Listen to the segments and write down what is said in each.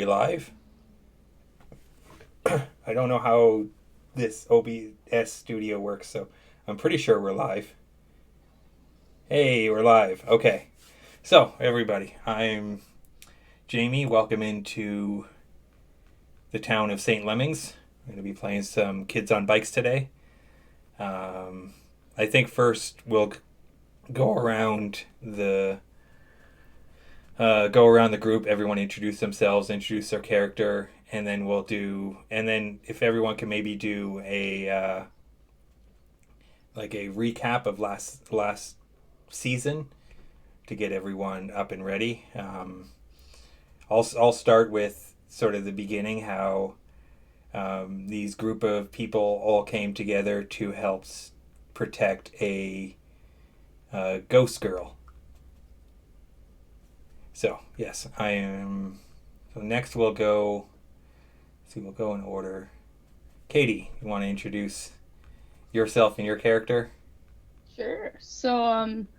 we live? I don't know how this OBS studio works, so I'm pretty sure we're live. Hey, we're live. Okay. So, everybody, I'm Jamie. Welcome into the town of St. Lemmings. I'm going to be playing some kids on bikes today. I think first we'll go around the group. Everyone introduce themselves, introduce their character, and then if everyone can maybe do a like a recap of last season to get everyone up and ready. I'll start with sort of the beginning, how these group of people all came together to help protect a ghost girl. So yes, I am. So next we'll go. We'll go in order. Katie, you want to introduce yourself and your character? Sure.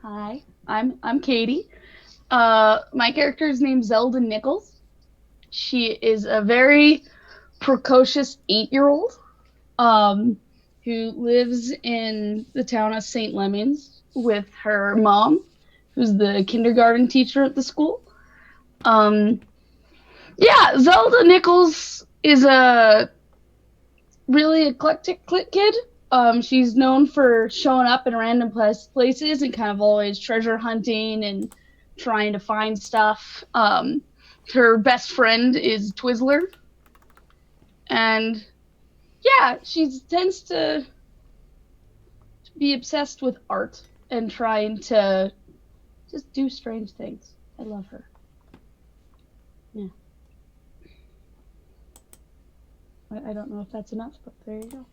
Hi, I'm Katie. My character's name's Zelda Nichols. She is a very precocious 8-year-old, who lives in the town of St. Lemmings with her mom, who's the kindergarten teacher at the school. Um, yeah, Zelda Nichols is a really eclectic kid. She's known for showing up in random places and kind of always treasure hunting and trying to find stuff. Her best friend is Twizzler, and yeah, she tends to be obsessed with art and trying to just do strange things. I love her. Yeah. I don't know if that's enough, but there you go.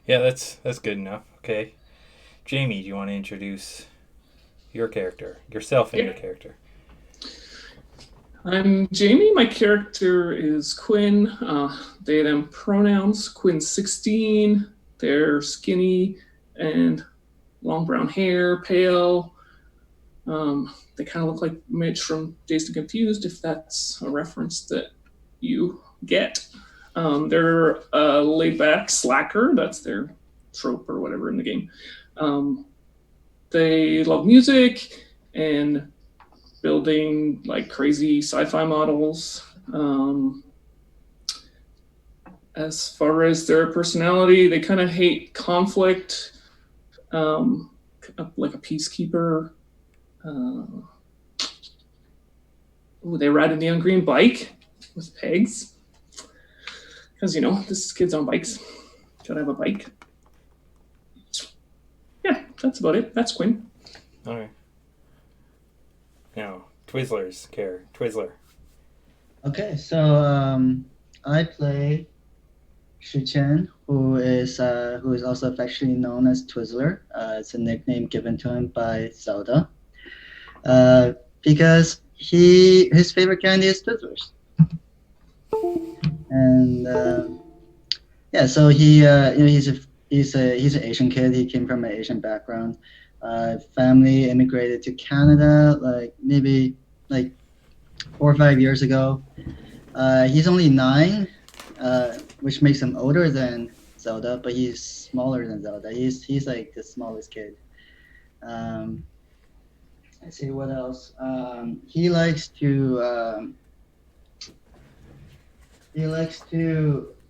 Yeah, that's good enough. Okay, Jamie, do you want to introduce your character, yourself, and Yeah, your character? I'm Jamie. My character is Quinn. They, them pronouns. Quinn's 16. They're skinny and long brown hair, pale. They kind of look like Mitch from Dazed and Confused, if that's a reference that you get. They're a laid back slacker. That's their trope or whatever in the game. They love music and building like crazy sci-fi models. As far as their personality, they kind of hate conflict, um, like a peacekeeper. Uh, they ride a neon green bike with pegs because this is kids on bikes. Gotta have a bike. Yeah, that's about it. That's Quinn. All right. Now, Twizzler. Okay, so I play Chen, who is also affectionately known as Twizzler. It's a nickname given to him by Zelda, because his favorite candy is Twizzlers, and yeah, so he's an Asian kid. He came from an Asian background. Family immigrated to Canada maybe like 4 or 5 years ago. He's only 9, which makes him older than Zelda, but he's smaller than Zelda. He's like the smallest kid. Um, let's see what else. He likes to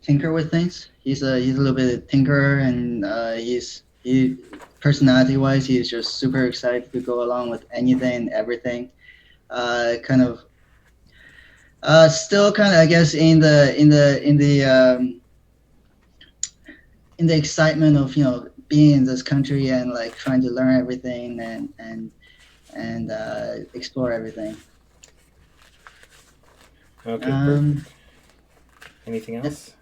tinker with things. He's a little bit of tinkerer, and he personality wise, he's just super excited to go along with anything and everything. Kind of still kind of, I guess, in the excitement of being in this country and like trying to learn everything and explore everything. Okay, Um, perfect. Anything yeah. else?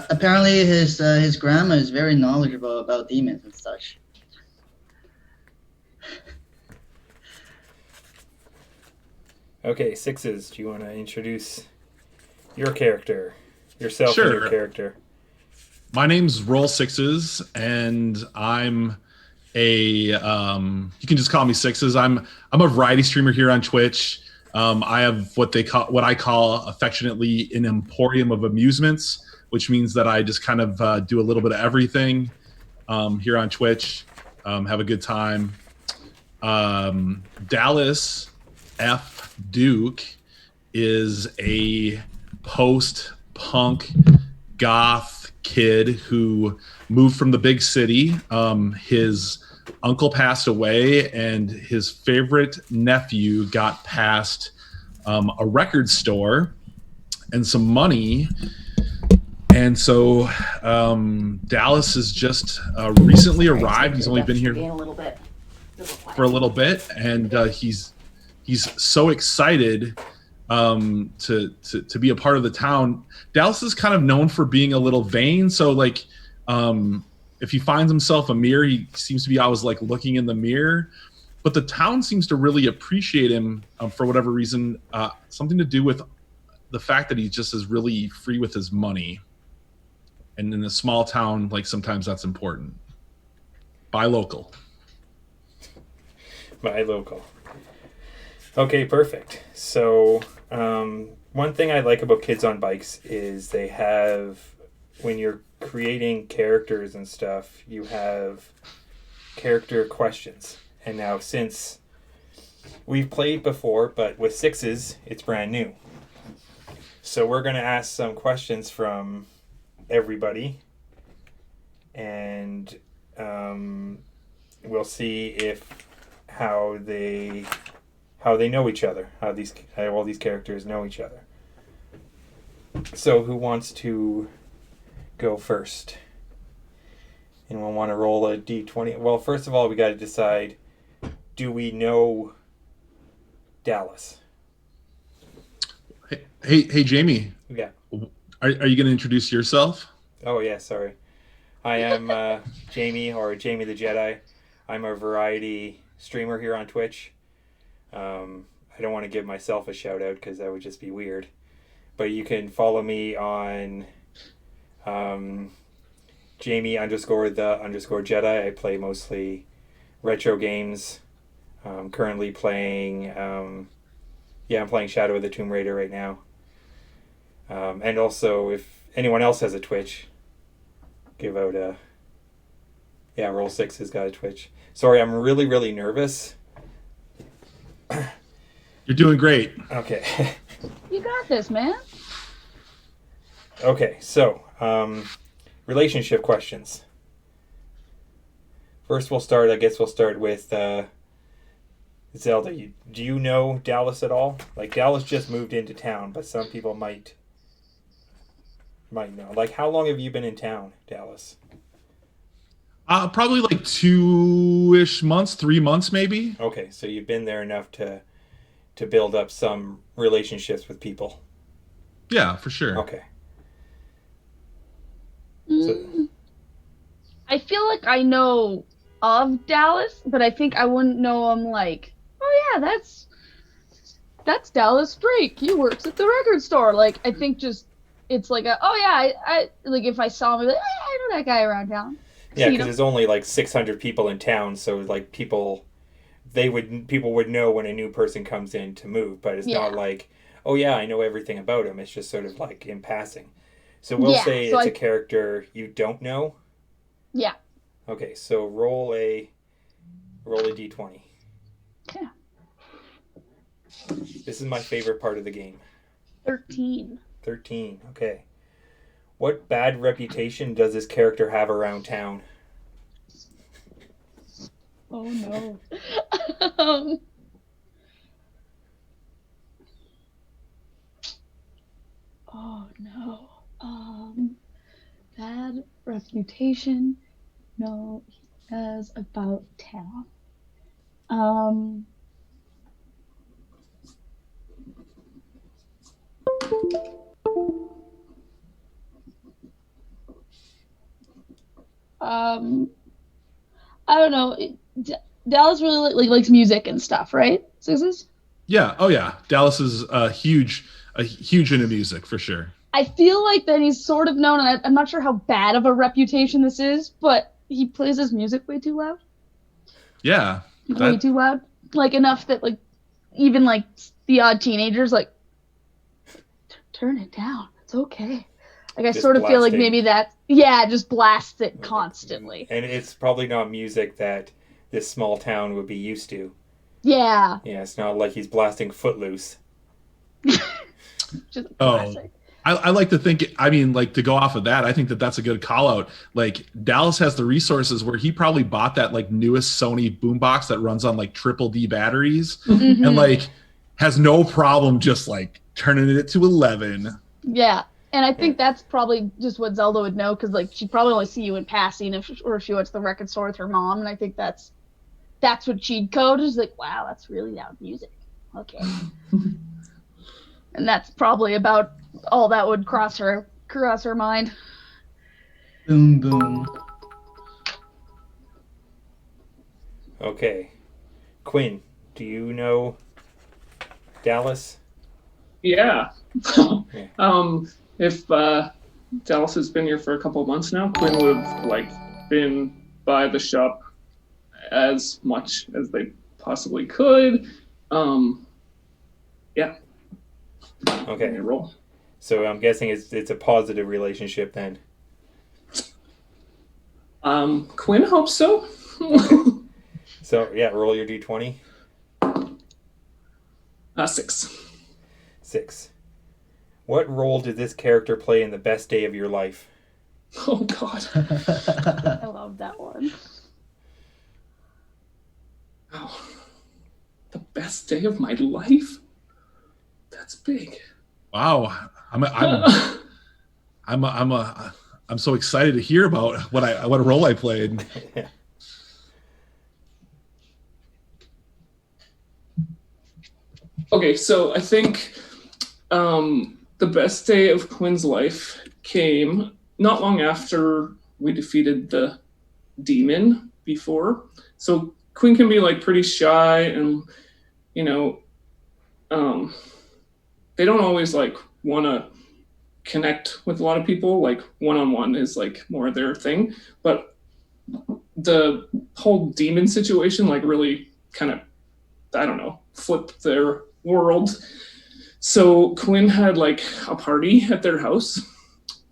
Apparently his grandma is very knowledgeable about demons and such. Okay, Sixes, do you want to introduce your character, yourself, and your Sure. character? My name's Roll Sixes, and I'm you can just call me Sixes. I'm a variety streamer here on Twitch. I have what I call affectionately an emporium of amusements, which means that I just kind of do a little bit of everything here on Twitch. Have a good time. Dallas F. Duke is a post-punk goth kid who moved from the big city. His uncle passed away, and his favorite nephew got past a record store and some money. And so Dallas has just recently arrived. He's only been here for a little bit, and he's so excited to be a part of the town. Dallas is kind of known for being a little vain, so like if he finds himself a mirror, he seems to be always like looking in the mirror. But the town seems to really appreciate him for whatever reason, something to do with the fact that he just is really free with his money. And in a small town, like sometimes that's important. Buy local. Buy local. Okay, perfect. So one thing I like about Kids on Bikes is they have, when you're creating characters and stuff, you have character questions. And now since we've played before, but with Sixes, it's brand new. So we're going to ask some questions from everybody, and we'll see if how they know each other, how all these characters know each other. So who wants to go first? Anyone want to roll a d20? Well, first of all, we got to decide, do we know Dallas? Hey Jamie. Yeah. Are you going to introduce yourself? Oh, yeah, sorry. I am Jamie, or Jamie the Jedi. I'm a variety streamer here on Twitch. I don't want to give myself a shout out because that would just be weird. But you can follow me on Jamie_the_Jedi. I play mostly retro games. Currently playing, I'm playing Shadow of the Tomb Raider right now. And also, if anyone else has a Twitch, give out a... Yeah, Roll 6 has got a Twitch. Sorry, I'm really, really nervous. You're doing great. Okay. You got this, man. Okay, so, relationship questions. First we'll start with Zelda. Do you know Dallas at all? Like, Dallas just moved into town, but some people might know. Like, how long have you been in town, Dallas? Probably like 2-ish months, 3 months maybe. Okay, so you've been there enough to build up some relationships with people. Yeah, for sure. Okay. I feel like I know of Dallas, but I think I wouldn't know him like, oh yeah, that's Dallas Drake. He works at the record store. Like, I think just it's like I like if I saw him, I'd be like, I know that guy around town. Yeah, because there's only like 600 people in town, so like people would know when a new person comes in to move, but it's not like, oh yeah, I know everything about him. It's just sort of like in passing. So we'll say it's a character you don't know. Yeah. Okay, so roll a d20. Yeah. This is my favorite part of the game. 13. 13. Okay. What bad reputation does this character have around town? Oh no. Oh no. Bad reputation. No, he has about town. I don't know. Dallas really likes music and stuff, right? Susan? Yeah. Oh yeah. Dallas is huge into music for sure. I feel like that he's sort of known, and I'm not sure how bad of a reputation this is, but he plays his music way too loud. Yeah. Way too loud. Like enough that like even like the odd teenagers like turn it down. It's okay. Like I Just sort of feel like blasting. maybe that just blasts it constantly. And it's probably not music that this small town would be used to. Yeah. Yeah, it's not like he's blasting Footloose. Just classic. I like to think, I mean, like to go off of that, I think that that's a good call out. Like Dallas has the resources where he probably bought that like newest Sony boombox that runs on like triple D batteries Mm-hmm. and like has no problem just like turning it to 11. Yeah. And I think that's probably just what Zelda would know because like she'd probably only see you in passing if she went to the record store with her mom. And I think that's what she'd code is like, wow, that's really loud music. Okay. And that's probably about all that would cross her mind. Boom, boom. Okay. Quinn, do you know Dallas? Yeah. Yeah. If Dallas has been here for a couple of months now, Quinn would have like been by the shop as much as they possibly could. Yeah. Okay. Roll. So I'm guessing it's a positive relationship then. Quinn hopes so. So yeah, roll your d20. 6. 6. What role did this character play in the best day of your life? Oh God. I love that one. Oh, the best day of my life? That's big. Wow. I'm so excited to hear about what role I played. Okay, so I think the best day of Quinn's life came not long after we defeated the demon before. So Quinn can be like pretty shy and, you know, they don't always like want to connect with a lot of people. Like one-on-one is like more their thing. But the whole demon situation like really kind of, I don't know, flipped their world. So Quinn had like a party at their house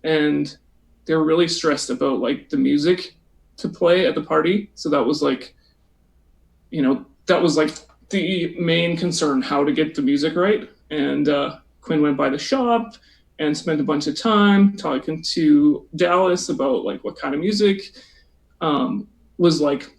and they were really stressed about like the music to play at the party. So that was like, that was like the main concern, how to get the music right. And Quinn went by the shop and spent a bunch of time talking to Dallas about like what kind of music was like,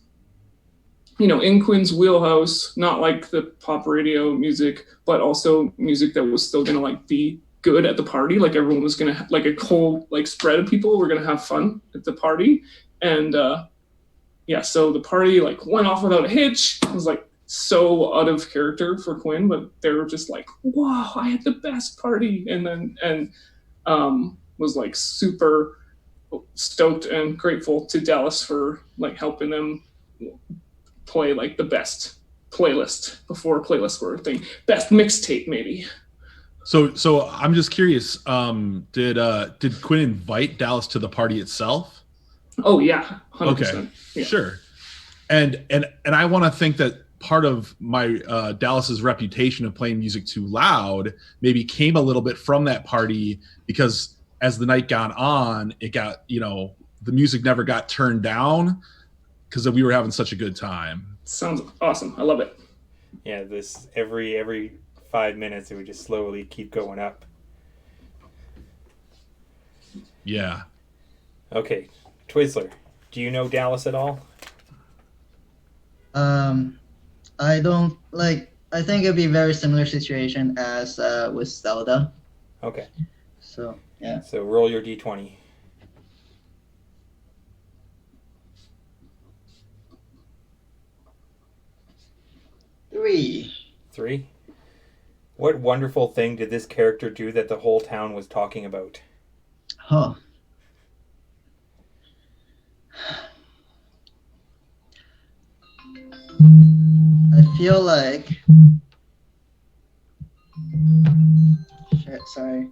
in Quinn's wheelhouse, not like the pop radio music, but also music that was still gonna like be good at the party. Like everyone was gonna like a whole like spread of people were gonna have fun at the party. And so the party like went off without a hitch. It was like so out of character for Quinn, but they were just like, wow, I had the best party. And was like super stoked and grateful to Dallas for like helping them play like the best playlist before playlists were a thing. Best mixtape maybe. So I'm just curious, did Quinn invite Dallas to the party itself? Oh yeah, 100%. Okay, yeah. Sure. And I want to think that part of my Dallas's reputation of playing music too loud maybe came a little bit from that party, because as the night gone on, it got, the music never got turned down because we were having such a good time. Sounds awesome. I love it. Yeah, this every 5 minutes it would just slowly keep going up. Yeah. Okay, Twizzler, do you know Dallas at all? I don't like. I think it'd be a very similar situation as with Zelda. Okay. So yeah. So roll your d20. 3. 3. What wonderful thing did this character do that the whole town was talking about? Huh. I feel like. Shit, sorry.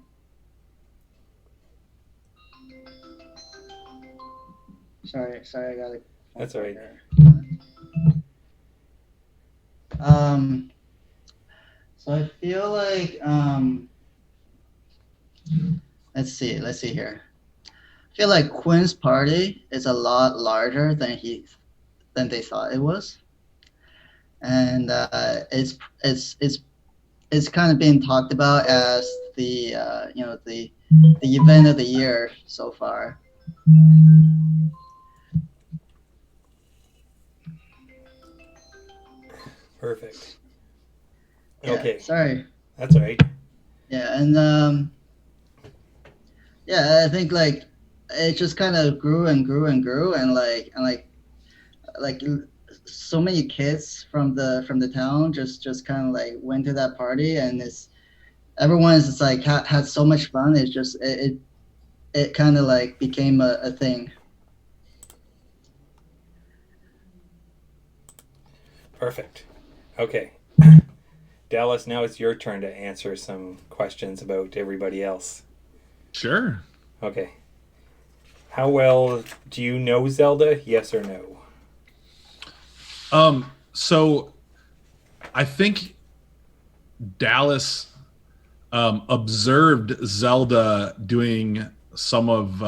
Sorry, I got it. That's all right. Um, so I feel like let's see here. I feel like Quinn's party is a lot larger than they thought it was, and it's kind of being talked about as the the event of the year so far. Perfect. Yeah, Okay, sorry. that's all right. Yeah, and yeah, I think like it just kind of grew and grew and grew, and like so many kids from the town just kind of like went to that party, and it's everyone's just like had so much fun. It's just it kind of like became a thing. Perfect. Okay. Dallas, now it's your turn to answer some questions about everybody else. Sure. Okay. How well do you know Zelda? Yes or no? So I think Dallas observed Zelda doing some of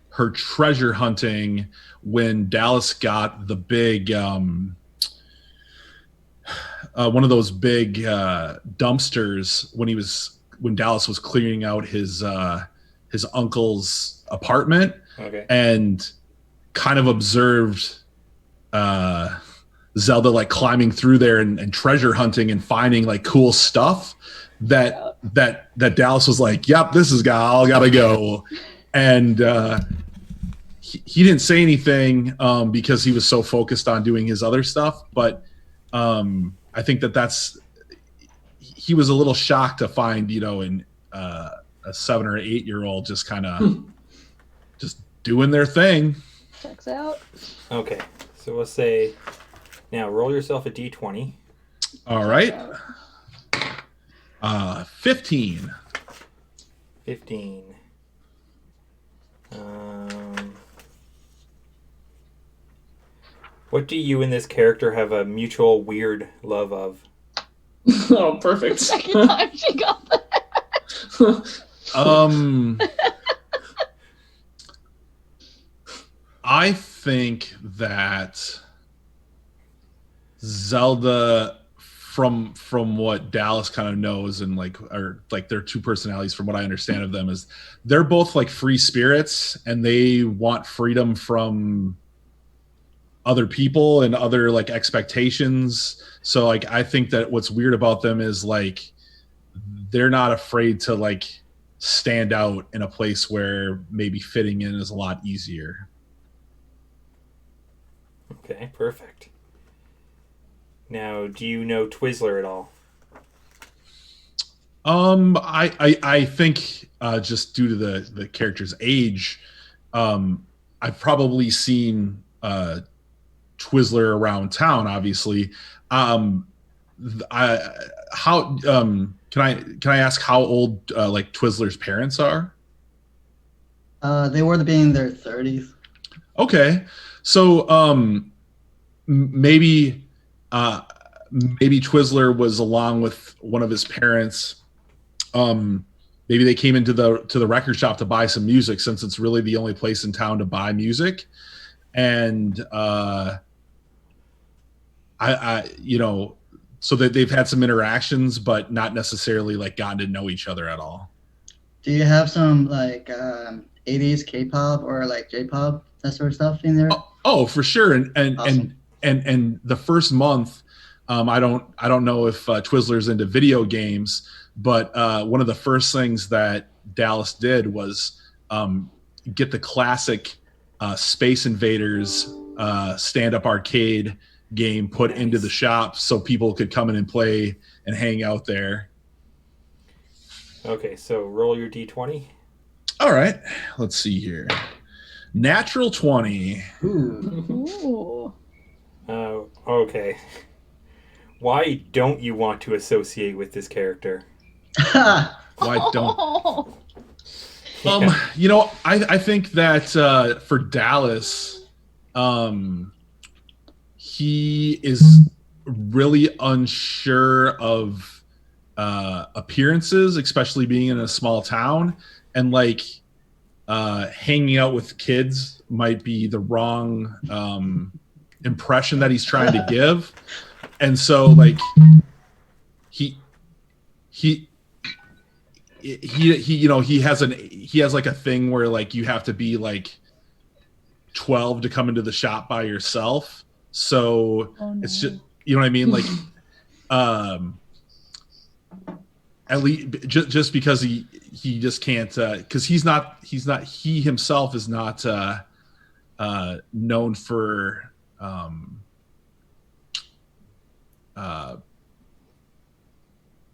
her treasure hunting when Dallas got the big one of those big dumpsters when Dallas was clearing out his uncle's apartment, Okay. and kind of observed Zelda like climbing through there and treasure hunting and finding like cool stuff that Dallas was like, "Yep, this is all gotta go," and he didn't say anything because he was so focused on doing his other stuff. But I think that's he was a little shocked to find, in a 7 or 8-year-old just kind of just doing their thing. Checks out. Okay. So we'll say now roll yourself a d20. All right. 15. 15. What do you and this character have a mutual weird love of? Oh, perfect. Second time she got that. I think that Zelda, from what Dallas kind of knows, and like their two personalities, from what I understand of them, is they're both like free spirits and they want freedom from other people and other like expectations. So like I think that what's weird about them is like they're not afraid to like stand out in a place where maybe fitting in is a lot easier. Okay, perfect. Now, do you know Twizzler at all? I think just due to the character's age, I've probably seen Twizzler around town. Obviously, I how can I ask how old like Twizzler's parents are? They were to be in their 30s. Okay, so maybe maybe Twizzler was along with one of his parents. Maybe they came into the record shop to buy some music, since it's really the only place in town to buy music. And so that they've had some interactions, but not necessarily like gotten to know each other at all. Do you have some like 80s K-pop or like J-pop, that sort of stuff in there? Oh, for sure. Awesome. And the first month, I don't know if Twizzler's into video games, but one of the first things that Dallas did was get the classic Space Invaders stand-up arcade game put into the shop so people could come in and play and hang out there. Okay, so roll your d20. All right, let's see here. Natural 20. Ooh. Okay. Why don't you want to associate with this character? Why don't? I think that for Dallas, he is really unsure of appearances, especially being in a small town, and like hanging out with kids might be the wrong impression that he's trying to give. And so like he he he has like a thing where like you have to be like 12 to come into the shop by yourself. So Oh no. it's just, you know what I mean? Like, at least just because he just can't, cause he himself is not, known for, uh,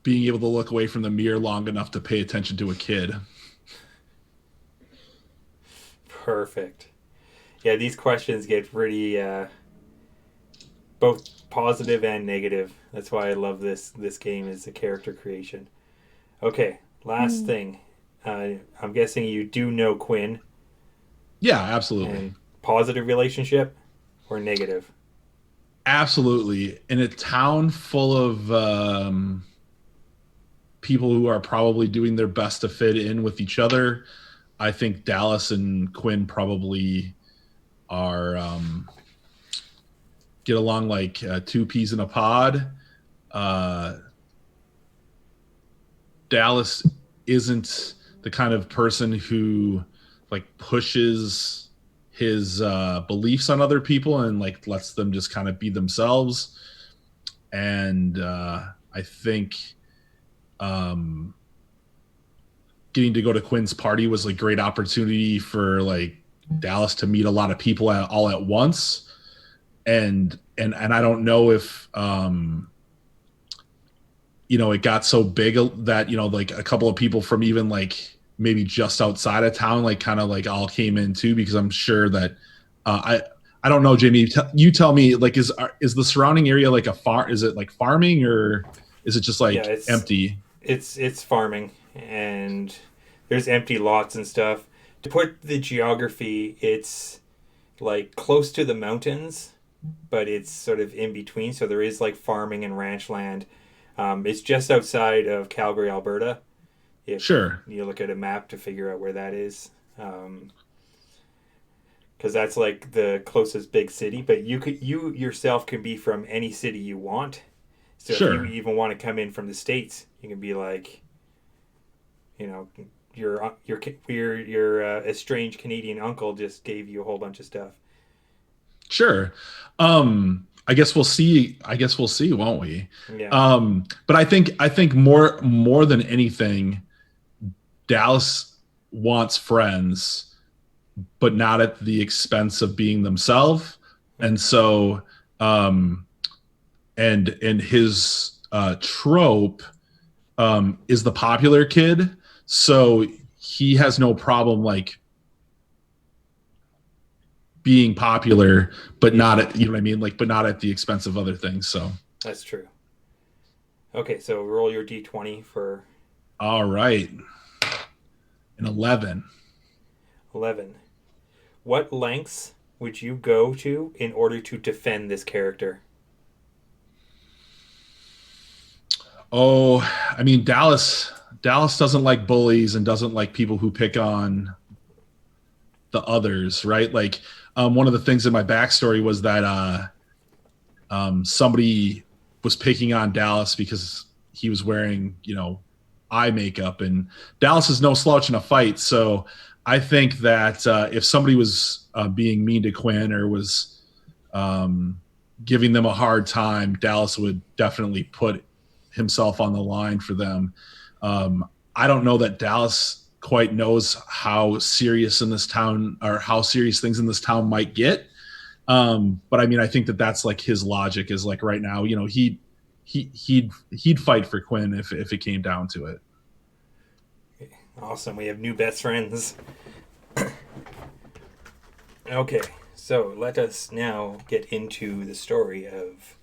being able to look away from the mirror long enough to pay attention to a kid. Perfect. Yeah, these questions get pretty both positive and negative. That's why I love this game, is the character creation. Okay, last thing. I'm guessing you do know Quinn. Yeah, absolutely. And positive relationship or negative? Absolutely. In a town full of people who are probably doing their best to fit in with each other, I think Dallas and Quinn probably are get along like two peas in a pod. Dallas isn't the kind of person who like pushes his beliefs on other people and like lets them just kind of be themselves. And I think getting to go to Quinn's party was a great opportunity for like Dallas to meet a lot of people all at once. And I don't know if it got so big that like a couple of people from even like maybe just outside of town like kind of like all came in too, because I'm sure that I don't know, Jamie, you tell me, like is the surrounding area like a farm? Is it like farming, or is it just like empty? It's farming, and there's empty lots and stuff. To put the geography, it's like close to the mountains, but it's sort of in between. So there is like farming and ranch land. It's just outside of Calgary, Alberta. If Sure. you look at a map to figure out where that is, because that's like the closest big city. But you yourself can be from any city you want. So Sure. if you even want to come in from the States, you can be like, your estranged Canadian uncle just gave you a whole bunch of stuff. Sure. I guess we'll see. Won't we? Yeah. But I think more than anything, Dallas wants friends, but not at the expense of being themselves. And so, and his trope is the popular kid. So he has no problem like being popular, but not at, you know what I mean? Like, but not at the expense of other things. So that's true. Okay, so roll your D20 for. All right. An 11. 11. What lengths would you go to in order to defend this character? Oh, I mean, Dallas doesn't like bullies and doesn't like people who pick on the others, right? Like, one of the things in my backstory was that somebody was picking on Dallas because he was wearing, eye makeup, and Dallas is no slouch in a fight. So I think that if somebody was being mean to Quinn or was giving them a hard time, Dallas would definitely put himself on the line for them. I don't know that Dallas quite knows how serious in this town, or how serious things in this town might get. But I mean, I think that that's like his logic is like right now, he'd fight for Quinn if it came down to it. Awesome. We have new best friends. Okay, so let us now get into the story of.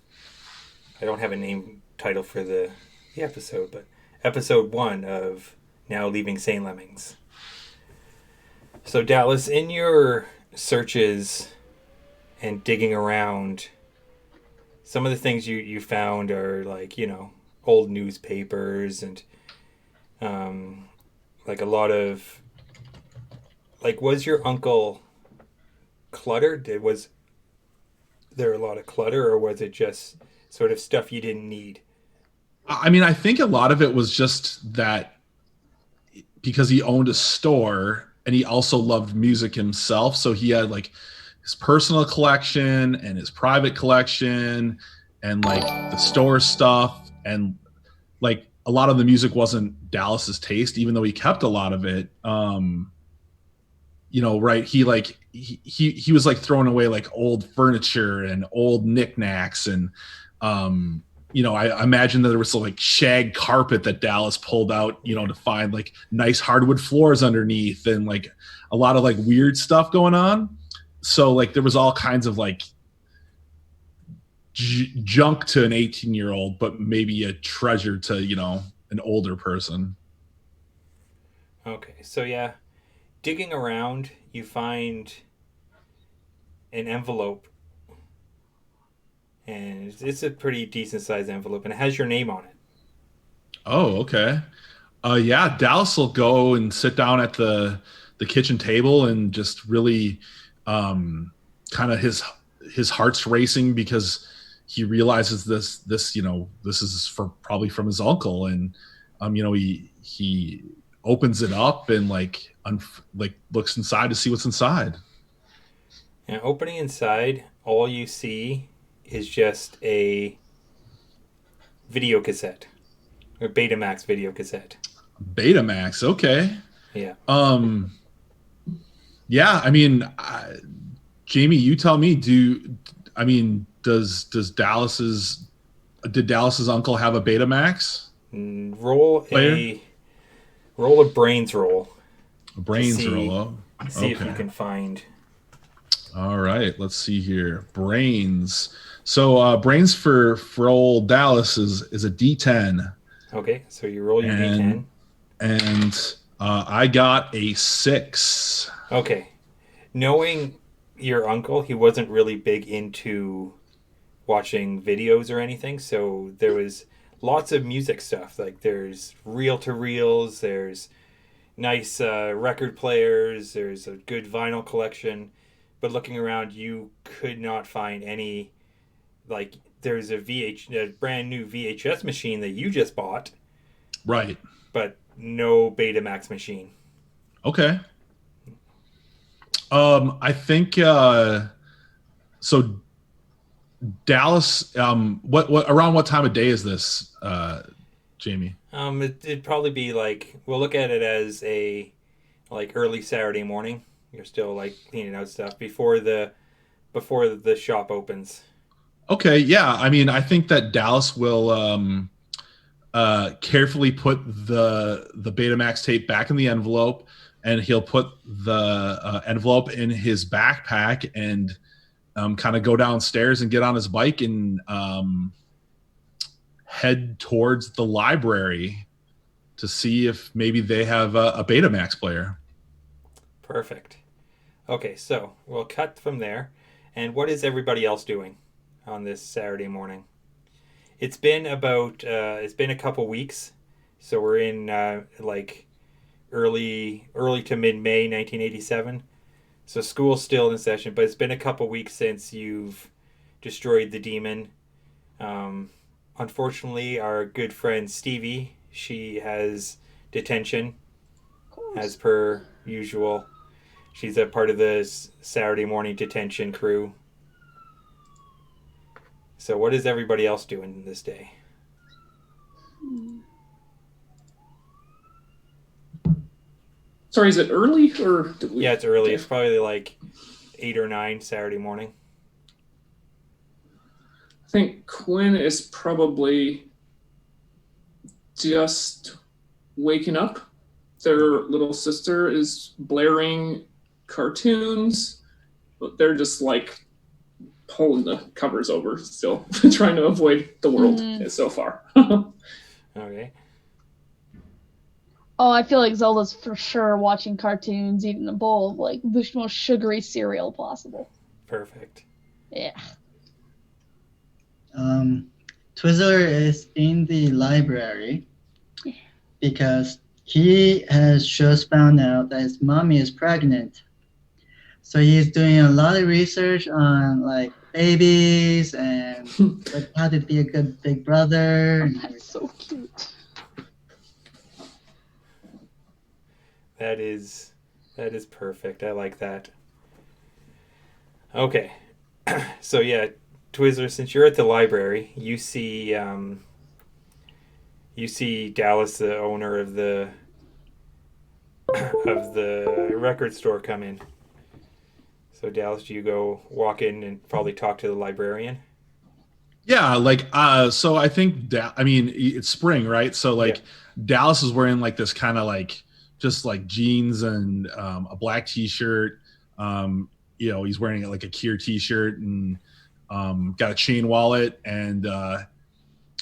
I don't have a name title for the episode, but episode 1 of Now Leaving St. Lemmings. So Dallas, in your searches and digging around some of the things you found are like, old newspapers and um, like a lot of like, was your uncle cluttered? Was there a lot of clutter, or was it just sort of stuff you didn't need? I mean, I think a lot of it was just that because he owned a store and he also loved music himself. So he had like his personal collection and his private collection and like the store stuff. And like a lot of the music wasn't Dallas's taste, even though he kept a lot of it. Right. He was like throwing away like old furniture and old knickknacks and, I imagine that there was some like shag carpet that Dallas pulled out, to find like nice hardwood floors underneath and like a lot of like weird stuff going on. So like there was all kinds of like junk to an 18-year-old, but maybe a treasure to, an older person. Okay, so yeah, digging around, you find an envelope, and it's a pretty decent sized envelope, and it has your name on it. Oh, okay. Yeah, Dallas will go and sit down at the kitchen table and just really kind of his heart's racing because he realizes this is probably from his uncle and he opens it up and like looks inside to see what's inside. And opening inside, all you see is just a video cassette, or Betamax video cassette. Betamax, okay. Yeah. Yeah, I mean, Jamie, you tell me. Does did Dallas's uncle have a Betamax Roll player? a brains roll. A brains see, roll. Oh, see okay. if you can find. All right, let's see here. Brains. So brains for old Dallas is a D10. Okay, so you roll your D10. And I got a 6. Okay. Knowing your uncle, he wasn't really big into watching videos or anything, so there was lots of music stuff. Like there's reel to reels, there's nice record players, there's a good vinyl collection. But looking around, you could not find any. Like there's a brand new VHS machine that you just bought, right? But no Betamax machine. Okay. I think so. Dallas. What around what time of day is this, Jamie? It'd probably be like, we'll look at it as a like early Saturday morning. You're still like cleaning out stuff before the shop opens. Okay, yeah. I mean, I think that Dallas will carefully put the Betamax tape back in the envelope, and he'll put the envelope in his backpack and kind of go downstairs and get on his bike and head towards the library to see if maybe they have a Betamax player. Perfect. Okay, so we'll cut from there. And what is everybody else doing on this Saturday morning? It's been a couple weeks, so we're in like early to mid May 1987. So school's still in session, but it's been a couple weeks since you've destroyed the demon. Unfortunately, our good friend Stevie, she has detention, as per usual. She's a part of the Saturday morning detention crew. So what is everybody else doing this day? Sorry, is it early or? Yeah, it's early. It's probably like 8 or 9 Saturday morning. I think Quinn is probably just waking up. Their little sister is blaring cartoons, but they're just like pulling the covers over still, trying to avoid the world so far. Okay. Oh, I feel like Zelda's for sure watching cartoons, eating a bowl of like the most sugary cereal possible. Perfect. Yeah. Twizzler is in the library because he has just found out that his mommy is pregnant. So he's doing a lot of research on like babies and like how to be a good big brother. And That's so cute. That is perfect. I like that. Okay. So yeah, Twizzler, since you're at the library, you see Dallas, the owner of the record store, come in. So Dallas, do you go walk in and probably talk to the librarian? Yeah, like so I think I mean it's spring, right? So like Dallas is wearing like this kind of like just like jeans and a black t-shirt. He's wearing like a Kier t-shirt and got a chain wallet, and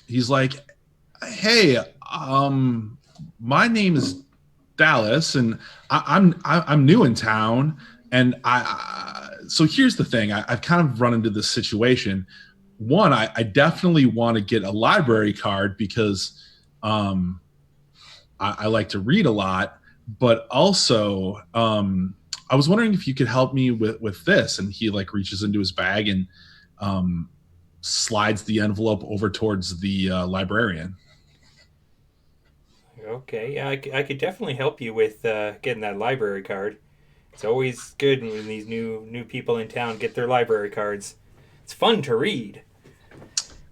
he's like, "Hey, my name is Dallas, and I'm new in town, and so here's the thing. I've kind of run into this situation. One, I definitely want to get a library card because I like to read a lot, but also I was wondering if you could help me with this." And he like reaches into his bag and slides the envelope over towards the librarian. Okay, yeah, I could definitely help you with getting that library card. It's always good when these new people in town get their library cards. It's fun to read.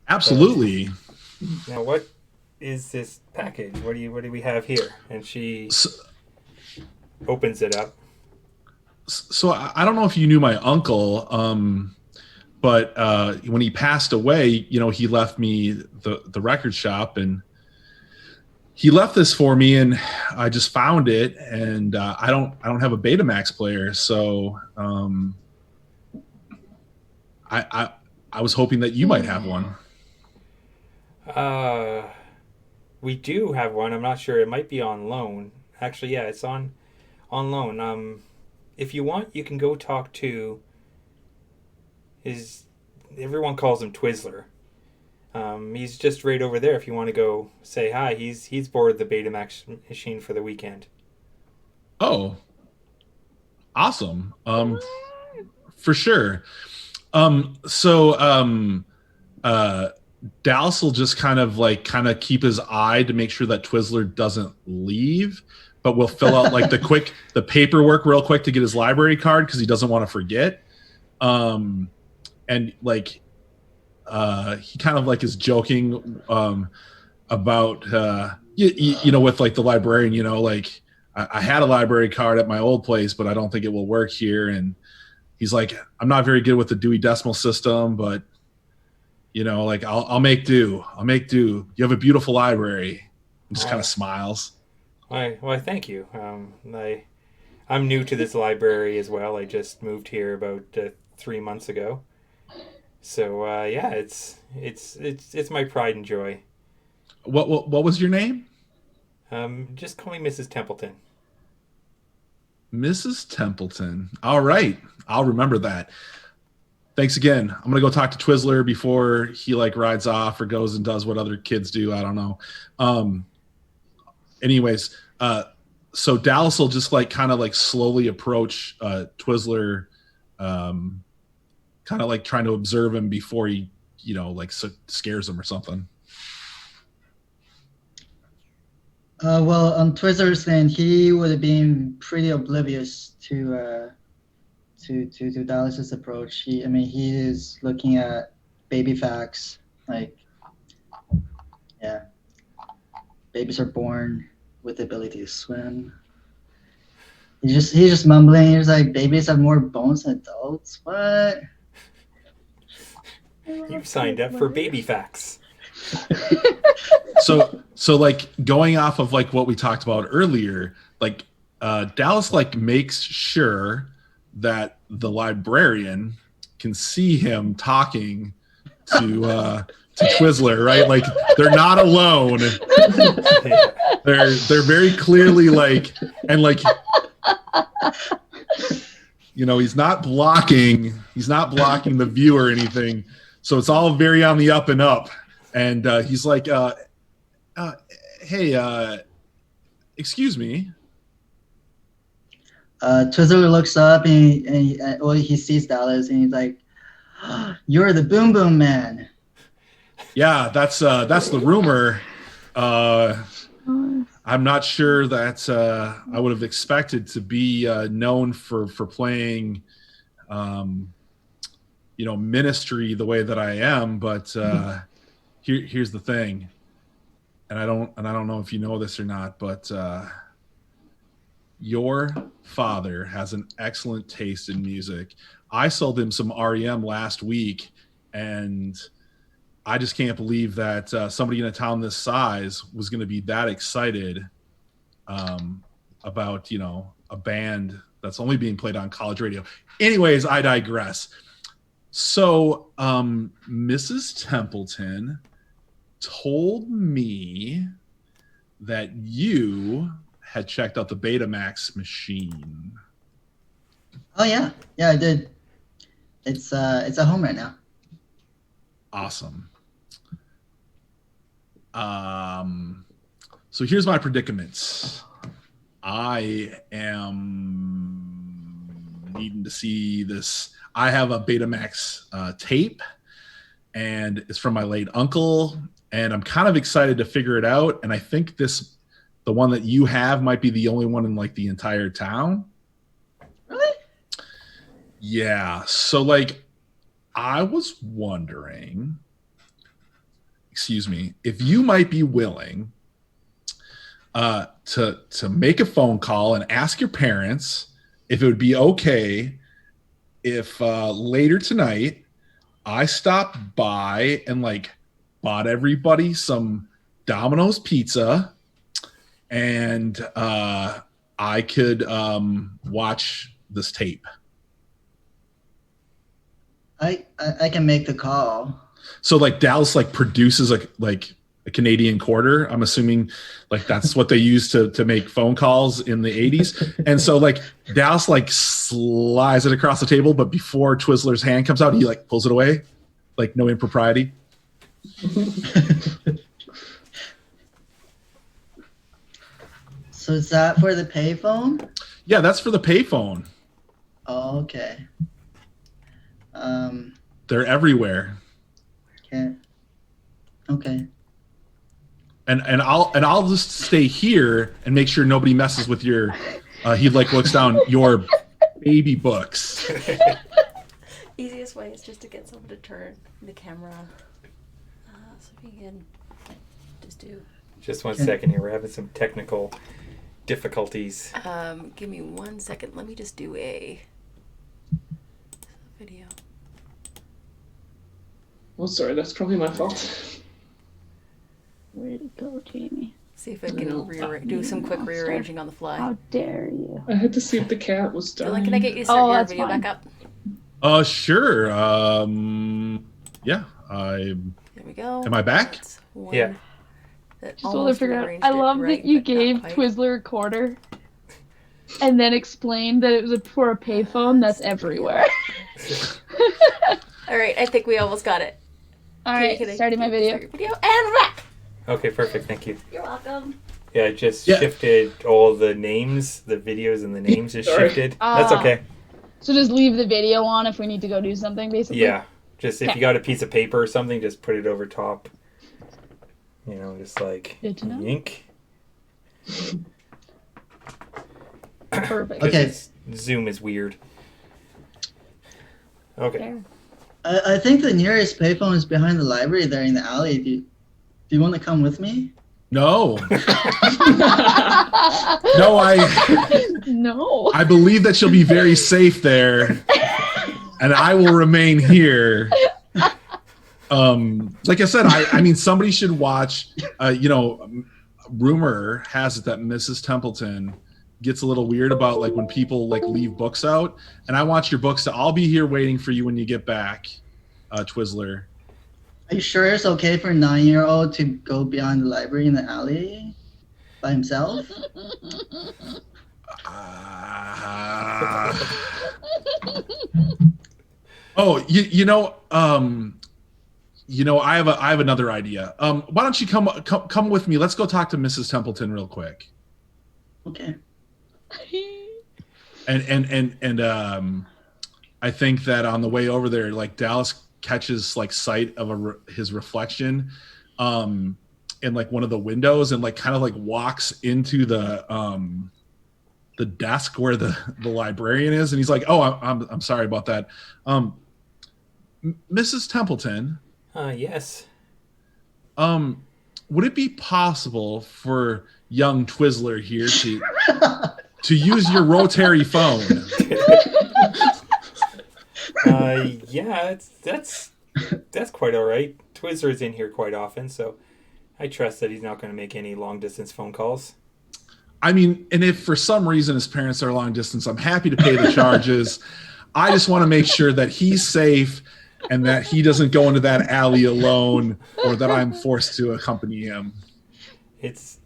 Absolutely. Now, what is this package? What do we have here? And she opens it up. So I don't know if you knew my uncle, but when he passed away, he left me the record shop, and he left this for me, and I just found it, and I don't have a Betamax player, so I was hoping that you might have one. We do have one. I'm not sure. It might be on loan. Actually, yeah, it's on loan. If you want, you can go talk to everyone calls him Twizzler. He's just right over there if you want to go say hi. He's bored the Betamax machine for the weekend. Oh, awesome. For sure. Dallas will just kind of keep his eye to make sure that Twizzler doesn't leave, but we'll fill out like the paperwork real quick to get his library card because he doesn't want to forget. And like he kind of like is joking about with like the librarian, like I had a library card at my old place, but I don't think it will work here. And he's like, I'm not very good with the Dewey Decimal System, but like I'll make do. You have a beautiful library. And just kind of smiles. Why, thank you. I'm new to this library as well. I just moved here about 3 months ago. So yeah, it's my pride and joy. What was your name? Just call me Mrs. Templeton. Mrs. Templeton. All right, I'll remember that. Thanks again. I'm gonna go talk to Twizzler before he like rides off or goes and does what other kids do. I don't know. Anyways, so Dallas will just like kind of like slowly approach Twizzler, kind of like trying to observe him before he, like scares him or something. Well, on Twizzler's end, he would have been pretty oblivious to Dallas's approach. He is looking at baby facts, like, yeah, babies are born with the ability to swim. He's just mumbling. He's like, babies have more bones than adults. What? You've signed up for baby facts. So like going off of like what we talked about earlier, like Dallas like makes sure that the librarian can see him talking to Twizzler, right? Like they're not alone. They're very clearly like, and like, he's not blocking the view or anything. So it's all very on the up and up. And he's like, hey, excuse me. Twizzler looks up and he sees Dallas and he's like, "You're the Boom Boom Man." Yeah, that's the rumor. I'm not sure that I would have expected to be known for playing, ministry the way that I am. But here's the thing, and I don't know if you know this or not, but your father has an excellent taste in music. I sold him some REM last week, and I just can't believe that somebody in a town this size was going to be that excited about, a band that's only being played on college radio. Anyways, I digress. So, Mrs. Templeton told me that you had checked out the Betamax machine. Oh yeah, I did. It's at home right now. Awesome. So here's my predicament. I am needing to see this. I have a Betamax tape, and it's from my late uncle, and I'm kind of excited to figure it out. And I think the one that you have might be the only one in like the entire town. Really? Yeah. So I was wondering, excuse me, if you might be willing to make a phone call and ask your parents if it would be okay if later tonight I stopped by and bought everybody some Domino's pizza, and I could watch this tape. I can make the call. So Dallas produces a Canadian quarter. I'm assuming that's what they used to make phone calls in the 80s. And so Dallas slides it across the table, but before Twizzler's hand comes out, he pulls it away, no impropriety. So is that for the payphone? Yeah, that's for the payphone. Oh, okay. They're everywhere. Okay. And I'll just stay here and make sure nobody messes with your. He looks down your baby books. Easiest way is just to get someone to turn the camera. So we can just do. Just 1 second here. We're having some technical difficulties. Give me 1 second. Let me just do a video. Oh, sorry, that's probably my fault. Where'd it go, Jamie? See if I can do some quick rearranging on the fly. How dare you? I had to see if the cat was dying. Dylan, can I get you to start your that's video fine. back up? Sure. Yeah. There we go. Am I back? That's one Yeah. that Just want to almost figure out. rearranged I it love right, that you but not gave quite. Twizzler a quarter, and then explained that it was for a payphone that's everywhere. All right, I think we almost got it. All right, Can I starting my get you to video. start your video, and we're back. Okay, perfect. Thank you. You're welcome. Yeah, I just Yeah. shifted all the names. The videos and the names just Sorry. shifted. That's Ah. okay. So just leave the video on if we need to go do something, basically. Yeah. Just if Okay. you got a piece of paper or something, just put it over top. Just Good to know. yink. Perfect. Okay. Because Zoom is weird. Okay. There. I think the nearest payphone is behind the library there in the alley. Do you want to come with me? No. No, No. I believe that you'll be very safe there, and I will remain here. Like I said, I mean, somebody should watch. Rumor has it that Mrs. Templeton gets a little weird about when people leave books out, and I want your books to all be here waiting for you when you get back, Twizzler. Are you sure it's okay for a 9-year-old to go beyond the library in the alley by himself? Oh, I have another idea. Why don't you come with me? Let's go talk to Mrs. Templeton real quick. Okay. And I think that on the way over there, like Dallas catches like sight of his reflection, in like one of the windows, and like kind of like walks into the desk where the librarian is, and he's like, "Oh, I'm sorry about that, Mrs. Templeton. Yes. Would it be possible for young Twizzler here to use your rotary phone?" Yeah, that's quite all right. Twizzler's in here quite often, so I trust that he's not going to make any long distance phone calls. I mean, and if for some reason his parents are long distance, I'm happy to pay the charges. I just want to make sure that he's safe and that he doesn't go into that alley alone, or that I'm forced to accompany him. It's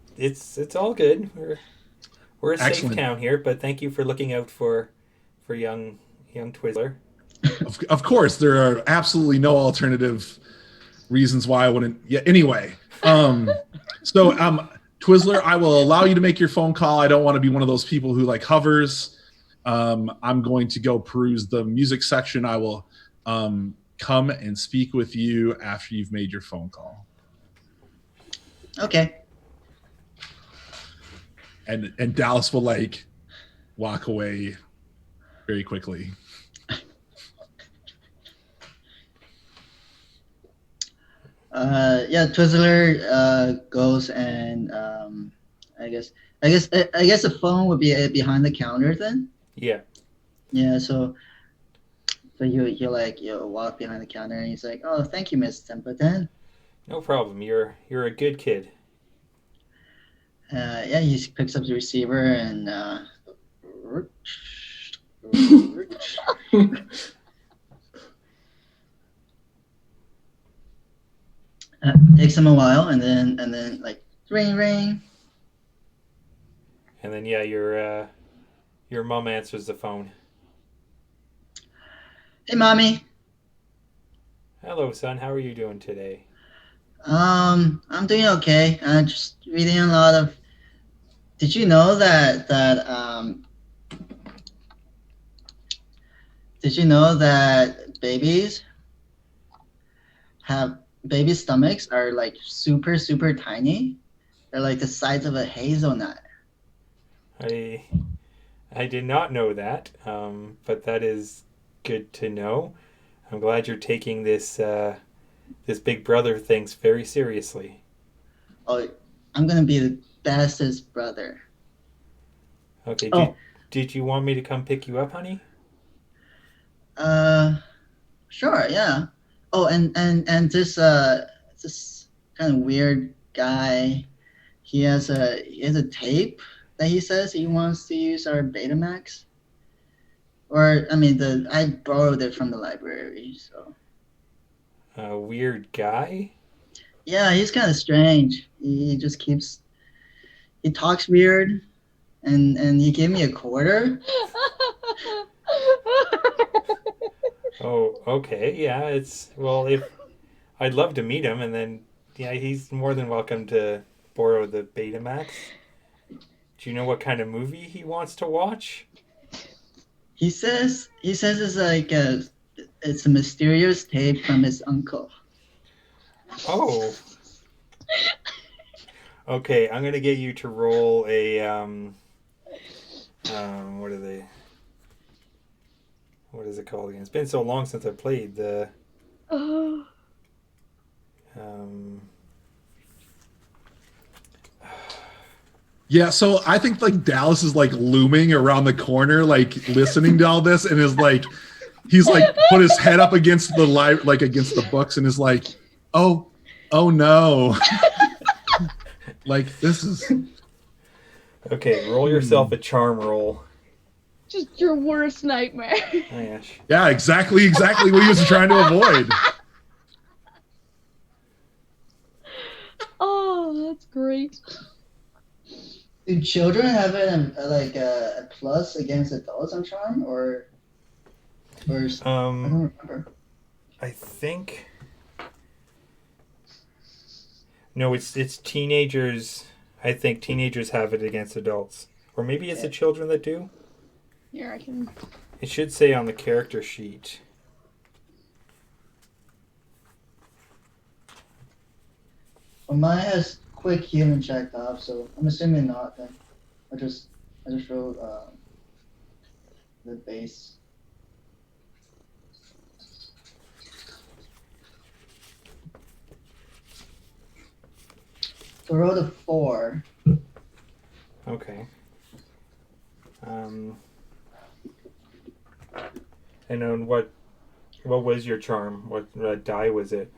all good. We're a Excellent. safe town here, but thank you for looking out for young Twizzler. Of course, there are absolutely no alternative reasons why I wouldn't. Yeah. Anyway, so Twizzler, I will allow you to make your phone call. I don't want to be one of those people who like hovers. I'm going to go peruse the music section. I will come and speak with you after you've made your phone call. Okay. And Dallas will like walk away very quickly. Yeah, Twizzler goes and I guess the phone would be behind the counter then. Yeah. Yeah, so you walk behind the counter and he's like, "Oh, thank you, Miss Templeton." No problem. You're a good kid. Yeah, he picks up the receiver and takes him a while, and then like ring ring. And then yeah, your mom answers the phone. Hey, mommy. Hello, son. How are you doing today? I'm doing okay. Just reading a lot of. Did you know that baby stomachs are like super super tiny? They're like the size of a hazelnut. I did not know that, but that is good to know. I'm glad you're taking this Big Brother things very seriously. Oh, I'm gonna be the bestest brother. Okay. Oh. Did you want me to come pick you up, honey? Sure, yeah. Oh, and this kind of weird guy, he has a tape that he says he wants to use our Betamax. Or I mean, I borrowed it from the library, so. A weird guy? Yeah, he's kind of strange. He talks weird, and he gave me a quarter. Oh, okay. Yeah, if I'd love to meet him, and then yeah, he's more than welcome to borrow the Betamax. Do you know what kind of movie he wants to watch? He says it's like it's a mysterious tape from his uncle. Oh. Okay, I'm gonna get you to roll a what are they? What is it called again? It's been so long since I played the. Yeah, so I think like Dallas is like looming around the corner, like listening to all this, and is like, he's like put his head up against the against the books, and is like, oh no, like this is. Okay, roll yourself a charm roll. Just your worst nightmare. Oh, yes. Yeah, exactly what he was trying to avoid. Oh, that's great. Do children have a plus against adults on charm, or I don't remember. I think No, it's teenagers. I think teenagers have it against adults. Or maybe it's the children that do. Here, I can. It should say on the character sheet. Well, mine has quick healing checked off, so I'm assuming not. Then I just wrote the base. So I wrote a 4. Okay. And then what was your charm? What die was it?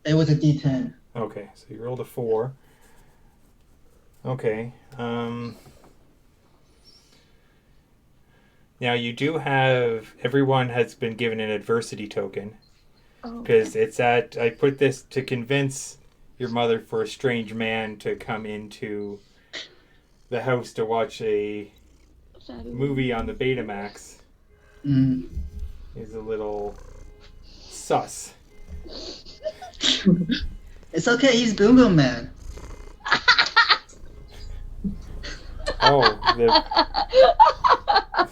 It was a D10. Okay, so you rolled a 4. Okay. Now you do have, everyone has been given an adversity token. Because it's at, I put this to convince your mother for a strange man to come into the house to watch a movie on the Betamax. Mm. Is a little sus. It's okay, he's Boom Boom Man. Oh,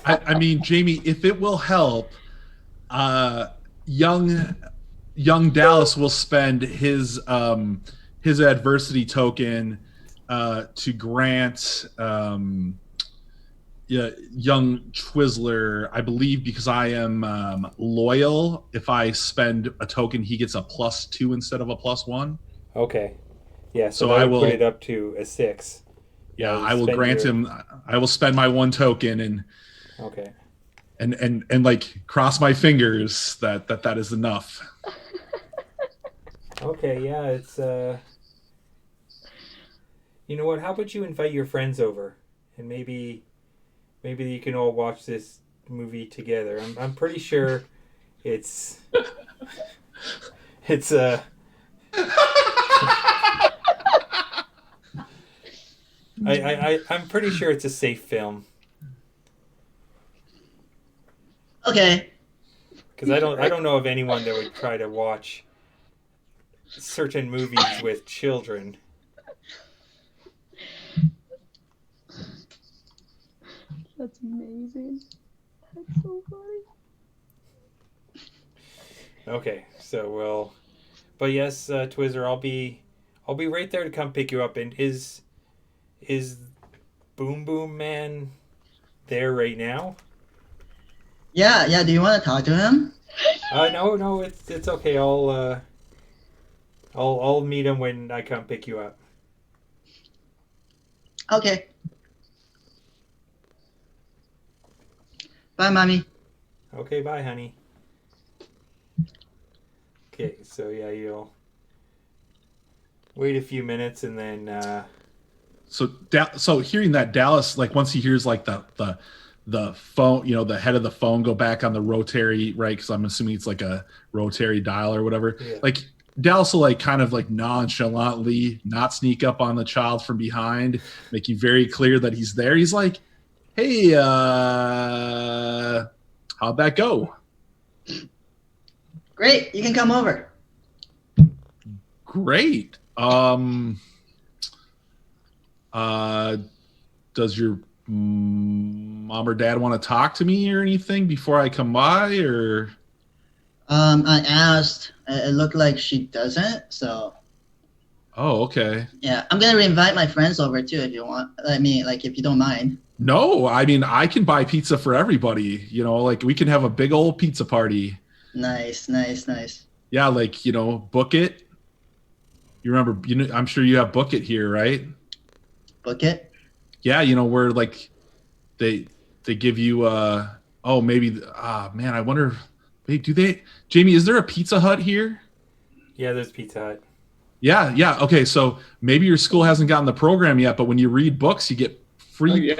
I mean, Jamie, if it will help, young Dallas will spend his adversity token to grant young Twizzler, I believe, because I am loyal. If I spend a token, he gets a +2 instead of a +1. okay. Yeah, so So that I would will put it up to a 6. Yeah, Yeah, I will spend grant your- him. I will spend my 1 token and Okay. and like cross my fingers that is enough. Okay, yeah, it's you know what? How about you invite your friends over, and maybe you can all watch this movie together. I'm pretty sure it's it's I'm pretty sure it's a safe film Okay. because I don't know of anyone that would try to watch certain movies with children. That's amazing. That's so funny. Okay, so but yes, Twizzer, I'll be right there to come pick you up. And is Boom Boom Man there right now? Yeah. Do you want to talk to him? No, it's okay. I'll meet him when I come pick you up. Okay. Bye, mommy. Okay, bye, honey. Okay, so yeah, you'll wait a few minutes and then. So hearing that, Dallas, like once he hears like the phone, the head of the phone go back on the rotary, right? Because I'm assuming it's like a rotary dial or whatever. Yeah. Like Dallas will like kind of like nonchalantly not sneak up on the child from behind, making very clear that he's there. He's like, "Hey, how'd that go?" Great, you can come over. Great. Does your mom or dad want to talk to me or anything before I come by, or? I asked. It looked like she doesn't. So. Oh, okay. Yeah, I'm gonna invite my friends over too if you want. I mean, like if you don't mind. No, I mean I can buy pizza for everybody. Like we can have a big old pizza party. Nice. Yeah, like Book It. You remember? I'm sure you have Book It here, right? Book it. Yeah, where like they give you maybe man, I wonder. Wait, do they? Jamie, is there a Pizza Hut here? Yeah, there's Pizza Hut. Yeah. Okay, so maybe your school hasn't gotten the program yet, but when you read books, you get free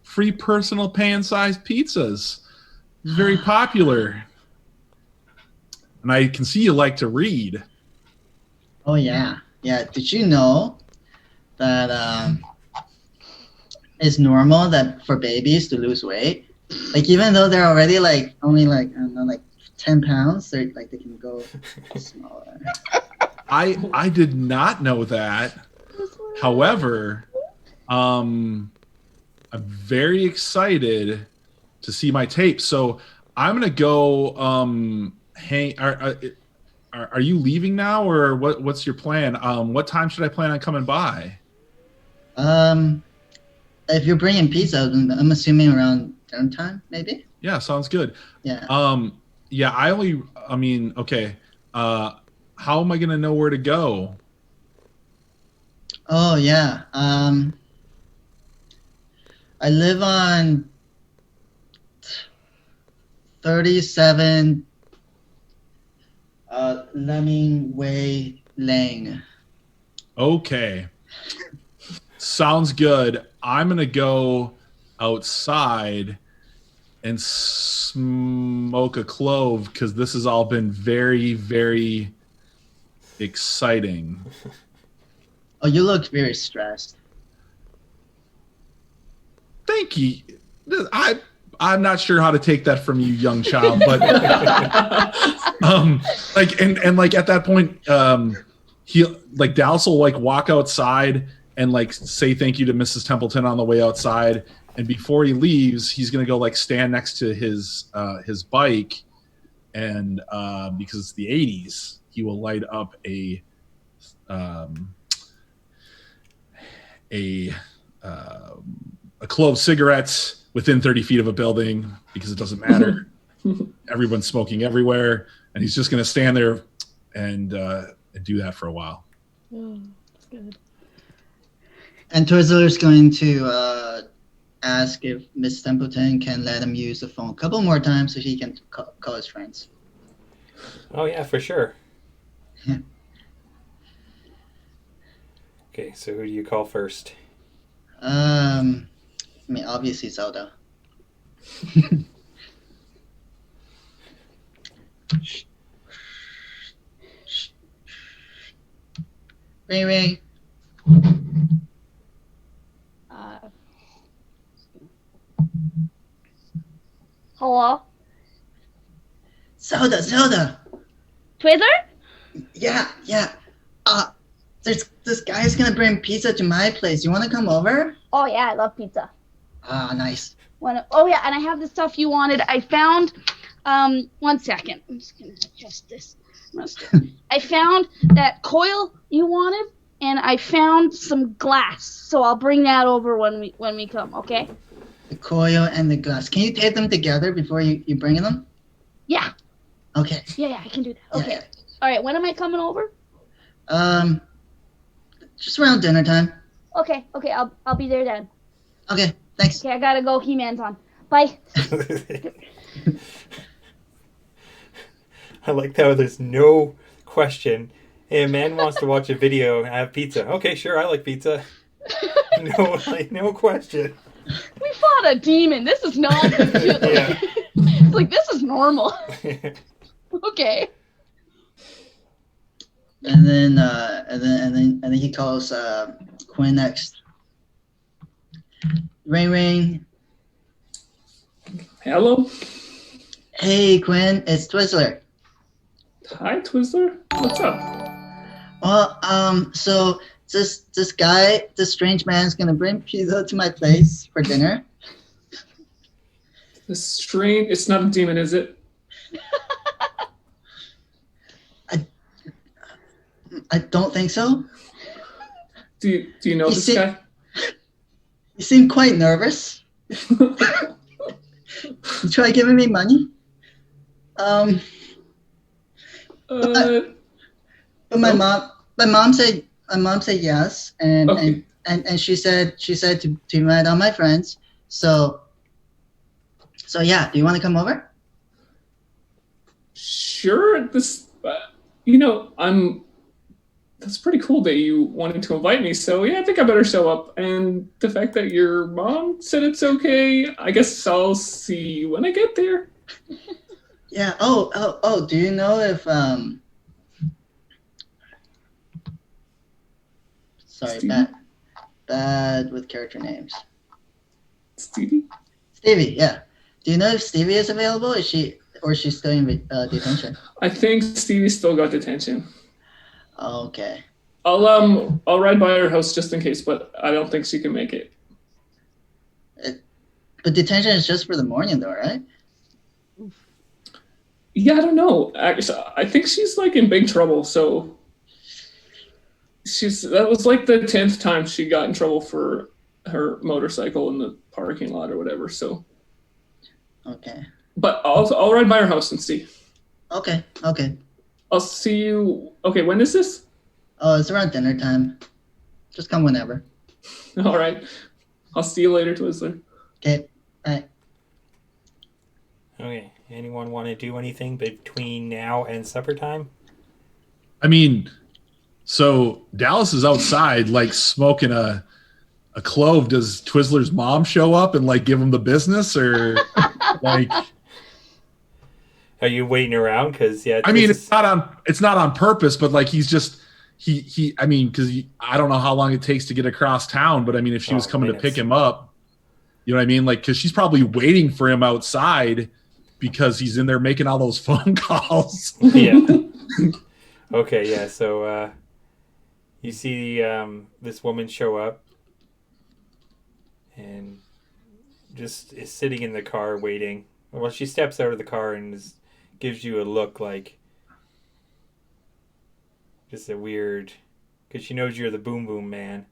free personal pan-sized pizzas. It's very popular. And I can see you like to read. Oh yeah. Did you know that it's normal that for babies to lose weight? Like even though they're already like only like I don't know, like 10 pounds, they can go smaller. I did not know that. However, I'm very excited to see my tape. So I'm gonna go. Hang. Are you leaving now, or what's your plan? What time should I plan on coming by? If you're bringing pizza, then I'm assuming around dinner time, maybe. Yeah, sounds good. Yeah. Yeah. I mean, okay. How am I gonna know where to go? Oh yeah. I live on 37 Lemming Way Lane. Okay. Sounds good. I'm gonna go outside and smoke a clove because this has all been very, very exciting. Oh, you look very stressed. Thank you. I'm not sure how to take that from you, young child, but like at that point, he like Dallas will like walk outside and like say thank you to Mrs. Templeton on the way outside, and before he leaves, he's gonna go like stand next to his bike, and because it's the '80s, he will light up a clove of cigarettes within 30 feet of a building because it doesn't matter. Everyone's smoking everywhere, and he's just going to stand there and do that for a while. Oh, that's good. And Twizzler's going to ask if Miss Templeton can let him use the phone a couple more times so he can call his friends. Oh yeah, for sure. Yeah. Okay, so who do you call first? I mean, obviously Zelda. Ring ring. Hello? Zelda. Twizzler? Yeah. This guy's gonna bring pizza to my place. You wanna come over? Oh, yeah, I love pizza. Ah, nice. Oh, yeah, and I have the stuff you wanted. I found, 1 second. I'm just going to adjust this. I found that coil you wanted, and I found some glass. So I'll bring that over when we come, okay? The coil and the glass. Can you tape them together before you bring them? Yeah. Okay. Yeah, I can do that. Okay. Yeah. All right, when am I coming over? Just around dinner time. Okay, I'll be there then. Okay, thanks. Okay, I gotta go. He-Man's on. Bye. I like how there's no question. Hey, a man wants to watch a video and have pizza. Okay, sure, I like pizza. No question. We fought a demon. This is not Yeah. It's like, this is normal. Okay. And then he calls Quinn next. Ring ring. Hello? Hey Quinn, it's Twizzler. Hi, Twizzler. What's up? Well, so this guy, this strange man, is gonna bring pizza to my place for dinner. This strange. It's not a demon, is it? I don't think so. Do you know this guy? You seem quite nervous. You try giving me money. But my mom said yes, and okay. and she said to invite all my friends. So yeah, do you want to come over? Sure. That's pretty cool that you wanted to invite me. So yeah, I think I better show up. And the fact that your mom said it's okay, I guess I'll see you when I get there. Yeah. Oh. Do you know if Sorry, Stevie? bad with character names. Stevie? Stevie, yeah. Do you know if Stevie is available? Is she's still in detention? I think Stevie still got detention. Okay. I'll ride by her house just in case, but I don't think she can make it. But detention is just for the morning, though, right? Yeah, I don't know. Actually, I think she's like in big trouble. So that was like the 10th time she got in trouble for her motorcycle in the parking lot or whatever. So, Okay. but I'll ride by her house and see. Okay. Okay. I'll see you. Okay, when is this? Oh, it's around dinner time. Just come whenever. All right. I'll see you later, Twizzler. Okay. Bye. Okay. Anyone want to do anything between now and supper time? I mean, so Dallas is outside, like smoking a clove. Does Twizzler's mom show up and like give him the business, or like? Are you waiting around? Because I mean, it's not on purpose, but like he's just he. I mean, because I don't know how long it takes to get across town, but I mean, if she was coming minutes. to pick him up, you know what I mean? Like, because she's probably waiting for him outside because he's in there making all those phone calls. Yeah. Okay. Yeah. So you see this woman show up and just is sitting in the car waiting. Well, she steps out of the car and gives you a look like just a weird, because she knows you're the Boom Boom Man.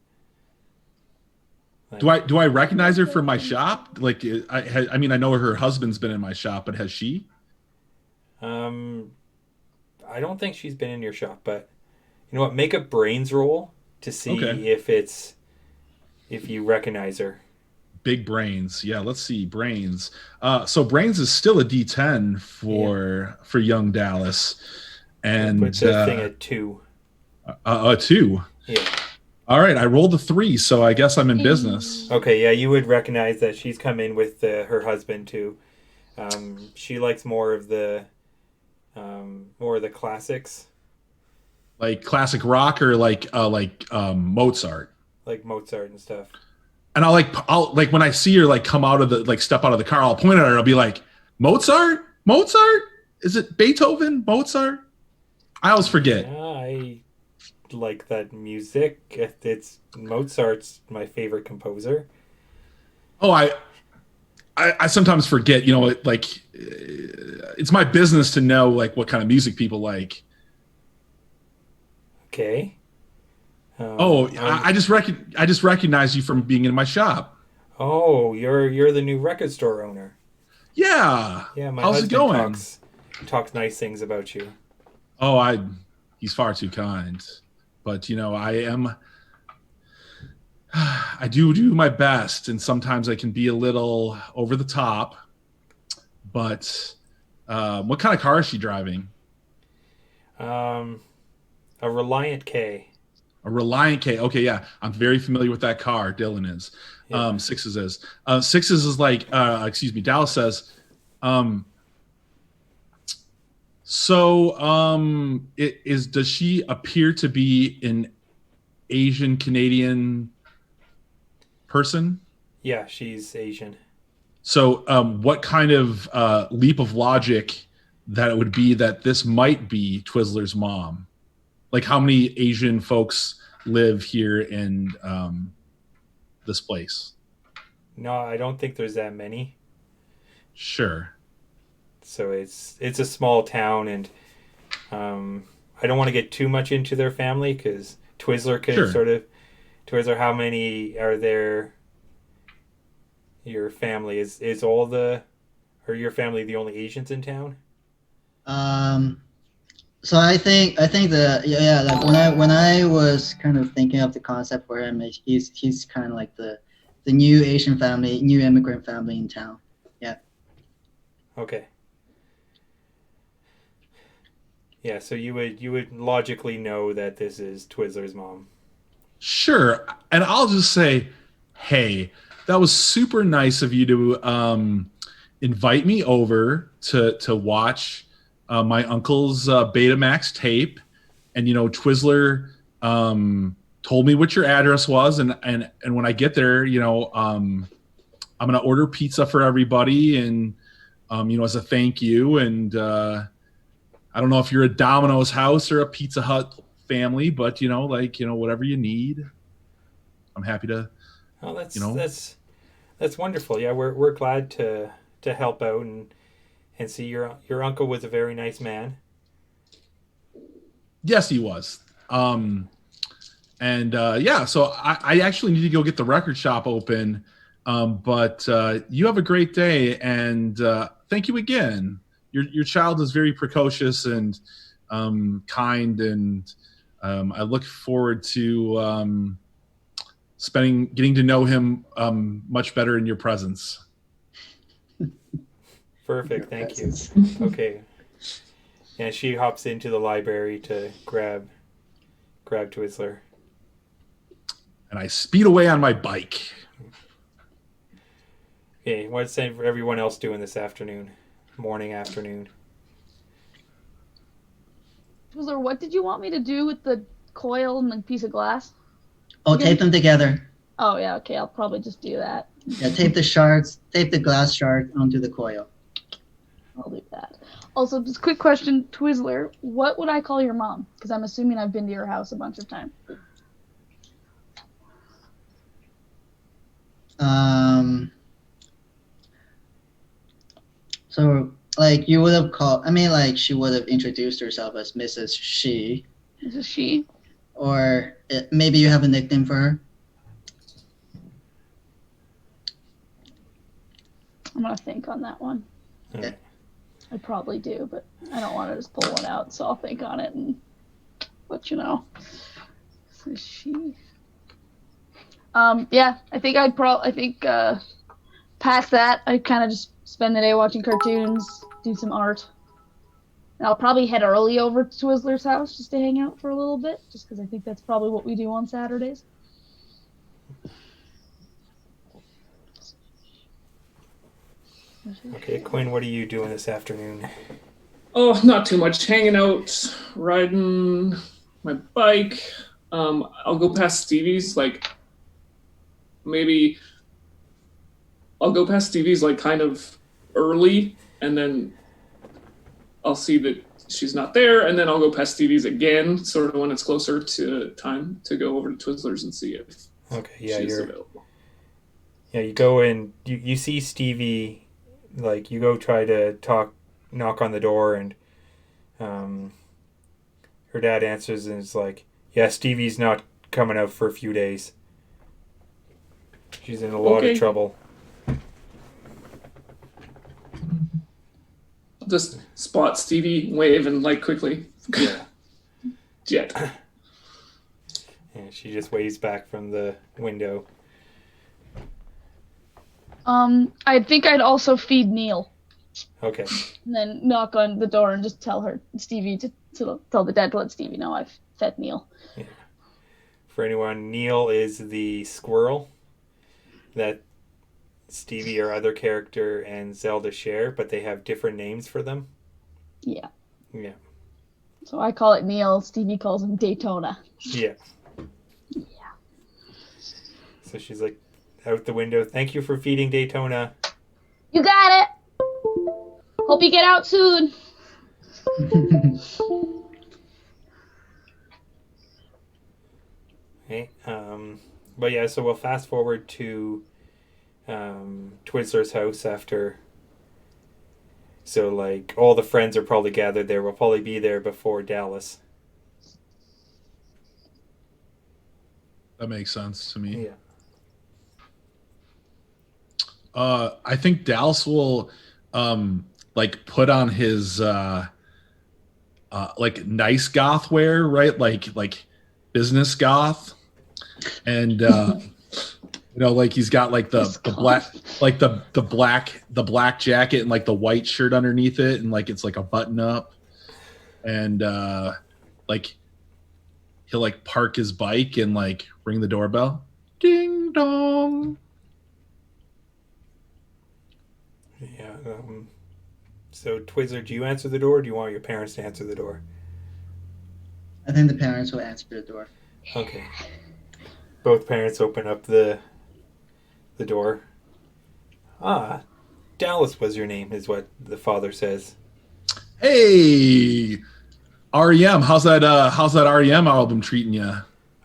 Like, do I recognize her from my shop? Like, I mean, I know her husband's been in my shop, but has she? I don't think she's been in your shop, but you know what? Make a brains roll to see if you recognize her. Big brains. Yeah, let's see. Brains. So brains is still a D10 for young Dallas. And put the thing at 2. A 2. Yeah. All right, I rolled a 3, so I guess I'm in business. Okay, yeah, you would recognize that she's come in with her husband too. She likes more of the classics, like classic rock, or like Mozart, like Mozart and stuff. And I'll like when I see her like come out of the step out of the car, I'll point at her. I'll be like, Mozart. Is it Beethoven? Mozart? I always forget. Yeah, I like that music. It's Mozart's my favorite composer. Oh, I sometimes forget. You know, like it's my business to know like what kind of music people like. Okay. I just recognize you from being in my shop. Oh, you're the new record store owner. Yeah. Yeah, my how's it going? Talks nice things about you. Oh, he's far too kind. But you know, I do my best, and sometimes I can be a little over the top. But what kind of car is she driving? A Reliant K. A Reliant K. Okay, yeah, I'm very familiar with that car. Dylan is. Yeah. Sixes is. Sixes is like. Excuse me. Dallas says. Does she appear to be an Asian Canadian person? Yeah, she's Asian. So, what kind of leap of logic that it would be that this might be Twizzler's mom? Like, how many Asian folks live here in this place? No, I don't think there's that many. Sure. So it's a small town, and I don't want to get too much into their family because Twizzler could sort of. Twizzler, how many are there? Your family is your family the only Asians in town? So I think that like when I was kind of thinking of the concept for him, he's kind of like the new Asian family, new immigrant family in town. Yeah. Okay. Yeah, so you would logically know that this is Twizzler's mom. Sure, and I'll just say, hey, that was super nice of you to invite me over to watch my uncle's Betamax tape, and you know, Twizzler told me what your address was, and when I get there, you know, I'm gonna order pizza for everybody, and you know, as a thank you, and I don't know if you're a Domino's house or a Pizza Hut family, but whatever you need, I'm happy to. Oh, that's wonderful. Yeah, we're glad to help out and see your uncle was a very nice man. Yes, he was. And yeah, so I actually need to go get the record shop open. But you have a great day, and thank you again. Your child is very precocious and kind, and I look forward to getting to know him much better in your presence. Perfect, thank you. Okay. And she hops into the library to grab Twizzler. And I speed away on my bike. Okay, what's everyone else doing this afternoon? Morning, afternoon. Twizzler, what did you want me to do with the coil and the piece of glass? Oh, tape them together. Oh, yeah, okay, I'll probably just do that. Yeah, tape the glass shards onto the coil. I'll do that. Also, just quick question, Twizzler, what would I call your mom? Because I'm assuming I've been to your house a bunch of times. So, like, you would have called, I mean, like, she would have introduced herself as Mrs. She. Mrs. She? Or maybe you have a nickname for her? I'm going to think on that one. Okay. I probably do, but I don't want to just pull one out, so I'll think on it and let you know. Mrs. She. Yeah, I think past that, I kind of just spend the day watching cartoons, do some art. And I'll probably head early over to Twizzler's house just to hang out for a little bit, just because I think that's probably what we do on Saturdays. Okay, Quinn, what are you doing this afternoon? Oh, not too much. Hanging out, riding my bike. I'll go past Stevie's, maybe I'll go past Stevie's kind of early, and then I'll see that she's not there, and then I'll go past Stevie's again, sort of when it's closer to time to go over to Twizzler's and see if she's available. Yeah, you go in, you see Stevie, you go try to knock on the door, and her dad answers and is like, yeah, Stevie's not coming out for a few days. She's in a lot of trouble. Just spot Stevie, wave, and quickly. Yeah. Jet. And she just waves back from the window. I think I'd also feed Neil. Okay. And then knock on the door and just tell Stevie to tell the dad to let Stevie know I've fed Neil. Yeah. For anyone, Neil is the squirrel that Stevie, our other character, and Zelda share, but they have different names for them. Yeah. Yeah. So I call it Neil. Stevie calls him Daytona. Yeah. Yeah. So she's out the window. Thank you for feeding Daytona. You got it. Hope you get out soon. Okay. But yeah, so we'll fast forward to Twizzler's house after. So all the friends are probably gathered there. We'll probably be there before Dallas. That makes sense to me. Yeah. I think Dallas will put on his nice goth wear, right? Like business goth, and he's got the black jacket and the white shirt underneath it, and it's a button up, and he'll park his bike and ring the doorbell, ding dong. Yeah. So Twizzler, do you answer the door, or do you want your parents to answer the door? I think the parents will answer the door. Okay. Both parents open up the door. Ah, Dallas was your name, is what the father says. Hey, REM, how's that REM album treating you?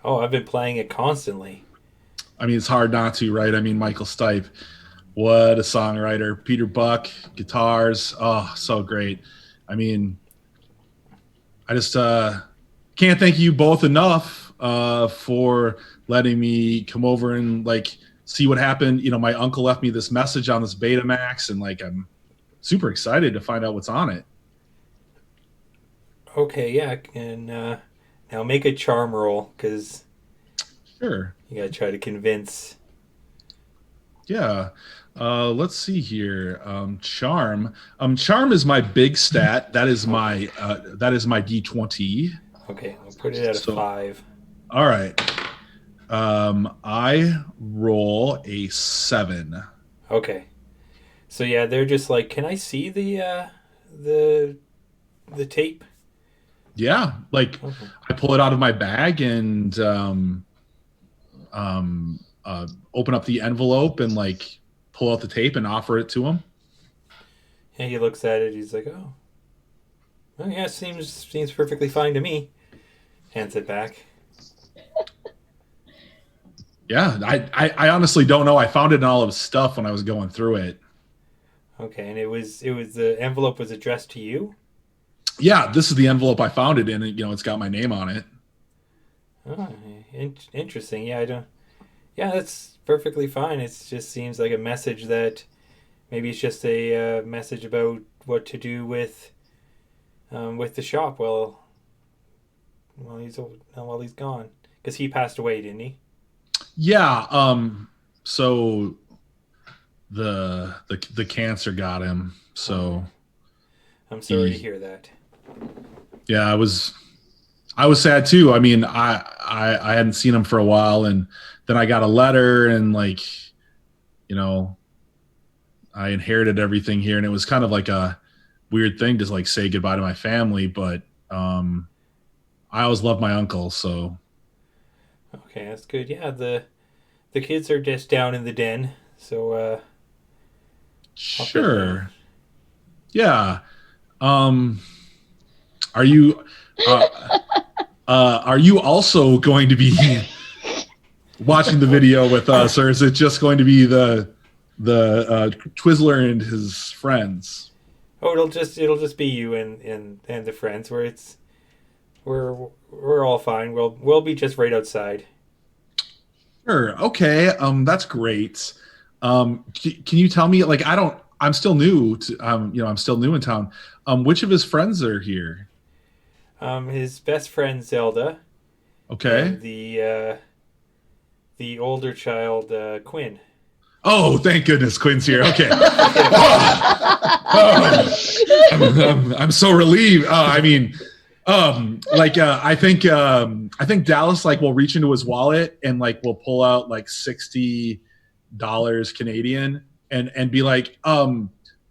Oh, I've been playing it constantly. I mean, it's hard not to, right? I mean, Michael Stipe, what a songwriter. Peter Buck, guitars, oh, so great. I mean, I just can't thank you both enough for letting me come over and like see what happened. You know, my uncle left me this message on this Betamax, and like I'm super excited to find out what's on it. Okay, yeah, and now make a charm roll because Sure. you gotta try to convince. Yeah. Let's see here. Charm. Charm is my big stat. That is my D20. Okay, I'll put it at a So- 5. All right. I roll a 7. Okay, so yeah, they're just like, can I see the tape? Yeah, like Okay. I pull it out of my bag and open up the envelope and like pull out the tape and offer it to him. And he looks at it. He's like, oh, well, yeah, seems perfectly fine to me. Hands it back. Yeah, I honestly don't know. I found it in all of his stuff when I was going through it. Okay, and it was the envelope was addressed to you. Yeah, this is the envelope I found it in. You know, it's got my name on it. Oh, interesting. Yeah, I don't. Yeah, that's perfectly fine. It just seems like a message that maybe it's just a message about what to do with the shop. While he's gone, because he passed away, didn't he? Yeah. So the cancer got him. So I'm sorry to hear that. yeah, I was sad too. I mean, I hadn't seen him for a while, and then I got a letter, and like, you know, I inherited everything here, and it was kind of like a weird thing to like say goodbye to my family, but I always loved my uncle, so Okay, that's good. Yeah, the kids are just down in the den, so sure. Yeah. Are you also going to be watching the video with us, or is it just going to be the Twizzler and his friends? oh, it'll just be you and the friends. We're all fine. We'll be just right outside. Sure. Okay. That's great. Can you tell me, like, I'm still new to, I'm still new in town. Which of his friends are here? His best friend Zelda. Okay. And the older child Quinn. Oh, thank goodness Quinn's here. Okay. I'm so relieved. I think Dallas like will reach into his wallet and like will pull out like $60 Canadian and be like,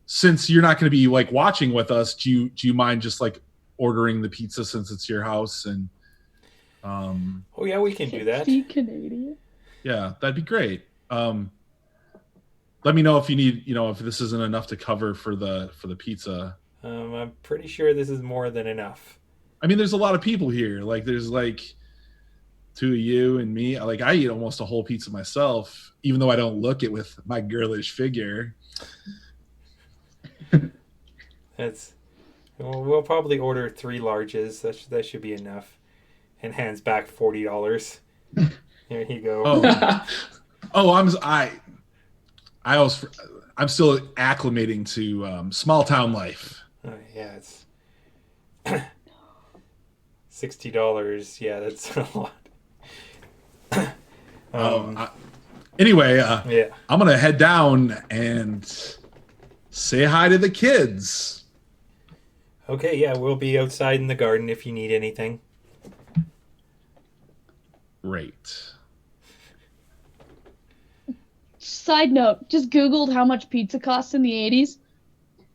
since you're not going to be like watching with us, do you mind just like ordering the pizza since it's your house? And oh yeah, we can do that. Canadian. yeah, that'd be great. Let me know if you need, if this isn't enough to cover for the pizza. I'm pretty sure this is more than enough. I mean, there's a lot of people here. Like, there's like 2 of you and me. Like, I eat almost a whole pizza myself, even though I don't look it with my girlish figure. We'll probably order 3 larges. That should be enough. And hands back $40. Here you go. I'm still acclimating to small town life. Yeah, it's $60. Yeah, that's a lot. Anyway, Yeah. I'm gonna head down and say hi to the kids. Okay, yeah, we'll be outside in the garden if you need anything. Great. Side note, just Googled how much pizza costs in the 80s.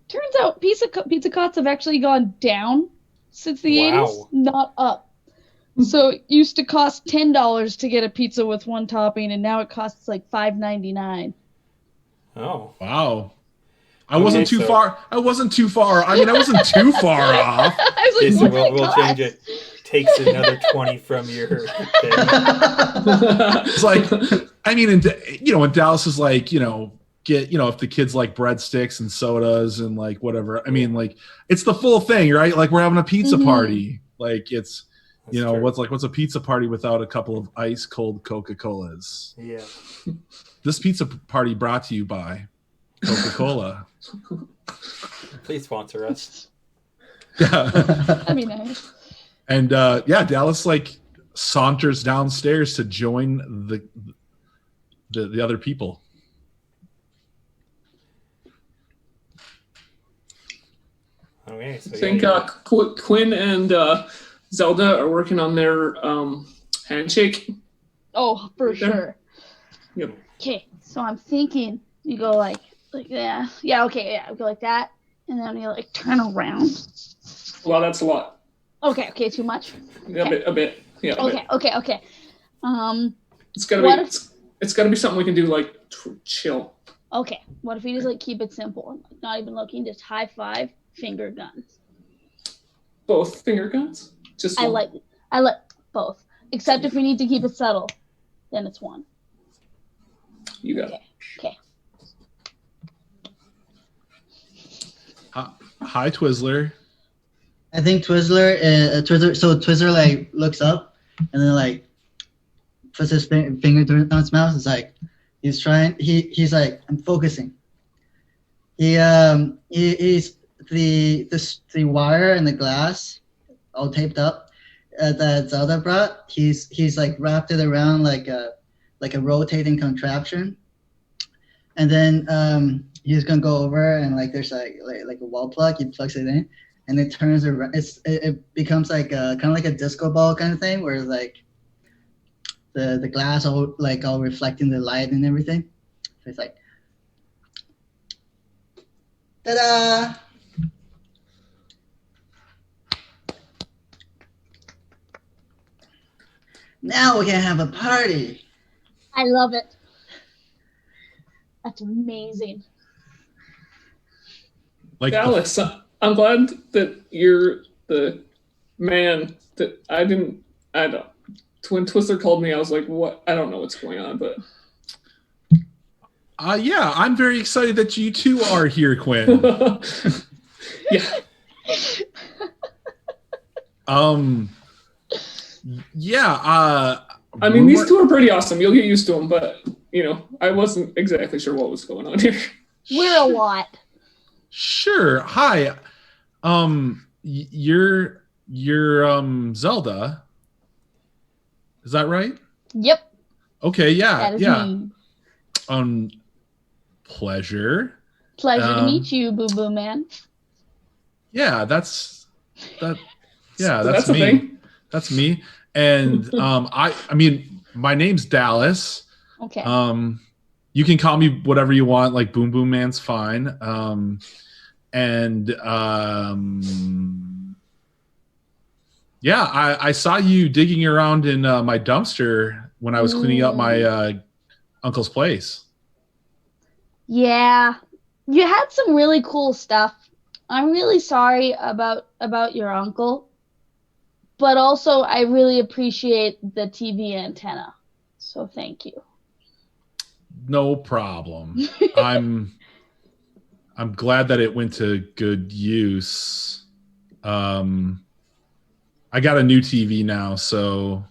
Turns out pizza costs have actually gone down since the Wow. 80s, not up. So it used to cost $10 to get a pizza with one topping, and now it costs like $5.99. Oh, Wow. I wasn't Okay, too so- far. I wasn't too far. I mean, I wasn't too far off. I was Okay, like, so what did I we'll cut? change it. Takes another 20 from your thing. It's like, I mean, in Dallas is like, get, if the kids like breadsticks and sodas and like whatever. I mean, like it's the full thing, right? Like we're having a pizza Mhm. party. Like it's, That's true. what's a pizza party without a couple of ice cold Coca-Colas? Yeah. This pizza party brought to you by Coca-Cola. Please sponsor us. Yeah. That'd be nice. And Dallas like saunters downstairs to join the other people. Okay, so I think Quinn and Zelda are working on their handshake. Oh, for sure. Yep. Okay, so I'm thinking you go like yeah, okay, yeah, go like that, and then you like turn around. Well, that's a lot. Okay, too much. A bit. Yeah. A bit. Okay. It's gotta what be. if- It's gotta be something we can do like chill. Okay, what if we just like keep it simple, like, not even looking, just high five, finger guns. Both finger guns. Just I one. like both, except if we need to keep it subtle, then it's one. You got it. Okay. Hi, Twizzler. I think Twizzler. So Twizzler like looks up and then like puts his finger through his mouth. It's like he's trying. He's like, I'm focusing. He's the wire and the glass all taped up that Zelda brought. He's like wrapped it around like a rotating contraption, and then he's gonna go over and like there's like a wall plug. He plugs it in, and it turns around. It becomes like kind of like a disco ball kind of thing, where like the glass all reflecting the light and everything. So it's like, ta-da! Now we can have a party. I love it. That's amazing. Like Dallas, I'm glad that you're the man that I don't. When Twizzler called me, I was like, "What? I don't know what's going on." But yeah, I'm very excited that you two are here, Quinn. yeah, yeah. I mean, these two are pretty awesome. You'll get used to them, but I wasn't exactly sure what was going on here. We're a lot. Sure. Hi. You're Zelda. Is that right? Yep. Okay. Yeah. That is Yeah. me. Pleasure. Pleasure to meet you, Boo Boo Man. Yeah. That's So that's a me. thing. That's me. And I mean, my name's Dallas. Okay. You can call me whatever you want. Like Boom Boom Man's fine. Yeah, I saw you digging around in my dumpster when I was cleaning up my uncle's place. Yeah. You had some really cool stuff. I'm really sorry about your uncle. But also I really appreciate the TV antenna. So thank you. No problem. I'm glad that it went to good use. I got a new TV now, so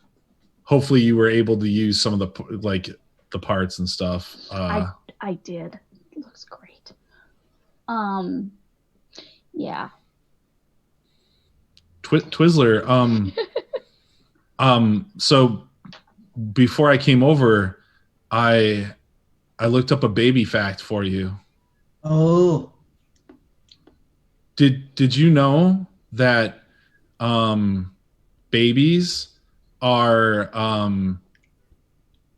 hopefully you were able to use some of the parts and stuff. I did. It looks great. Yeah. Twizzler, so before I came over, I looked up a baby fact for you. Oh, Did you know that babies are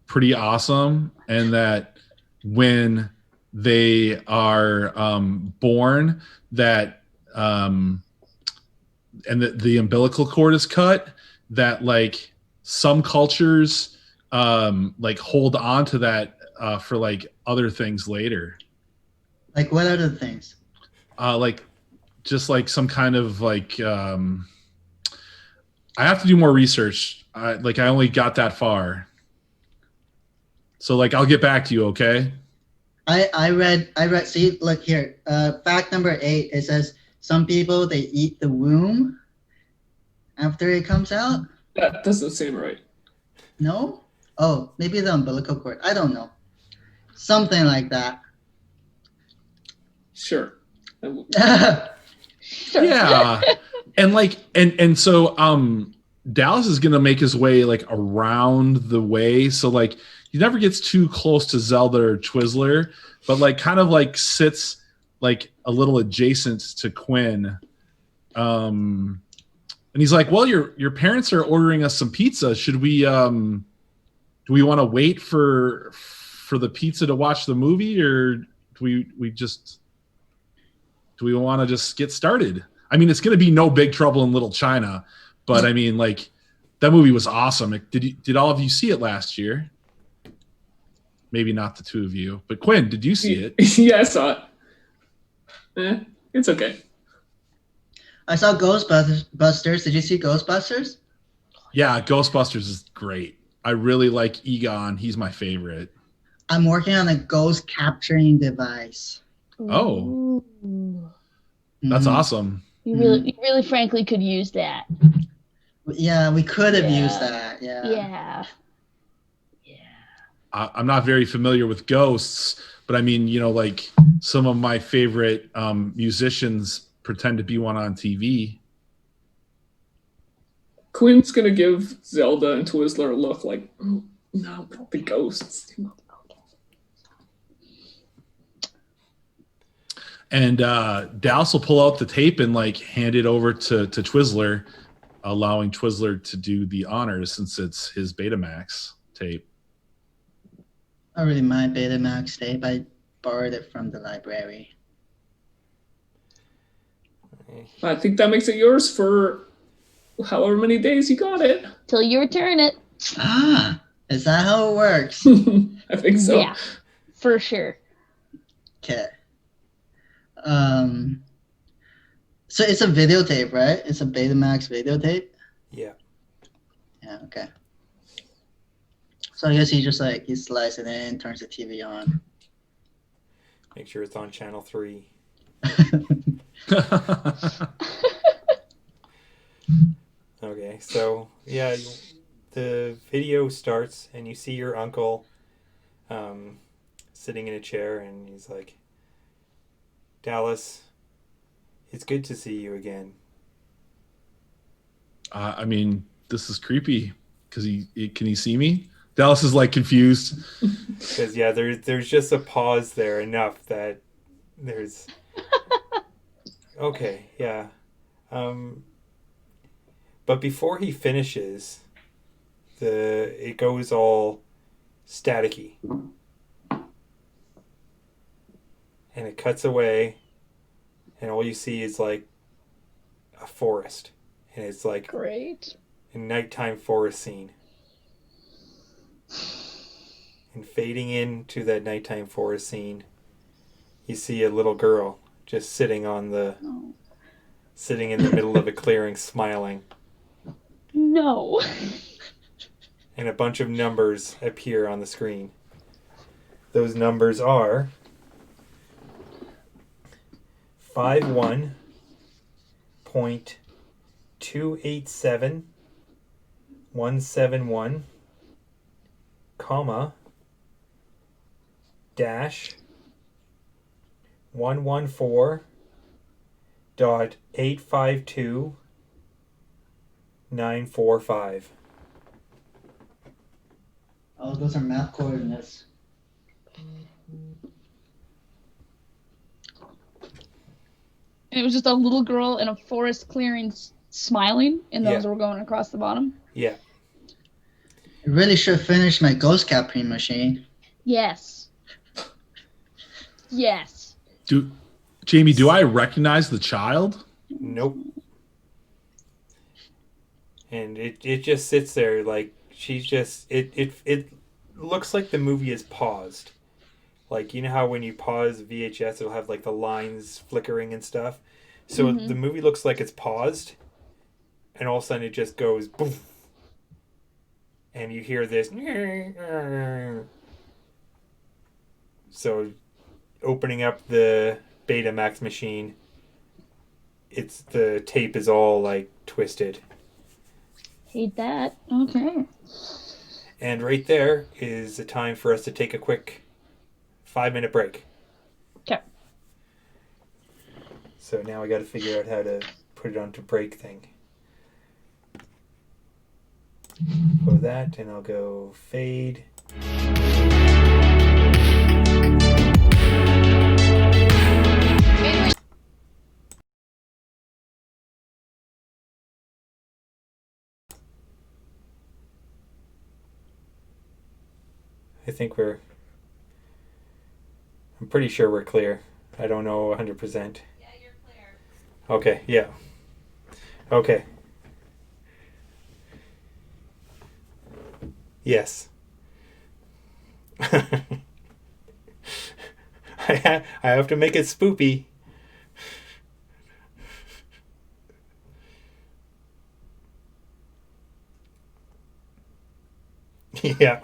pretty awesome, and that when they are born, that and the umbilical cord is cut, that like some cultures like hold on to that for like other things later. Like what other things? Like just like some kind of like I have to do more research. I only got that far. So like I'll get back to you, okay? I read see look here. Fact number 8, it says some people they eat the womb after it comes out. That doesn't seem right. No? Oh, maybe the umbilical cord. I don't know. Something like that. Sure. Sure. Yeah. And like and so Dallas is gonna make his way like around the way. So like he never gets too close to Zelda or Twizzler, but like kind of like sits like a little adjacent to Quinn. And he's like, well, your parents are ordering us some pizza. Should we do we want to wait for the pizza to watch the movie, or do we want to just get started? I mean, it's going to be no Big Trouble in Little China, but I mean, like that movie was awesome. Did all of you see it last year? Maybe not the two of you, but Quinn, did you see it? Yeah, I saw it. It's okay. I saw Ghostbusters. Did you see Ghostbusters? Yeah, Ghostbusters is great. I really like Egon. He's my favorite. I'm working on a ghost capturing device. Oh, Ooh. that's Mhm. awesome. You really, frankly, could use that. Yeah, we could have Yeah. used that. Yeah. Yeah. I'm not very familiar with ghosts, but I mean, you know, like some of my favorite musicians pretend to be one on TV. Quinn's gonna give Zelda and Twizzler a look like, oh, no, the ghosts. And Dallas will pull out the tape and like hand it over to Twizzler, allowing Twizzler to do the honors since it's his Betamax tape. Not really my Betamax tape. I borrowed it from the library. I think that makes it yours for however many days you got it. Till you return it. Ah, is that how it works? I think so. Yeah, for sure. Okay. So it's a videotape, right? It's a Betamax videotape. Yeah. Yeah. Okay. So I guess he just like he slides it in, turns the TV on. Make sure it's on channel 3. Okay, so yeah, the video starts and you see your uncle sitting in a chair, and he's like, Dallas, it's good to see you again. I mean, this is creepy because can he see me? Dallas is like confused. Because yeah, there's just a pause there enough that there's okay, yeah. But before he finishes, it goes all staticky. And it cuts away, and all you see is like a forest. And it's like Great. a nighttime forest scene. And fading into that nighttime forest scene, you see a little girl just sitting in the middle of a clearing, smiling. No. And a bunch of numbers appear on the screen. Those numbers are 51.287171, comma, dash 114.852.945. Oh, those are map coordinates. And it was just a little girl in a forest clearing smiling, and those Yeah. were going across the bottom. Yeah. I really should finish my ghost capturing machine. Yes. Yes. Jamie, do I recognize the child? Nope. And it just sits there like she's just it looks like the movie is paused. Like, you know how when you pause VHS, it'll have like the lines flickering and stuff. So the movie looks like it's paused, and all of a sudden it just goes boom, and you hear this. So opening up the Betamax machine, it's the tape is all like twisted. Hate that. Okay. And right there is the time for us to take a quick 5-minute break. Okay. So now I got to figure out how to put it onto break thing. Go that, and I'll go fade. I think I'm pretty sure we're clear. I don't know 100%. Yeah, you're clear. Okay, yeah. Okay. Yes. I have to make it spoopy. Yeah.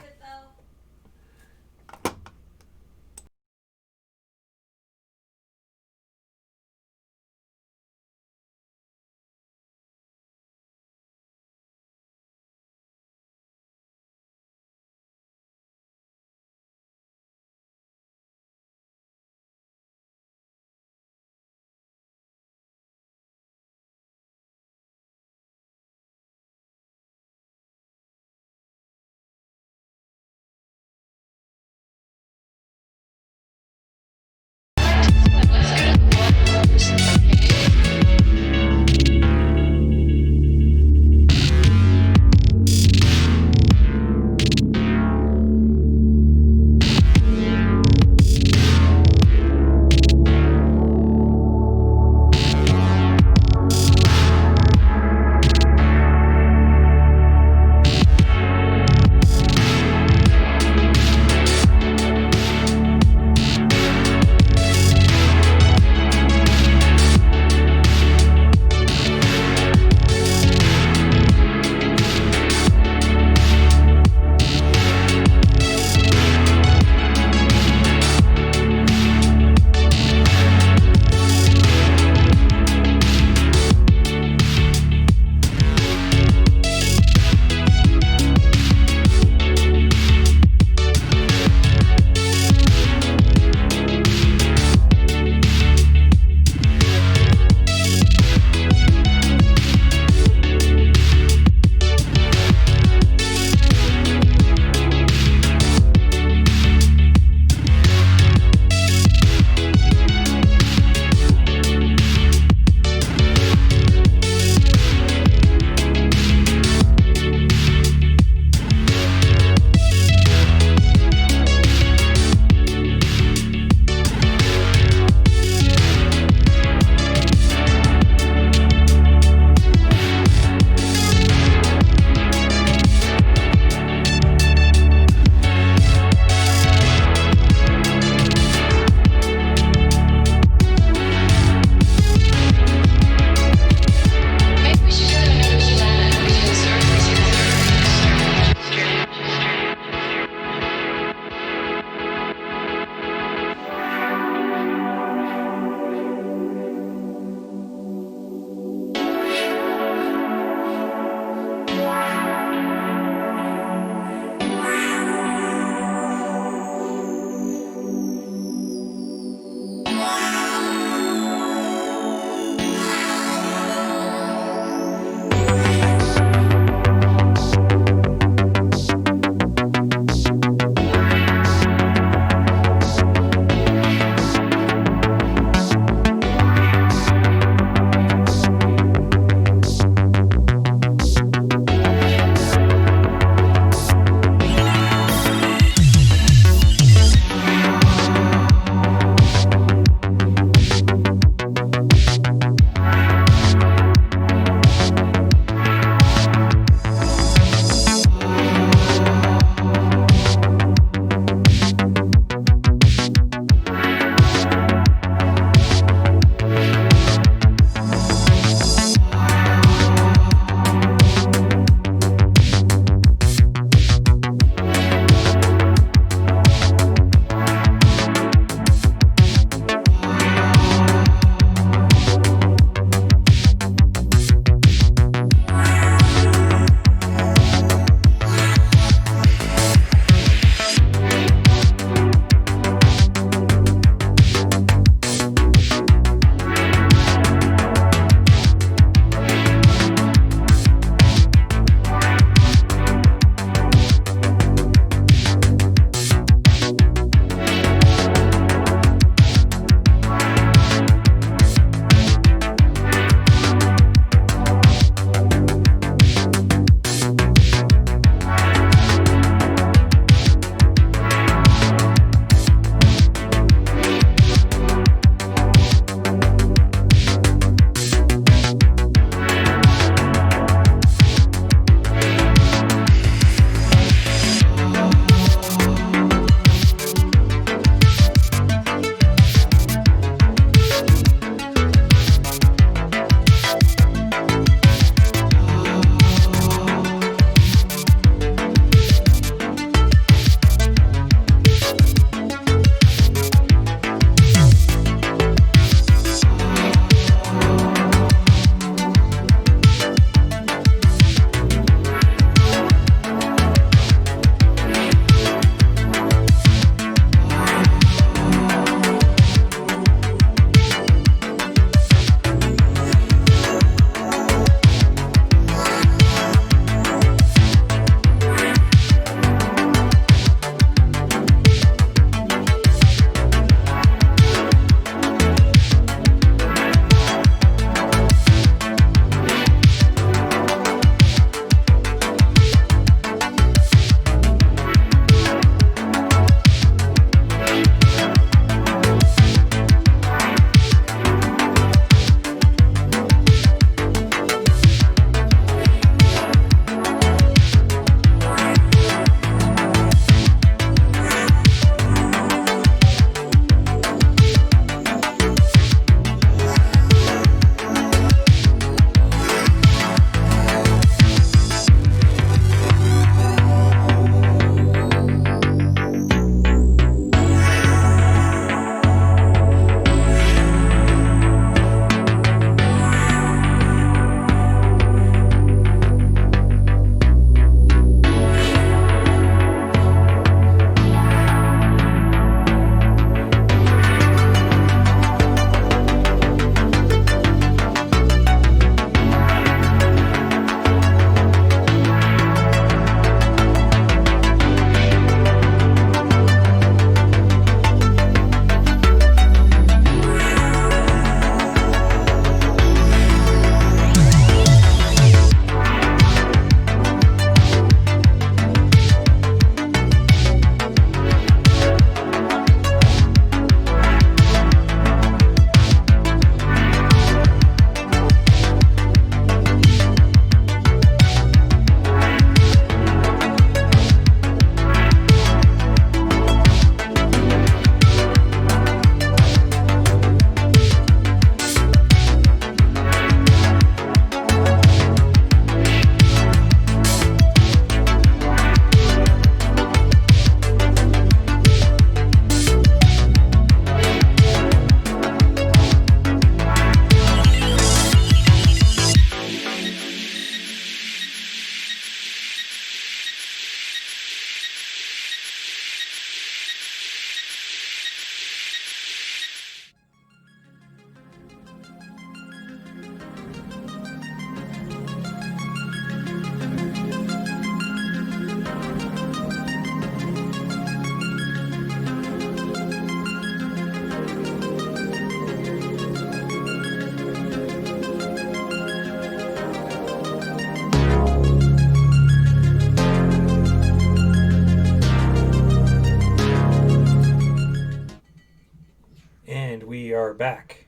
we are back.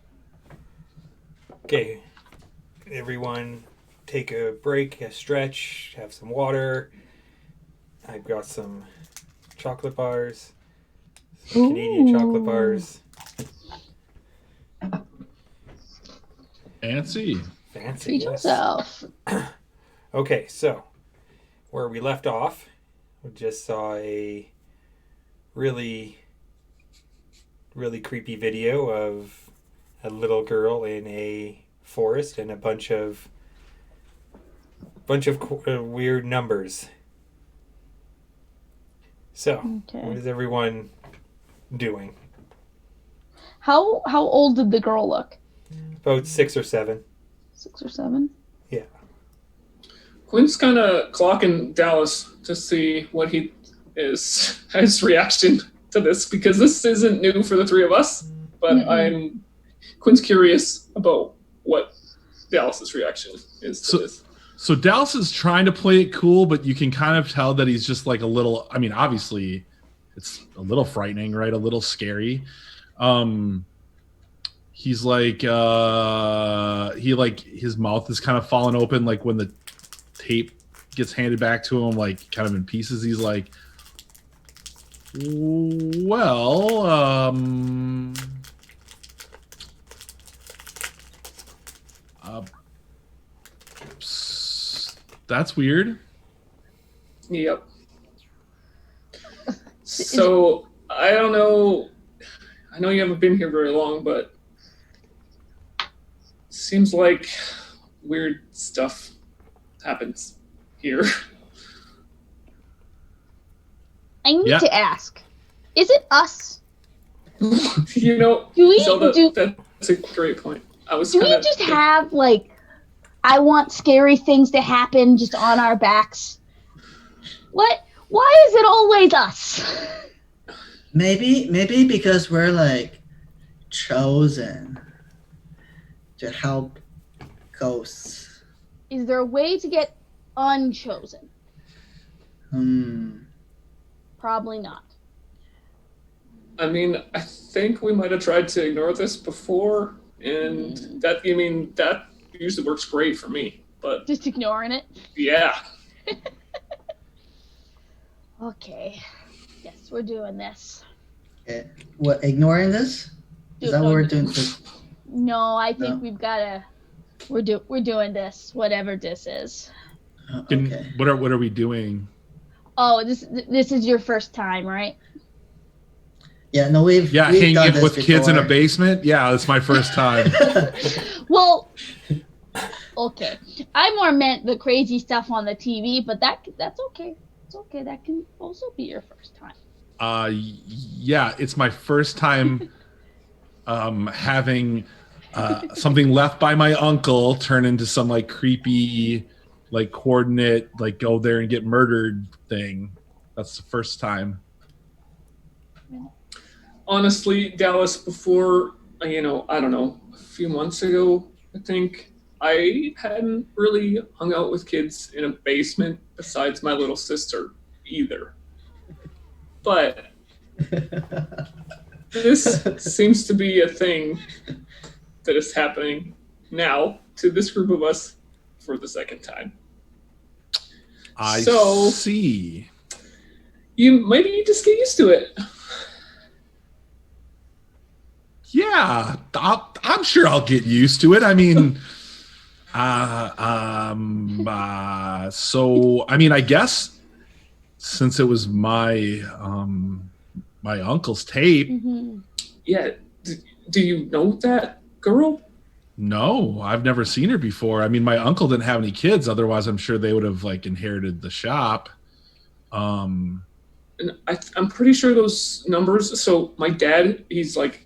Okay, everyone take a break, a stretch, have some water. I've got some chocolate bars, some Canadian chocolate bars. Fancy. Fancy, Treat yes. yourself. Okay, so where we left off, we just saw a really, really creepy video of a little girl in a forest and a bunch of weird numbers. So, Okay. what is everyone doing? How old did the girl look? About 6 or 7. 6 or 7? Yeah. Quinn's kind of clocking Dallas to see what his reaction to this, because this isn't new for the three of us. But Quinn's curious about what Dallas's reaction is to this. So Dallas is trying to play it cool, but you can kind of tell that he's just like a little. I mean, obviously, it's a little frightening, right? A little scary. He's like his mouth is kind of falling open, like when the tape gets handed back to him, like kind of in pieces. He's like, well, that's weird. Yep. So I don't know. I know you haven't been here very long, but seems like weird stuff happens here. I need to ask. Is it us? You know, Do we that's a great point. Do we just have like I want scary things to happen just on our backs? What? Why is it always us? Maybe because we're like chosen to help ghosts. Is there a way to get unchosen? Probably not. I mean, I think we might have tried to ignore this before, and that usually works great for me. But just ignoring it. Yeah. Okay. Yes, we're doing this. What? Ignoring this? Is that what we're doing? No, I think we've got to. We're doing this, whatever this is. Okay. What are we doing? Oh, this is your first time, right? Yeah, no, we've hanging done this with before. Kids in a basement. Yeah, that's my first time. Well, okay. I more meant the crazy stuff on the TV, but that's okay. It's okay. That can also be your first time. Yeah, it's my first time having something left by my uncle turn into some like creepy, like coordinate, like go there and get murdered thing. That's the first time. Honestly, Dallas, before, I don't know, a few months ago, I think, I hadn't really hung out with kids in a basement besides my little sister either. But this seems to be a thing that is happening now to this group of us for the second time. I see. You maybe just get used to it. Yeah, I'm sure I'll get used to it. I mean, so I mean, I guess since it was my my uncle's tape. Mm-hmm. Yeah, do you know that girl? No, I've never seen her before. I mean, my uncle didn't have any kids. Otherwise, I'm sure they would have like inherited the shop. And I'm pretty sure those numbers. So my dad, he's like,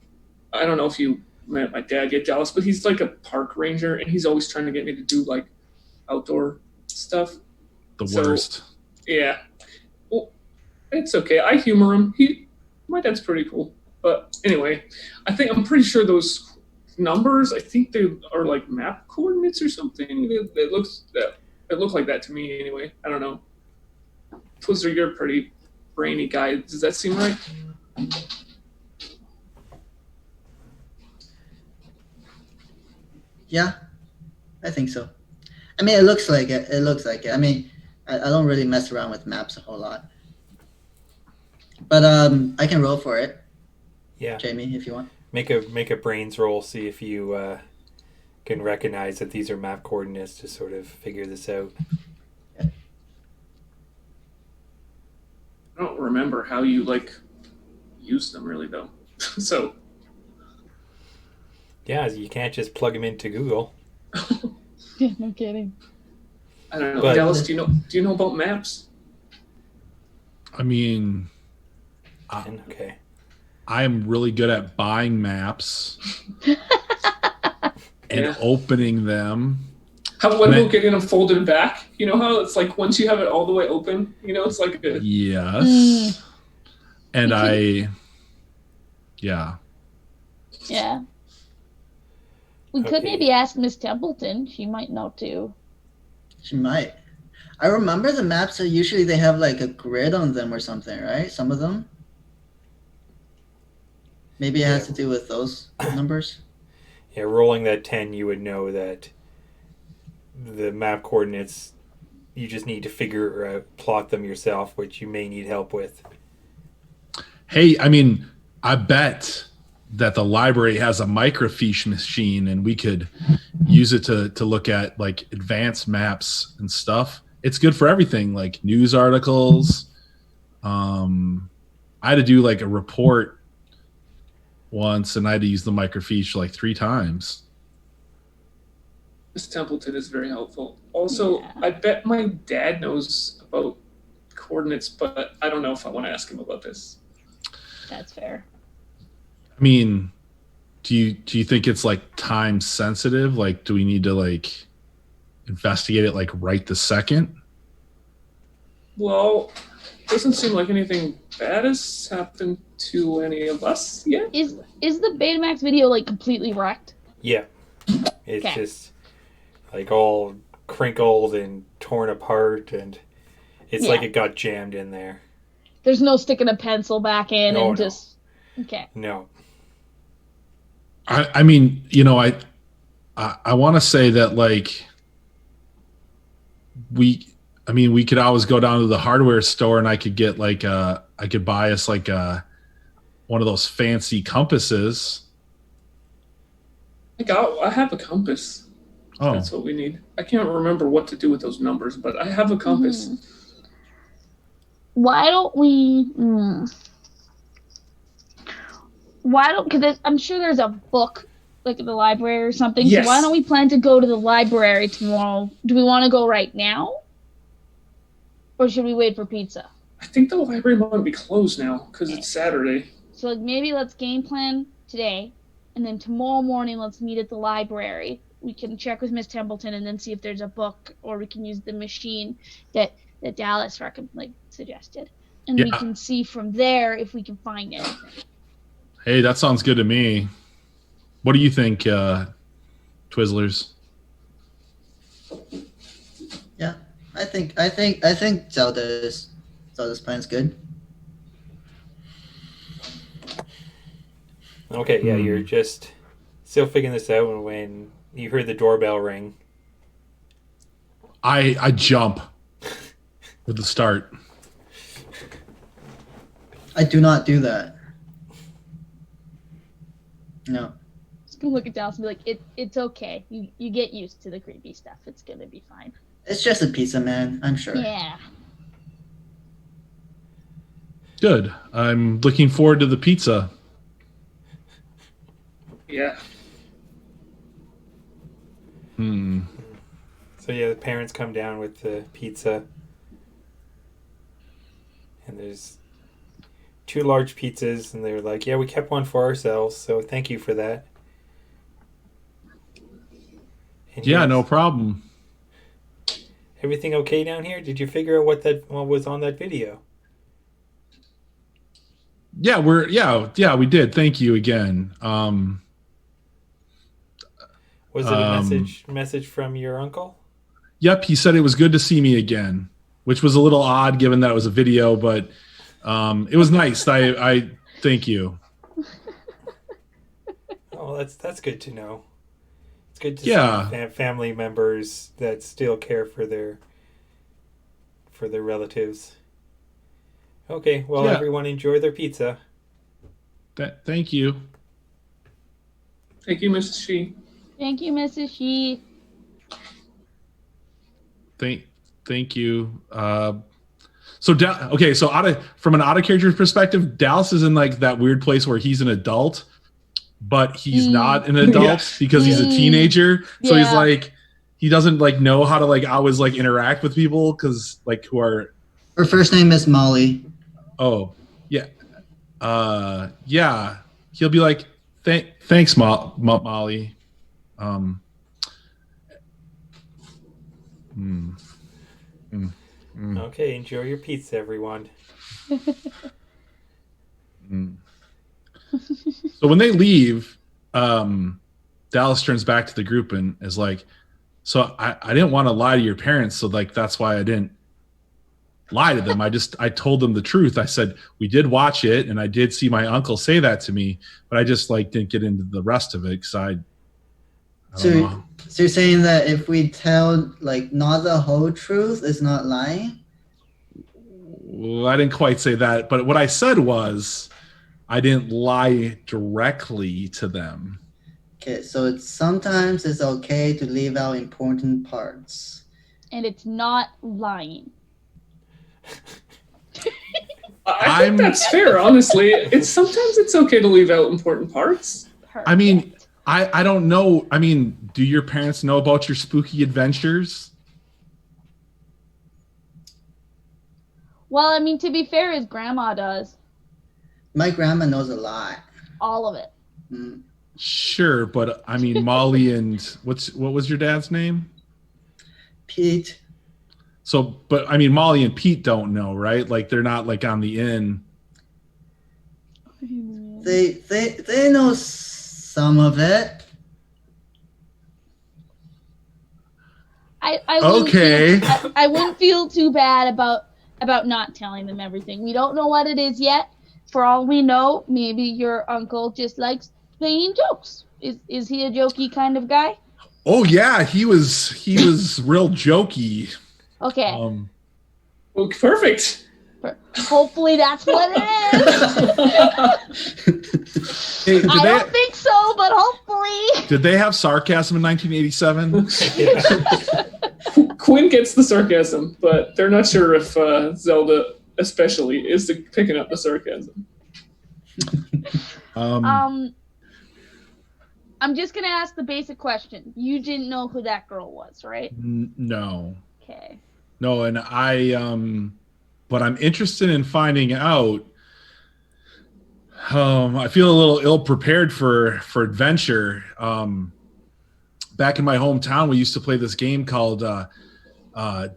I don't know if you met my dad yet, Dallas, but he's like a park ranger, and he's always trying to get me to do like outdoor stuff. The worst. Yeah. Well, it's okay. I humor him. My dad's pretty cool. But anyway, I'm pretty sure those numbers, I think they are like map coordinates or something. It looked like that to me anyway. I don't know. Twister, you're a pretty brainy guy. Does that seem right? Yeah, I think so. I mean, it looks like it. It looks like it. I mean, I don't really mess around with maps a whole lot, but I can roll for it, Yeah. Jamie, if you want. Make a brains roll. See if you can recognize that these are map coordinates to sort of figure this out. I don't remember how you use them really though. So Yeah, you can't just plug them into Google. Yeah, no kidding. I don't know. But- Dallas, do you know about maps? I mean, Okay. I'm really good at buying maps and Yeah. opening them. How about And I- getting them folded back? You know how it's like once you have it all the way open, it's like a Yes. And yeah. Yeah. We could Okay. maybe ask Miss Templeton. She might know too. She might. I remember the maps are usually they have like a grid on them or something, right? Some of them. Maybe it has to do with those numbers. Yeah, rolling that 10, you would know that the map coordinates, you just need to figure out, plot them yourself, which you may need help with. Hey, I mean, I bet that the library has a microfiche machine and we could use it to look at like advanced maps and stuff. It's good for everything, like news articles. I had to do like a report once and I had to use the microfiche like 3 times. Miss Templeton is very helpful. Also, Yeah. I bet my dad knows about coordinates, but I don't know if I want to ask him about this. That's fair. I mean, do you think it's like time sensitive? Like, do we need to like investigate it like right this second? Well, doesn't seem like anything bad has happened to any of us yet. Is the Betamax video like completely wrecked? Yeah. It's Okay. just like all crinkled and torn apart, and it's like Yeah. it got jammed in there. There's no sticking a pencil back in No, and no. just okay. No. I mean, I want to say that like we could always go down to the hardware store and I could get like I could buy us like one of those fancy compasses. I have a compass. Oh, That's what we need. I can't remember what to do with those numbers, but I have a compass. Mhm. Why don't we? Why don't? Because I'm sure there's a book like at the library or something. Yes. So why don't we plan to go to the library tomorrow? Do we want to go right now, or should we wait for pizza? I think the library might be closed now because it's Saturday. So like maybe let's game plan today, and then tomorrow morning let's meet at the library. We can check with Miss Templeton and then see if there's a book, or we can use the machine that Dallas suggested, and we Yeah. can see from there if we can find it. hey, that sounds good to me. What do you think, Twizzlers? Yeah, I think Zelda's plan's good. Okay, yeah, you're just still figuring this out when you heard the doorbell ring. I jump with the start. I do not do that. No. Just gonna look at Dallas and be like, it's okay. You get used to the creepy stuff. It's gonna be fine. It's just a pizza, man. I'm sure. Yeah. Good. I'm looking forward to the pizza. Yeah. So yeah, the parents come down with the pizza, and there's 2 large pizzas, and they're like, "Yeah, we kept one for ourselves, so thank you for that." And Yeah, yes, no problem. Everything okay down here? Did you figure out what was on that video? Yeah, we did. Thank you again. Was it a message from your uncle? Yep, he said it was good to see me again, which was a little odd given that it was a video, but it was nice. I thank you. Oh, that's good to know. It's good to Yeah. see family members that still care for their relatives. Okay, well, Yeah. everyone enjoy their pizza. Thank you. Thank you, Mrs. She. Thank you, Mrs. She. Thank you. So okay, so from an out of character perspective, Dallas is in like that weird place where he's an adult, but he's not an adult Yeah. because he's a teenager. So he's Yeah. like, he doesn't like know how to like always like interact with people because like who are. Her first name is Molly. Oh yeah, yeah. He'll be like, thanks, Molly. Okay, enjoy your pizza, everyone. So when they leave, Dallas turns back to the group and is like, so I didn't want to lie to your parents, so like that's why I didn't lie to them. I told them the truth. I said we did watch it and I did see my uncle say that to me, but I just like didn't get into the rest of it because I don't know. So you're saying that if we tell like not the whole truth, it's not lying? Well, I didn't quite say that, but what I said was I didn't lie directly to them. Okay, so sometimes it's okay to leave out important parts. And it's not lying. I think that's fair, honestly. Sometimes it's okay to leave out important parts. Perfect. I mean, I don't know. I mean, do your parents know about your spooky adventures? Well, I mean, to be fair, his grandma does. My grandma knows a lot. All of it. Mm. Sure, but I mean, Molly and what was your dad's name? Pete. So, but I mean, Molly and Pete don't know, right? Like they're not like on the inn. They know some of it. I wouldn't Okay. I wouldn't feel too bad about not telling them everything. We don't know what it is yet. For all we know, maybe your uncle just likes playing jokes. Is he a jokey kind of guy? Oh yeah, he was real jokey. Okay. Well, perfect. Hopefully that's what it is. Hey, I don't think so, but hopefully. Did they have sarcasm in 1987? Quinn gets the sarcasm, but they're not sure if Zelda especially is picking up the sarcasm. I'm just gonna ask the basic question. You didn't know who that girl was, right? No. Okay. No, and but I'm interested in finding out. I feel a little ill prepared for adventure. Back in my hometown, we used to play this game called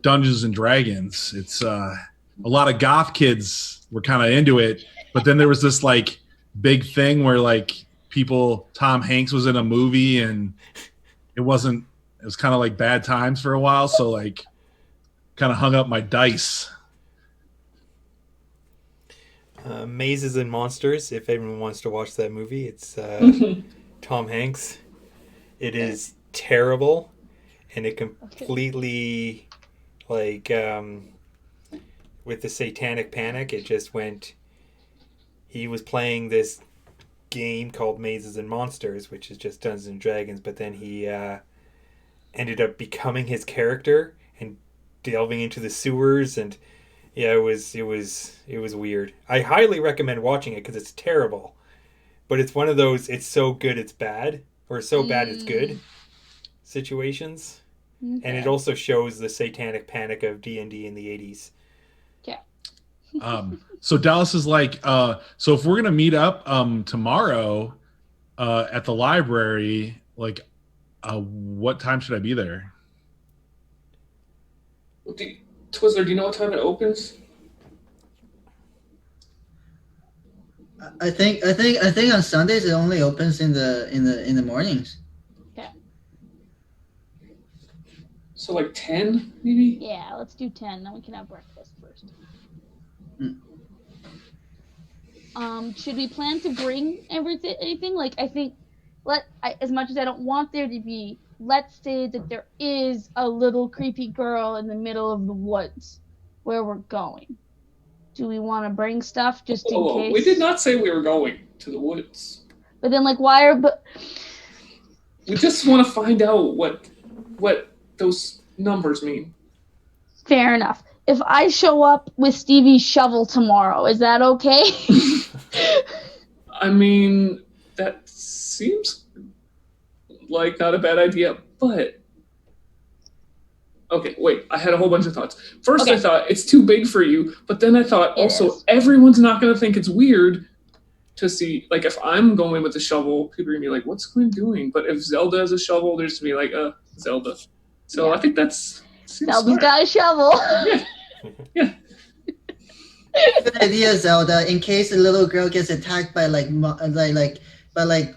Dungeons and Dragons. It's a lot of goth kids were kind of into it, but then there was this like big thing where like Tom Hanks was in a movie and it was kind of like bad times for a while. So like kind of hung up my dice. Mazes and Monsters, if anyone wants to watch that movie, it's Tom Hanks. It is terrible, and it completely, like, with the satanic panic, it just went, he was playing this game called Mazes and Monsters, which is just Dungeons and Dragons, but then he ended up becoming his character and delving into the sewers, and yeah, it was weird. I highly recommend watching it because it's terrible, but it's one of those it's so good it's bad, or so bad it's good situations. Okay. And it also shows the satanic panic of D&D in the 80s. Yeah. So Dallas is like, so if we're gonna meet up tomorrow at the library, like, what time should I be there? Twizzler, do you know what time it opens? I think on Sundays it only opens in the mornings. Okay. So like 10 maybe? Yeah, let's do 10. Then we can have breakfast first. Should we plan to bring anything? Like, I think as much as I don't want there to be let's say that there is a little creepy girl in the middle of the woods where we're going. Do we want to bring stuff just in Oh, case? we did not say we were going to the woods. But then, like, why are... We just want to find out what those numbers mean. Fair enough. If I show up with Stevie's shovel tomorrow, is that okay? I mean, that seems like not a bad idea, but... Okay, wait, I had a whole bunch of thoughts. First, Okay. I thought it's too big for you, but then I thought It also is. everyone's not going to think it's weird to see, like, if I'm going with a shovel, people are going to be like, what's Quinn doing? But if Zelda has a shovel, there's going to be like, Zelda. So Yeah. I think that's... Zelda's got a shovel. Yeah. Good idea, Zelda. In case a little girl gets attacked by like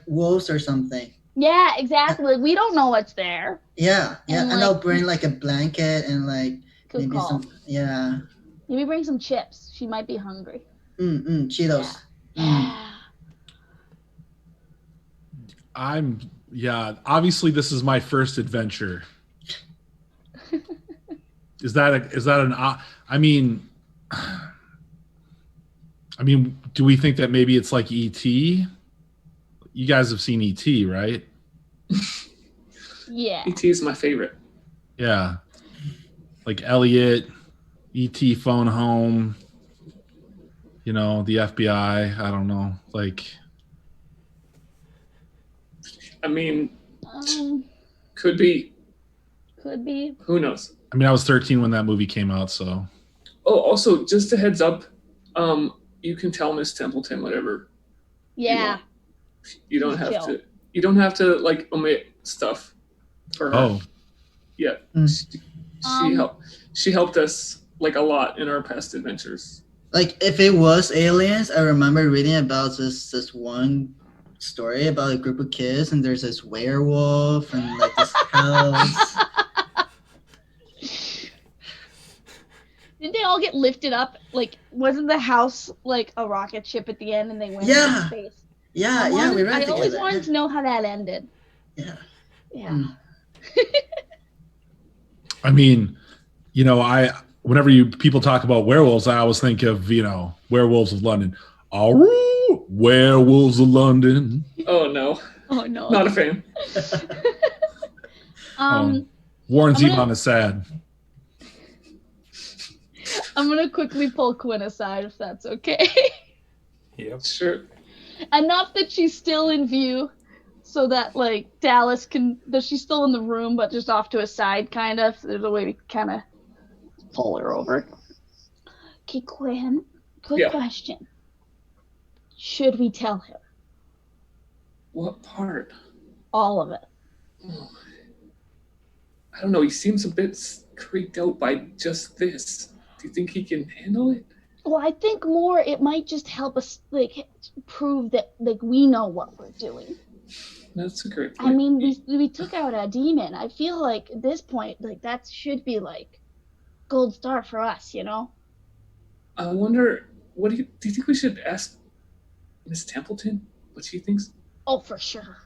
wolves or something. Yeah, exactly. We don't know what's there. Yeah, And, and I'll like- bring like a blanket and like Good maybe call. some. Yeah. Maybe bring some chips. She might be hungry. Cheetos. Yeah. Obviously this is my first adventure. Is that an I mean do we think that maybe it's like E.T.? You guys have seen E.T., right? Yeah. E.T. is my favorite. Yeah. Like Elliot, E.T. phone home, the FBI, I don't know. Like, I mean, Um, could be. could be. Who knows? I mean, I was 13 when that movie came out, so. Oh, also, just a heads up, you can tell Miss Templeton whatever. Yeah. You don't She's have chill. to. You don't have to like omit stuff for her. Oh, Yeah. Um, She helped us like a lot in our past adventures. Like if it was aliens, I remember reading about this one story about a group of kids and there's this werewolf and like this house. Didn't they all get lifted up? Like, wasn't the house like a rocket ship at the end and they went Yeah. into space? Yeah, we read I together. always wanted to know how that ended. Yeah. Yeah. Mm. I mean, whenever people talk about werewolves, I always think of, Werewolves of London. Oh, Werewolves of London. Oh no, Oh no. not a fan. Warren I'm gonna- Zevon is sad. I'm gonna quickly pull Quinn aside if that's okay. Yep. Sure. Enough that she's still in view, so that like Dallas that she's still in the room, but just off to a side, kind of. There's a way to kind of pull her over. Okay, Quinn. Quick Yeah. question. Should we tell him What part? all of it? I don't know. He seems a bit creeped out by just this. Do you think he can handle it? Well, I think more it might just help us like prove that like we know what we're doing. That's a great point. I mean, we took out a demon. I feel like at this point, like that should be like gold star for us, I wonder. What do you think we should ask Miss Templeton what she thinks? Oh, for sure.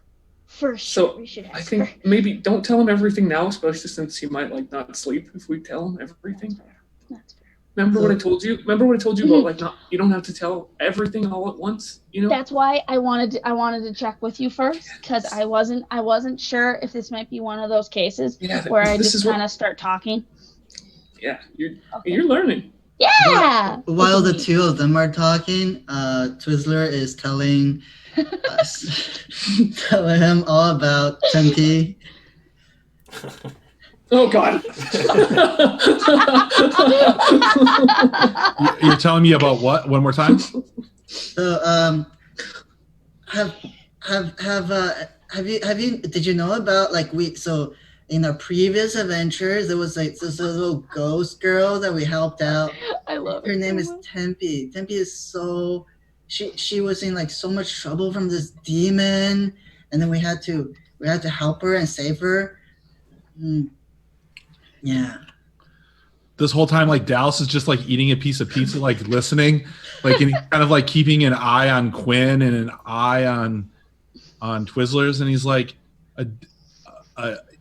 For sure, we should ask I think her. maybe don't tell him everything now, especially since he might like not sleep if we tell him everything. That's fair. Remember what I told you? Remember what I told you about like not you don't have to tell everything all at once, That's why I wanted to check with you first because I wasn't sure if this might be one of those cases Yeah, where I this just is what- kind of start talking. Yeah, Okay. you're learning. Yeah. While the Look at me. two of them are talking, Twizzler is telling us, telling him all about Tempe. Oh God. You're telling me about what? One more time? So, did you know about so in our previous adventures there was like this little ghost girl that we helped out. I love Her it name so is much. Tempe. Tempe is she was in like so much trouble from this demon, and then we had to help her and save her. Yeah. This whole time, like Dallas is just like eating a piece of pizza, like listening, like and he's kind of like keeping an eye on Quinn and an eye on Twizzlers, and he's like,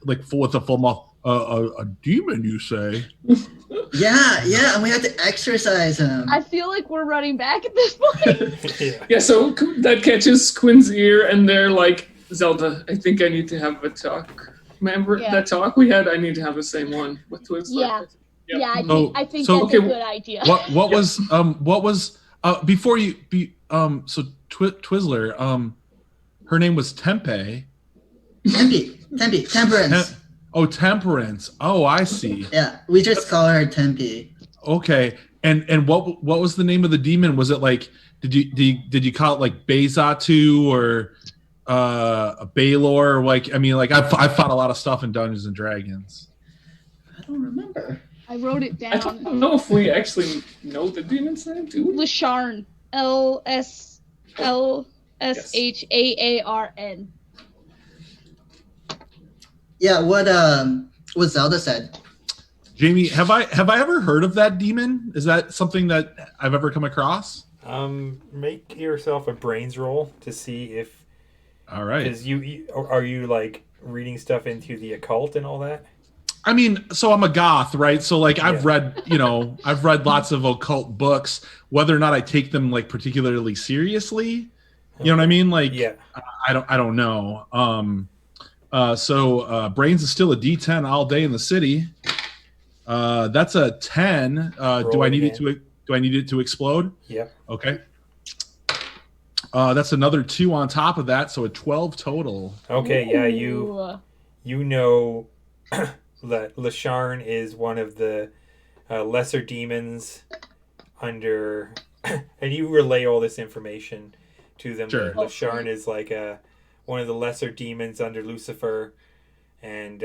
like full with a full mouth. A demon, you say? Yeah, and we had to exercise him. I feel like we're running back at this point. Yeah, so that catches Quinn's ear, and they're like, Zelda, I think I need to have a talk. Remember that talk we had? I need to have the same one with Twizzler. Yeah. Yep. Yeah, I think so- that's a good idea. What was before you so Twizzler, her name was Tempe. Temperance. Temperance. Oh, I see. Yeah, we just call her Tempe. Okay. And what was the name of the demon? Was it like did you call it like Bezatu or a Baylor? Or like I mean like I fought a lot of stuff in Dungeons and Dragons. I don't remember. I wrote it down. I don't know if we actually know the demon's name, do we? Lasharn. LSHAARN. Yeah, what Zelda said. Jamie, have I ever heard of that demon? Is that something that I've ever come across? Make yourself a brains roll to see if. All right. Because are you like reading stuff into the occult and all that? I mean, so I'm a goth, right? So like I've read lots of occult books. Whether or not I take them like particularly seriously, you know what I mean? Like, I don't know. So brains is still a D10 all day in the city. That's a 10. Do I need it to explode? Yep. Okay. That's another 2 on top of that, so a 12 total. Okay, yeah, you know that Lasharn is one of the lesser demons under, and you relay all this information to them. Sure. Lasharn is like one of the lesser demons under Lucifer, and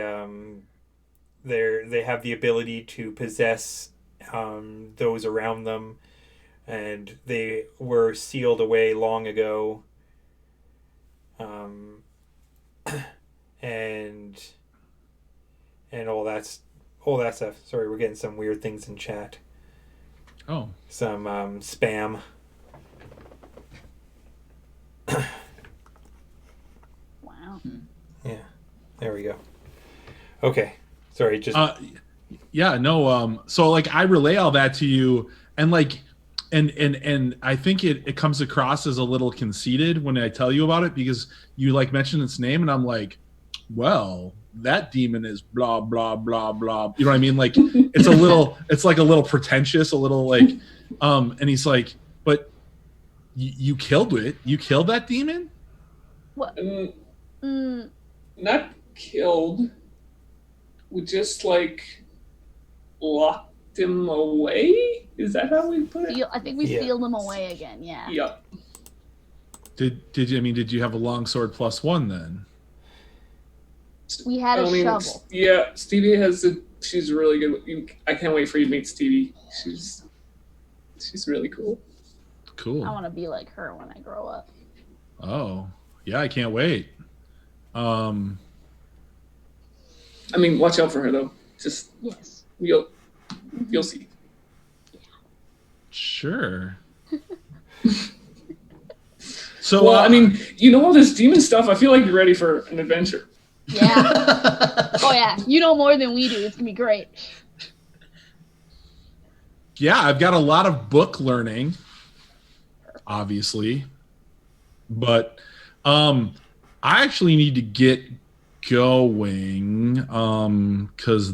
they have the ability to possess those around them, and they were sealed away long ago. And all that stuff. Sorry, we're getting some weird things in chat. Oh. Some spam. Wow. Yeah. There we go. Okay. Sorry, just yeah, no, so like I relay all that to you and like and I think it comes across as a little conceited when I tell you about it because you like mention its name and I'm like, well, that demon is blah blah blah blah. You know what I mean? Like it's like a little pretentious, a little like and he's like, but you killed it. You killed that demon? What? Not killed. We just like locked him away. Is that how we put it? I think we sealed him away again. Yeah. Yep. Did you have a longsword +1 then? We had a shovel. Yeah, Stevie she's really good. I can't wait for you to meet Stevie. She's really cool. Cool. I want to be like her when I grow up. Oh, yeah, I can't wait. I mean, watch out for her though. Just you'll see. Sure. So well, I mean, you know all this demon stuff. I feel like you're ready for an adventure. Yeah. Oh yeah. You know more than we do. It's gonna be great. Yeah, I've got a lot of book learning, obviously, but I actually need to get going because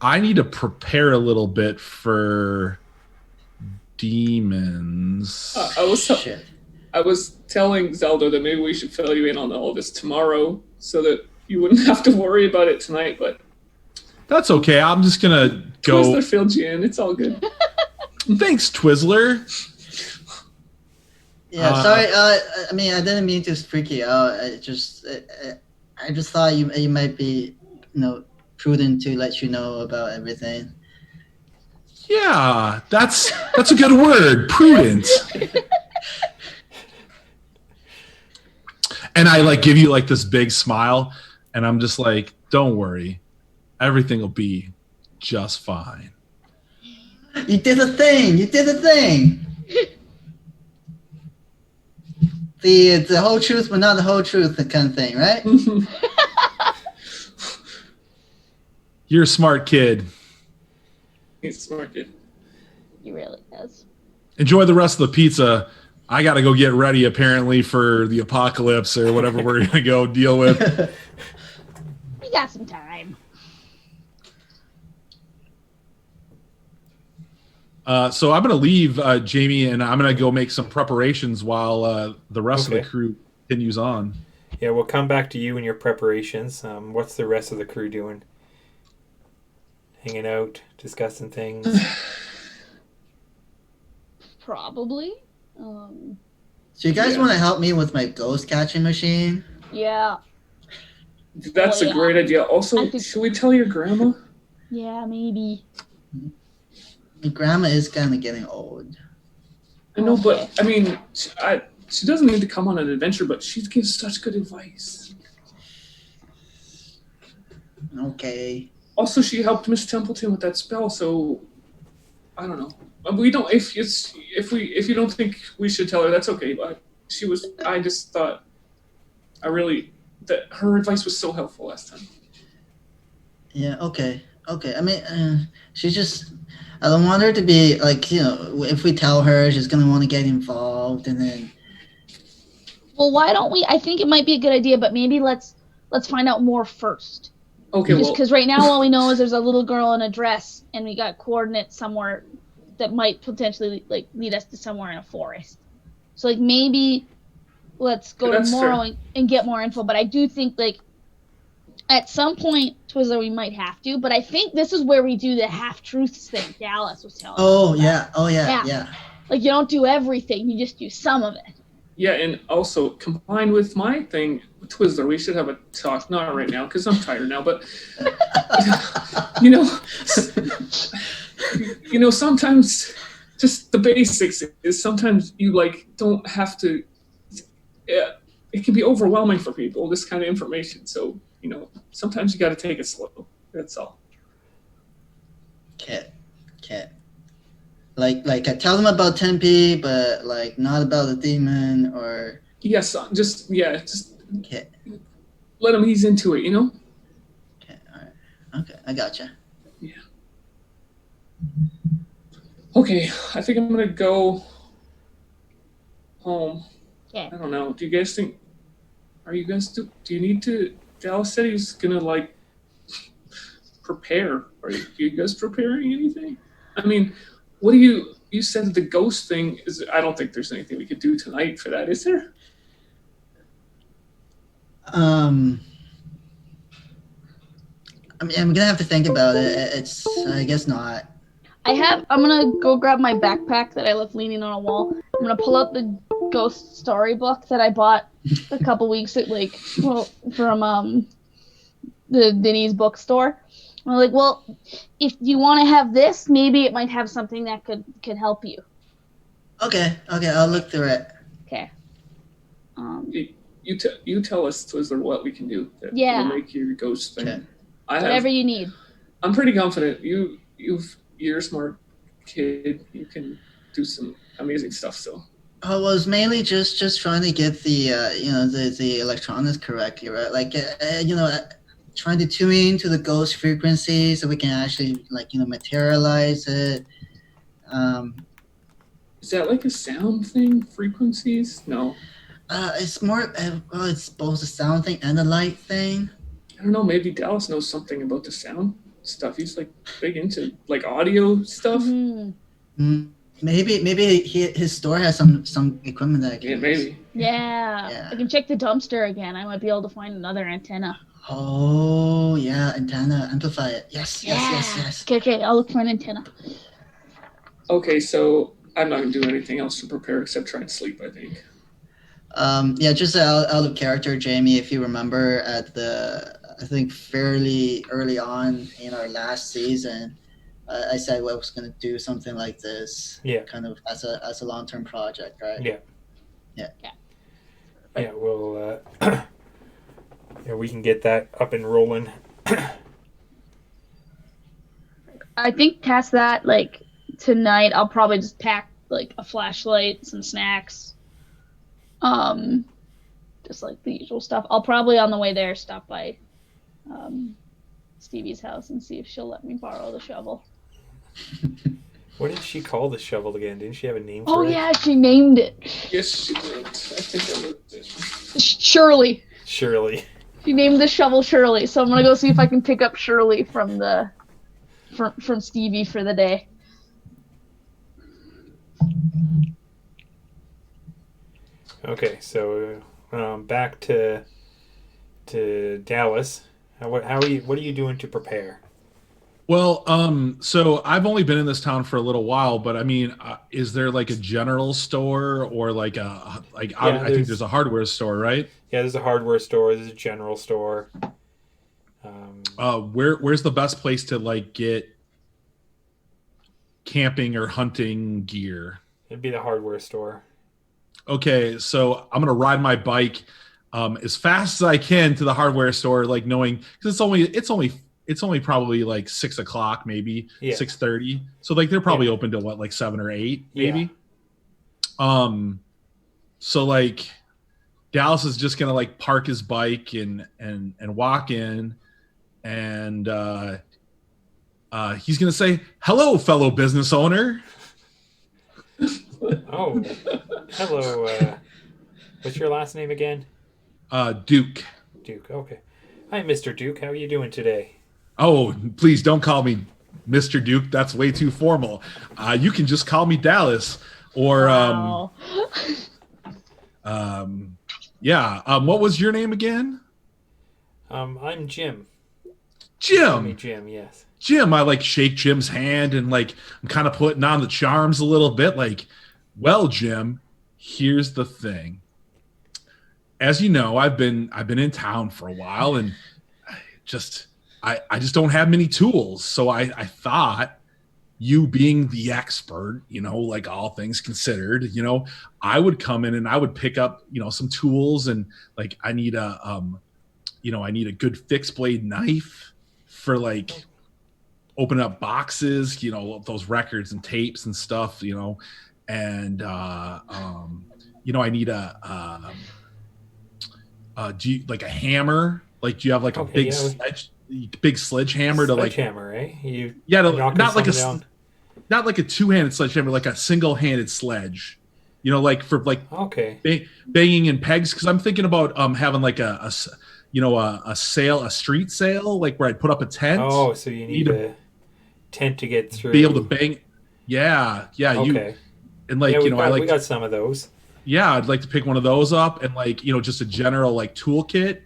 I need to prepare a little bit for demons. I was telling Zelda that maybe we should fill you in on all this tomorrow so that you wouldn't have to worry about it tonight, but that's okay. I'm just gonna go. Twizzler filled you in. It's all good. Thanks, Twizzler. Yeah, sorry. I mean, I didn't mean to freak you out. I just thought you might be, prudent to let you know about everything. Yeah, that's a good word, prudent. And I like give you like this big smile, and I'm just like, don't worry, everything will be just fine. You did the thing. The whole truth, but not the whole truth, kind of thing, right? You're a smart kid. He's a smart kid. He really is. Enjoy the rest of the pizza. I got to go get ready, apparently, for the apocalypse or whatever we're going to go deal with. We got some time. So I'm going to leave, Jamie, and I'm going to go make some preparations while the rest of the crew continues on. Yeah, we'll come back to you and your preparations. What's the rest of the crew doing? Hanging out, discussing things? Probably. So you guys want to help me with my ghost catching machine? Yeah. That's a great idea. Also, should we tell your grandma? Yeah, maybe. My grandma is kind of getting old. I know, but I mean, she doesn't need to come on an adventure, but she gives such good advice. Okay. Also, she helped Miss Templeton with that spell, so I don't know. We don't. If you don't think we should tell her, that's okay. But she was. I just thought. That her advice was so helpful last time. Yeah. Okay. I mean, she just. I don't want her to be like, if we tell her, she's gonna want to get involved, and then. Well, why don't we? I think it might be a good idea, but maybe let's find out more first. Okay. Just because right now all we know is there's a little girl in a dress, and we got coordinates somewhere that might potentially lead us to somewhere in a forest. So maybe let's go tomorrow and get more info. But I do think at some point, Twizzler, we might have to. But I think this is where we do the half-truths thing Dallas was telling us. Oh, yeah. Like, you don't do everything. You just do some of it. Yeah, and also, combined with my thing, Twizzler, we should have a talk. Not right now, because I'm tired now. But, sometimes just the basics is sometimes you, don't have to... it can be overwhelming for people, this kind of information. So, sometimes you got to take it slow. That's all. Okay. Like I tell them about Tempe, but not about the demon or. Yes, just Okay. Let them ease into it, Okay. All right. Okay, I gotcha. Yeah. Okay, I think I'm gonna go home. Okay. I don't know. Do you guys think? Are you guys do you need to? Dallas said he's gonna prepare. Are you guys preparing anything? I mean, what do you said that the ghost thing is? I don't think there's anything we could do tonight for that, is there? I mean, I'm gonna have to think about it. I guess not. I'm gonna go grab my backpack that I left leaning on a wall. I'm gonna pull out the ghost storybook that I bought a couple weeks from the Denny's bookstore. I'm like, well, if you want to have this, maybe it might have something that could help you. Okay, I'll look through it. Okay. You tell us, Twizzler, what we can do. Yeah. We'll make your ghost thing. Okay. Whatever you need. I'm pretty confident. You're a smart kid. You can do some amazing stuff. So. I was mainly just trying to get the the electronics correctly, right? Trying to tune into the ghost frequency so we can actually materialize it. Is that like a sound thing? Frequencies? No. It's more. It's both a sound thing and a light thing. I don't know. Maybe Dallas knows something about the sound stuff. He's big into audio stuff. Mm-hmm. Maybe his store has some equipment that I can use. Maybe. Yeah. I can check the dumpster again. I might be able to find another antenna. Oh yeah, antenna, amplify it. Yes. Okay. I'll look for an antenna. Okay, so I'm not gonna do anything else to prepare except try and sleep, I think. Just out of character, Jamie, if you remember I think fairly early on in our last season, I said I was going to do something like this, kind of as a long-term project, right? Yeah, we'll we can get that up and rolling. I think past that, tonight, I'll probably just pack a flashlight, some snacks, just the usual stuff. I'll probably on the way there stop by Stevie's house and see if she'll let me borrow the shovel. What did she call the shovel again? Didn't she have a name for Oh it? yeah, she named it. Yes, she did. I think I wrote it. Shirley. Shirley. She named the shovel Shirley. So I'm gonna go see if I can pick up Shirley from Stevie for the day. Okay, so back to Dallas. What are you doing to prepare? Well, so I've only been in this town for a little while, but I mean, is there like a general store or like I think there's a hardware store, right? Yeah, there's a hardware store. There's a general store. Where's the best place to like get camping or hunting gear? It'd be the hardware store. Okay, so I'm gonna ride my bike as fast as I can to the hardware store, like knowing because it's only probably like 6 o'clock, maybe 6:30. So like they're probably open to what, like 7 or 8, maybe. Yeah. So like Dallas is just gonna like park his bike and walk in, and he's gonna say, "Hello, fellow business owner." Oh, hello. What's your last name again? Duke. Duke. Okay. Hi, Mr. Duke. How are you doing today? Oh, please don't call me Mr. Duke. That's way too formal. You can just call me Dallas. Or wow. What was your name again? I'm Jim. Jim. Call me Jim. Yes. Jim. I like shake Jim's hand and like I'm kind of putting on the charms a little bit. Like, well, Jim, here's the thing. As you know, I've been in town for a while, and I just don't have many tools. So I thought, you being the expert, like all things considered, I would come in and I would pick up, some tools, and like I need a good fixed blade knife for like opening up boxes, those records and tapes and stuff, and I need do you like a hammer? Like, do you have like a big sledgehammer to like sledgehammer, eh? Not like a two-handed sledgehammer, like a single-handed sledge. Like for like banging in pegs. Because I'm thinking about having like a street sale, like where I'd put up a tent. Oh, so you need a tent to get through. Be able to bang. Yeah. Okay. We got some of those. Yeah, I'd like to pick one of those up and like, just a general like toolkit.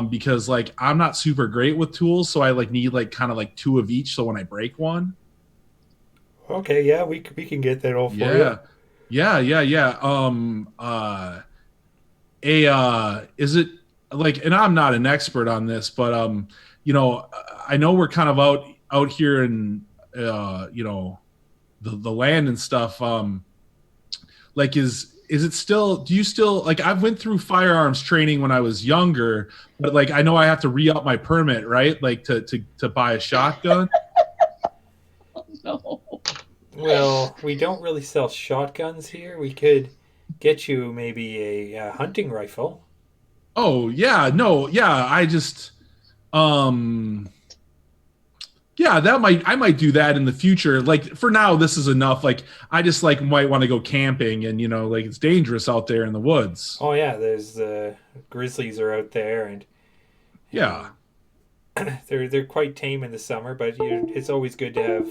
Because like I'm not super great with tools, so I like need like kind of like 2 of each. So when I break one. Okay, yeah, we can get that all for you. Yeah. Is it like, and I'm not an expert on this, but I know we're kind of out here in the land and stuff. Like is it still, do you still, like, I went through firearms training when I was younger, but like I know I have to re-up my permit, right? Like to buy a shotgun. Oh, no. Well, we don't really sell shotguns here. We could get you maybe a hunting rifle. Oh yeah, no, yeah. I just, I might do that in the future. Like for now, this is enough. Like I just like might want to go camping, and like it's dangerous out there in the woods. Oh yeah, there's grizzlies are out there, and yeah, they're quite tame in the summer. But it's always good to have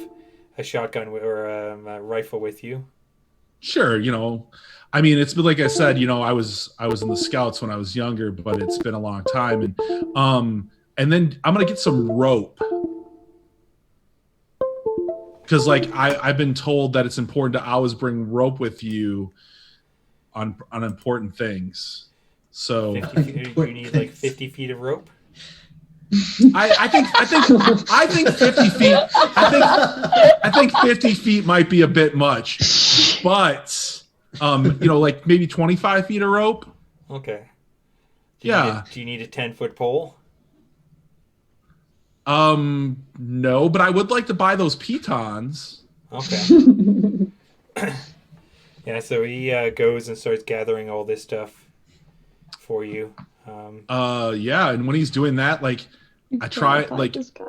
a shotgun or a rifle with you. Sure, I mean, it's been like I said, I was in the Scouts when I was younger, but it's been a long time, and then I'm gonna get some rope. Because like I've been told that it's important to always bring rope with you on important things. So you need like 50 feet of rope. I think 50 feet. I think 50 feet might be a bit much, but like maybe 25 feet of rope. Okay. Do you need a 10-foot pole? No, but I would like to buy those pitons. Okay. Yeah, so he goes and starts gathering all this stuff for you. Yeah, and when he's doing that, like, I try like this guy.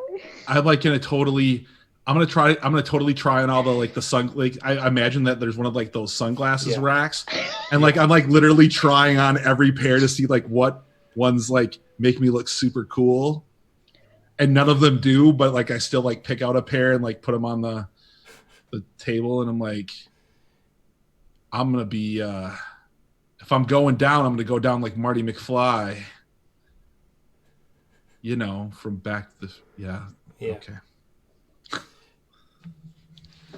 I'm like gonna totally. I'm gonna totally try on all the like the sun. Like I imagine that there's one of like those sunglasses Yeah. racks, and like I'm like literally trying on every pair to see like what ones like make me look super cool, and none of them do. But like I still like pick out a pair and like put them on the table, and I'm like, I'm gonna be. If I'm going down, I'm gonna go down like Marty McFly. You know, from Back to the Yeah. Okay.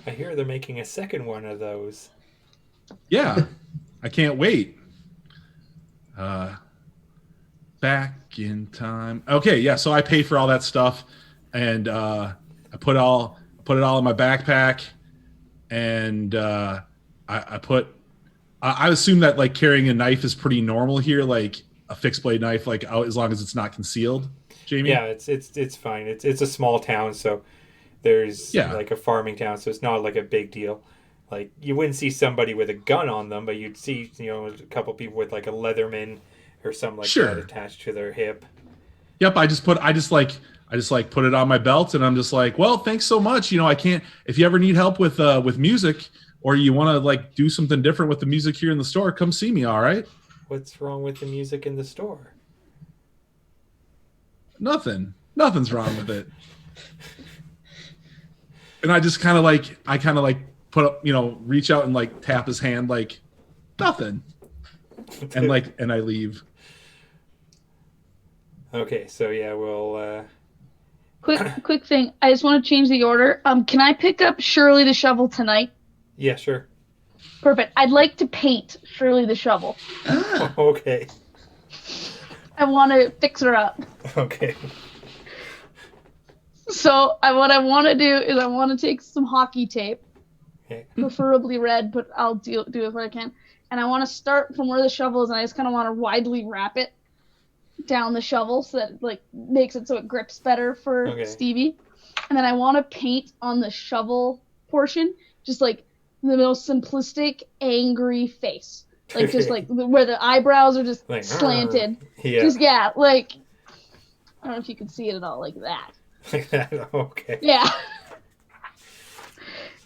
I hear they're making a second one of those. Yeah, I can't wait. Back in time. Okay, yeah. So I paid for all that stuff, and I put it all in my backpack, and I put. I assume that like carrying a knife is pretty normal here, like a fixed blade knife, like out as long as it's not concealed. Jamie. Yeah, it's fine. It's a small town, so there's Yeah. like a farming town, so it's not like a big deal. Like you wouldn't see somebody with a gun on them, but you'd see a couple people with like a Leatherman or something like Sure. that attached to their hip. Yep. I just put it on my belt, and I'm just like, well, thanks so much. I can't. If you ever need help with music, or you want to like do something different with the music here in the store, come see me. All right. What's wrong with the music in the store? Nothing's wrong with it. And I just kind of like put up, reach out and like tap his hand, like nothing, and I leave. Okay, so yeah, we'll. Quick thing. I just want to change the order. Can I pick up Shirley the shovel tonight? Yeah, sure. Perfect. I'd like to paint Shirley the shovel. Ah, Okay. I want to fix her up. Okay. So what I want to do is I want to take some hockey tape, Okay. preferably red, but I'll do it what I can. And I want to start from where the shovel is, and I just kind of want to widely wrap it down the shovel so that it, like, makes it so it grips better for Okay. Stevie. And then I want to paint on the shovel portion, just like the most simplistic, angry face. Like, just like where the eyebrows are just Like, slanted. Yeah. Just, yeah, like, I don't know if you can see it at all, like that. Like that. Okay. Yeah.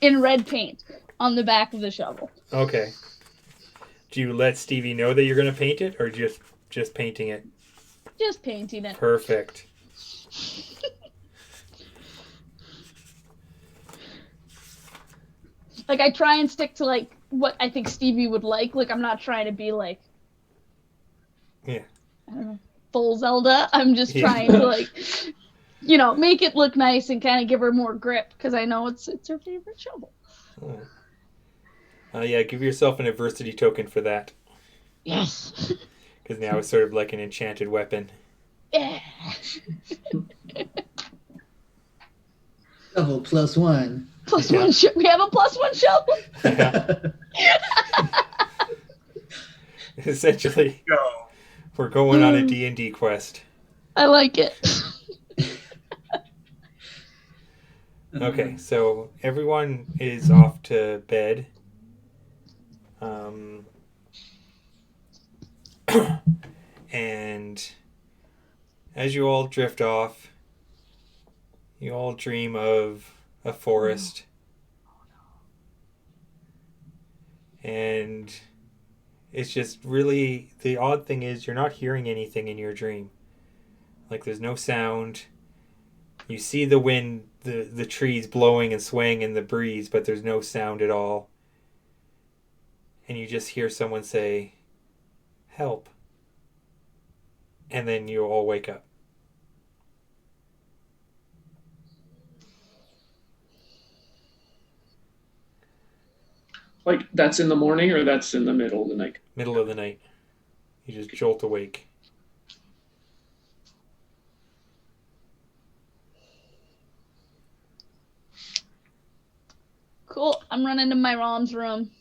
In red paint on the back of the shovel. Okay. Do you let Stevie know that you're going to paint it, or just painting it? Just painting it. Perfect. Like, I try and stick to, like, what I think Stevie would like. Like, I'm not trying to be, like... Yeah. I don't know, full Zelda. I'm just Yeah. trying to, like, make it look nice and kind of give her more grip, because I know it's her favorite shovel. Oh. Yeah, give yourself an adversity token for that. Yes. Because now it's sort of like an enchanted weapon. Yeah. Level +1. +1 we have a +1 shovel. Yeah. Essentially, we're going on a D&D quest. I like it. Okay, so everyone is off to bed. And as you all drift off, you all dream of a forest. And it's just really, the odd thing is you're not hearing anything in your dream. Like, there's no sound. You see the wind, the trees blowing and swaying in the breeze, but there's no sound at all. And you just hear someone say, "Help." And then you all wake up. Like, that's in the morning or that's in the middle of the night? Middle of the night. You just jolt awake. Cool. I'm running to my mom's room.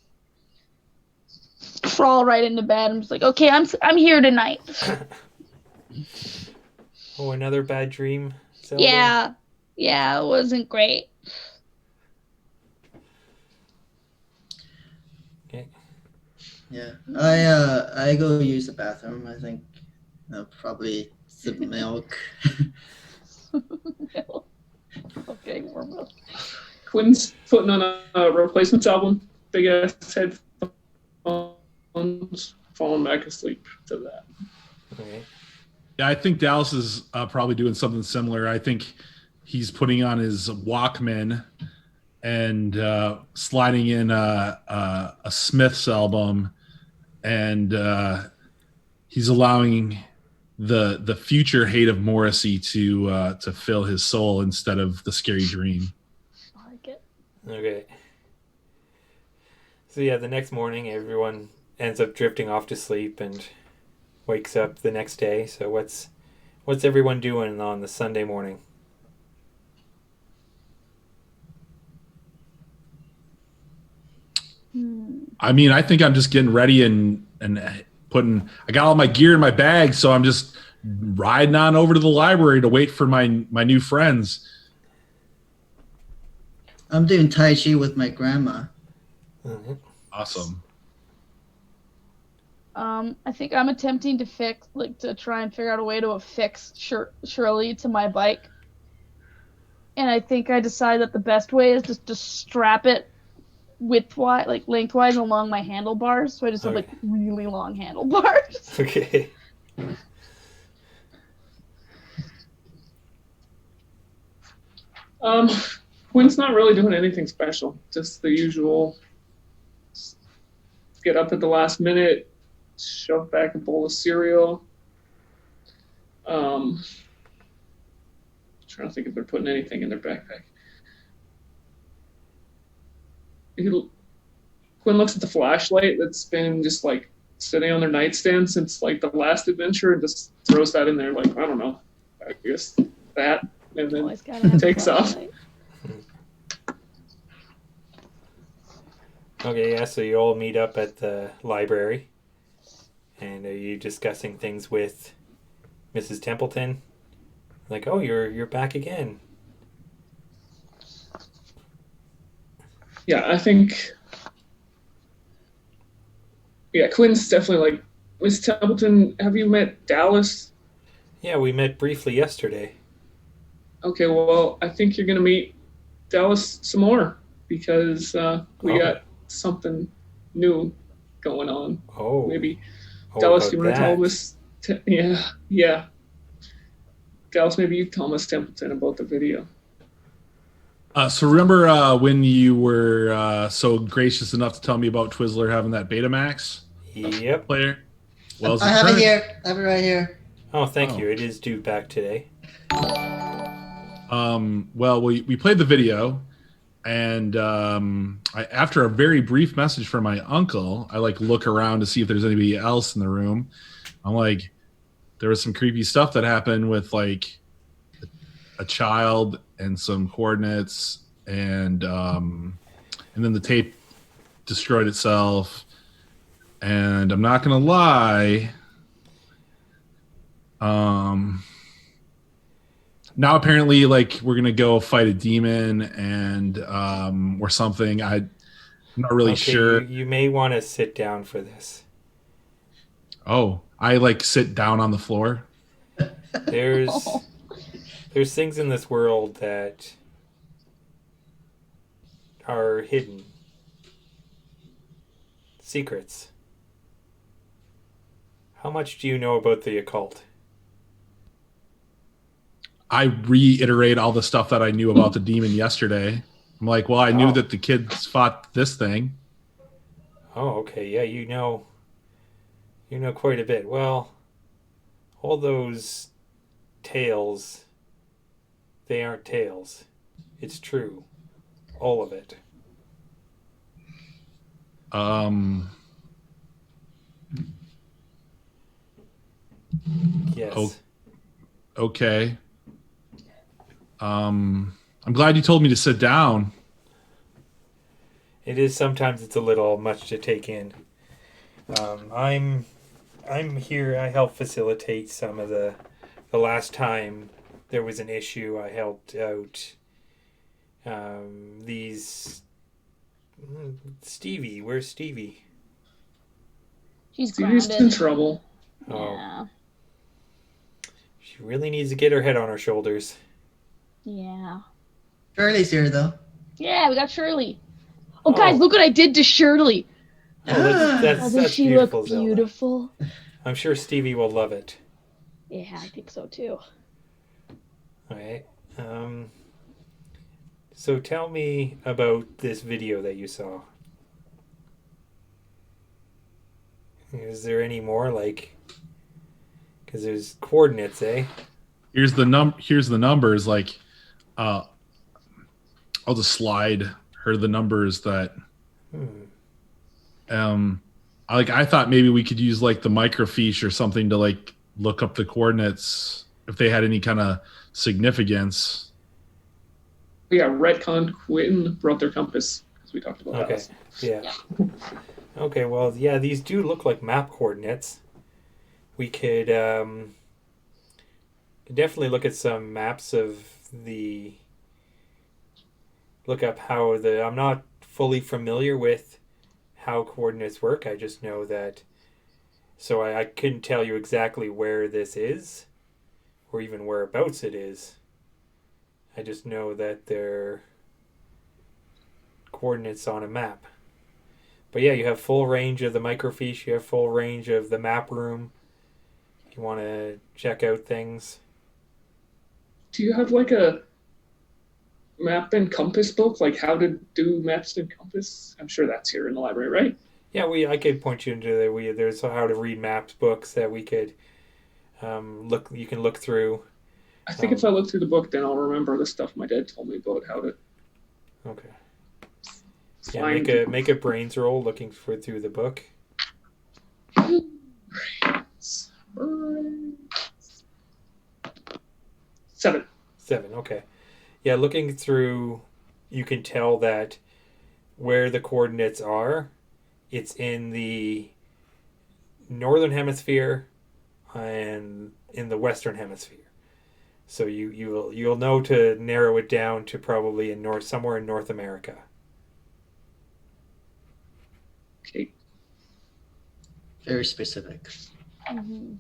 Crawl right into bed. I'm just like, okay, I'm here tonight. Oh, another bad dream, Zelda? Yeah, it wasn't great. Okay. Yeah, I go use the bathroom. I think probably some milk. Quinn's putting on a replacements album, big ass headphones, falling back asleep to that. Okay. Yeah, I think Dallas is probably doing something similar. I think he's putting on his Walkman and sliding in a Smiths album, and he's allowing the future hate of Morrissey to fill his soul instead of the scary dream. I like it. Okay. So yeah, the next morning everyone ends up drifting off to sleep and wakes up the next day. So what's everyone doing on the Sunday morning? I mean, I think I'm just getting ready and putting. I got all my gear in my bag, so I'm just riding on over to the library to wait for my new friends. I'm doing Tai Chi with my grandma. Mm-hmm. Awesome. I think I'm attempting to try and figure out a way to affix Shirley to my bike. And I think I decided that the best way is just to strap it lengthwise along my handlebars. So I just have like really long handlebars. Okay. Quinn's not really doing anything special. Just the usual. Get up at the last minute, shove back a bowl of cereal. Trying to think if they're putting anything in their backpack. Quinn looks at the flashlight that's been just like sitting on their nightstand since like the last adventure and just throws that in there like, I don't know, I guess that, and then takes off. Okay, yeah, so you all meet up at the library. And are you discussing things with Mrs. Templeton? Like, oh, you're back again. Yeah, I think. Yeah, Quinn's definitely like, Miss Templeton, have you met Dallas? Yeah, we met briefly yesterday. Okay, well, I think you're going to meet Dallas some more because we got something new going on. Oh. Maybe Dallas, you want to tell Miss... Yeah. Dallas, maybe you tell Miss Templeton about the video. So remember when you were so gracious enough to tell me about Twizzler having that Betamax? Yep. Player? Well, I have it here. I have it right here. Oh, thank you. It is due back today. Well, we played the video, and after a very brief message from my uncle, I like look around to see if there's anybody else in the room. I'm like, there was some creepy stuff that happened with like a child and some coordinates, and then the tape destroyed itself. And I'm not gonna lie. Now apparently, like, we're gonna go fight a demon and or something. I'm not really sure. You may want to sit down for this. Oh, I like sit down on the floor. There's things in this world that are hidden. Secrets. How much do you know about the occult? I reiterate all the stuff that I knew about the demon yesterday. I'm like, well, I knew that the kids fought this thing. Oh, okay. Yeah, you know quite a bit. Well, all those tales, they aren't tales. It's true. All of it. Yes. Okay. I'm glad you told me to sit down. It is sometimes it's a little much to take in. I'm here. I help facilitate some of the last time there was an issue. I helped out these Stevie. Where's Stevie? She's Stevie's grounded. in trouble. Yeah. She really needs to get her head on her shoulders. Yeah. Shirley's here though. Yeah, we got Shirley. Oh, guys, look what I did to Shirley. Oh, Doesn't that's she beautiful, look Zelda. beautiful? I'm sure Stevie will love it. Yeah, I think so too. All right. So tell me about this video that you saw. Is there any more like? Because there's coordinates, eh? Here's the numbers. Like, I'll just slide her the numbers that. I thought maybe we could use like the microfiche or something to like look up the coordinates if they had any kind of significance. Yeah, retconned Quinn brought their compass, as we talked about. Okay. That. Yeah. Okay. Well, yeah, these do look like map coordinates. We could definitely look at some maps of the. Look up how the. I'm not fully familiar with how coordinates work. I just know that. So I couldn't tell you exactly where this is, or even whereabouts it is. I just know that they're coordinates on a map. But yeah, you have full range of the microfiche. You have full range of the map room. You want to check out things. Do you have like a map and compass book, like how to do maps and compass? I'm sure that's here in the library, right? Yeah, I could point you into there's how to read maps books that we could look. You can look through. I think if I look through the book, then I'll remember the stuff my dad told me about how to. Okay. Yeah, make a brains roll looking through the book. Seven. Okay. Yeah, looking through, you can tell that where the coordinates are, it's in the northern hemisphere and in the western hemisphere. So you'll know to narrow it down to probably somewhere in North America. Okay. Very specific. Mm-hmm.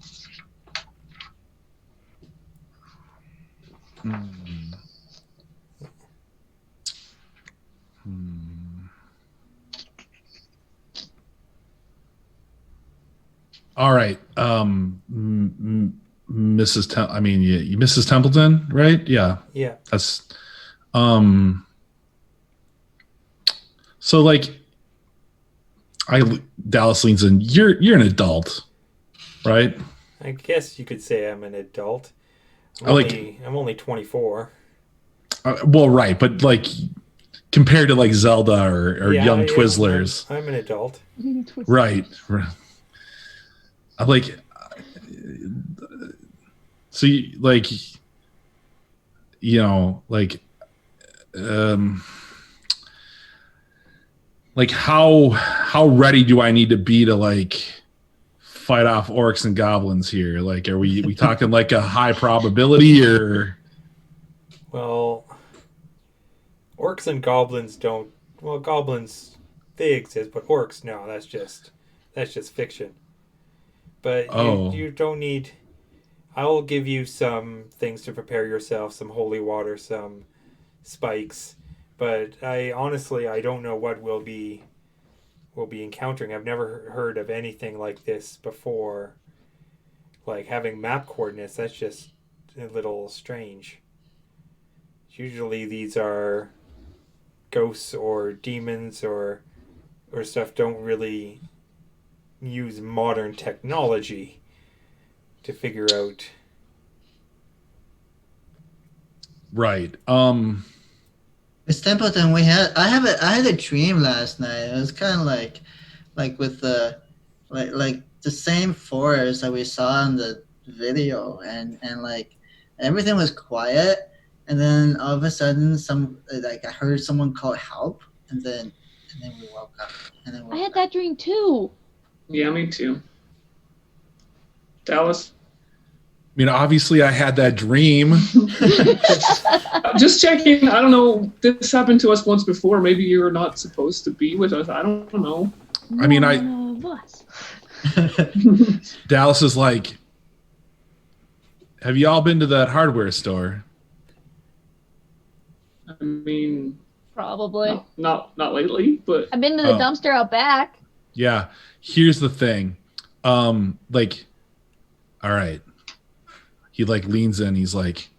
All right, Mrs. Mrs. Templeton, right? Yeah. Yeah. That's so like Dallas leans in. You're an adult, right? I guess you could say I'm an adult. I'm only 24. Well, right, but like compared to like Zelda or young Twizzlers, I'm an adult. right? I'm like, so like, like how ready do I need to be to like fight off orcs and goblins here? Like, are we talking like a high probability or? Well, orcs and goblins don't. Well, goblins they exist, but orcs no. That's just fiction. But you don't need. I'll give you some things to prepare yourself, some holy water, some spikes. But I don't know what we'll be encountering. I've never heard of anything like this before. Like having map coordinates, that's just a little strange. Usually these are ghosts or demons or stuff don't really use modern technology to figure out. Right. Miss Templeton, I had a dream last night. It was kind of like with the like the same forest that we saw in the video, and like everything was quiet, and then all of a sudden I heard someone call help, and then we woke up. I had that dream too. Yeah, me too. Dallas? I mean, obviously I had that dream. Just checking. I don't know. This happened to us once before. Maybe you're not supposed to be with us. I don't know. I mean, was. Dallas is like, have you all been to that hardware store? I mean, Probably. No, not lately, but I've been to the dumpster out back. Yeah. Here's the thing. Like, all right. He like leans in. He's like,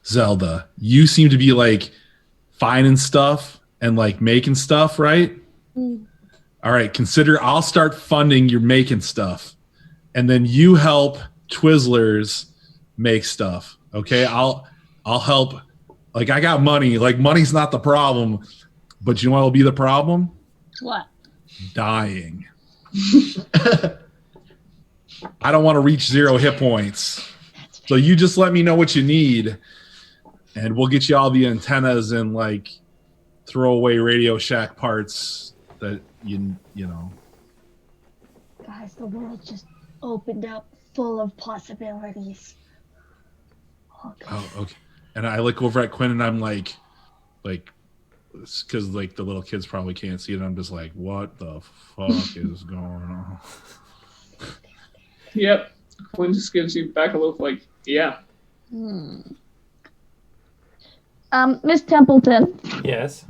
Zelda, you seem to be like finding stuff and like making stuff, right? Mm. All right. Consider I'll start funding your making stuff, and then you help Twizzlers make stuff. Okay. I'll help. Like I got money. Like money's not the problem, but you know what'll be the problem? What? Dying. I don't want to reach 0 hit points. So you just let me know what you need, and we'll get you all the antennas and like throwaway Radio Shack parts that you know. Guys, the world just opened up full of possibilities. Oh, okay. And I look over at Quinn and I'm like, because like the little kids probably can't see it. I'm just like, what the fuck is going on? Yep. Quinn just gives you back a look like, yeah. Miss Templeton, Yes.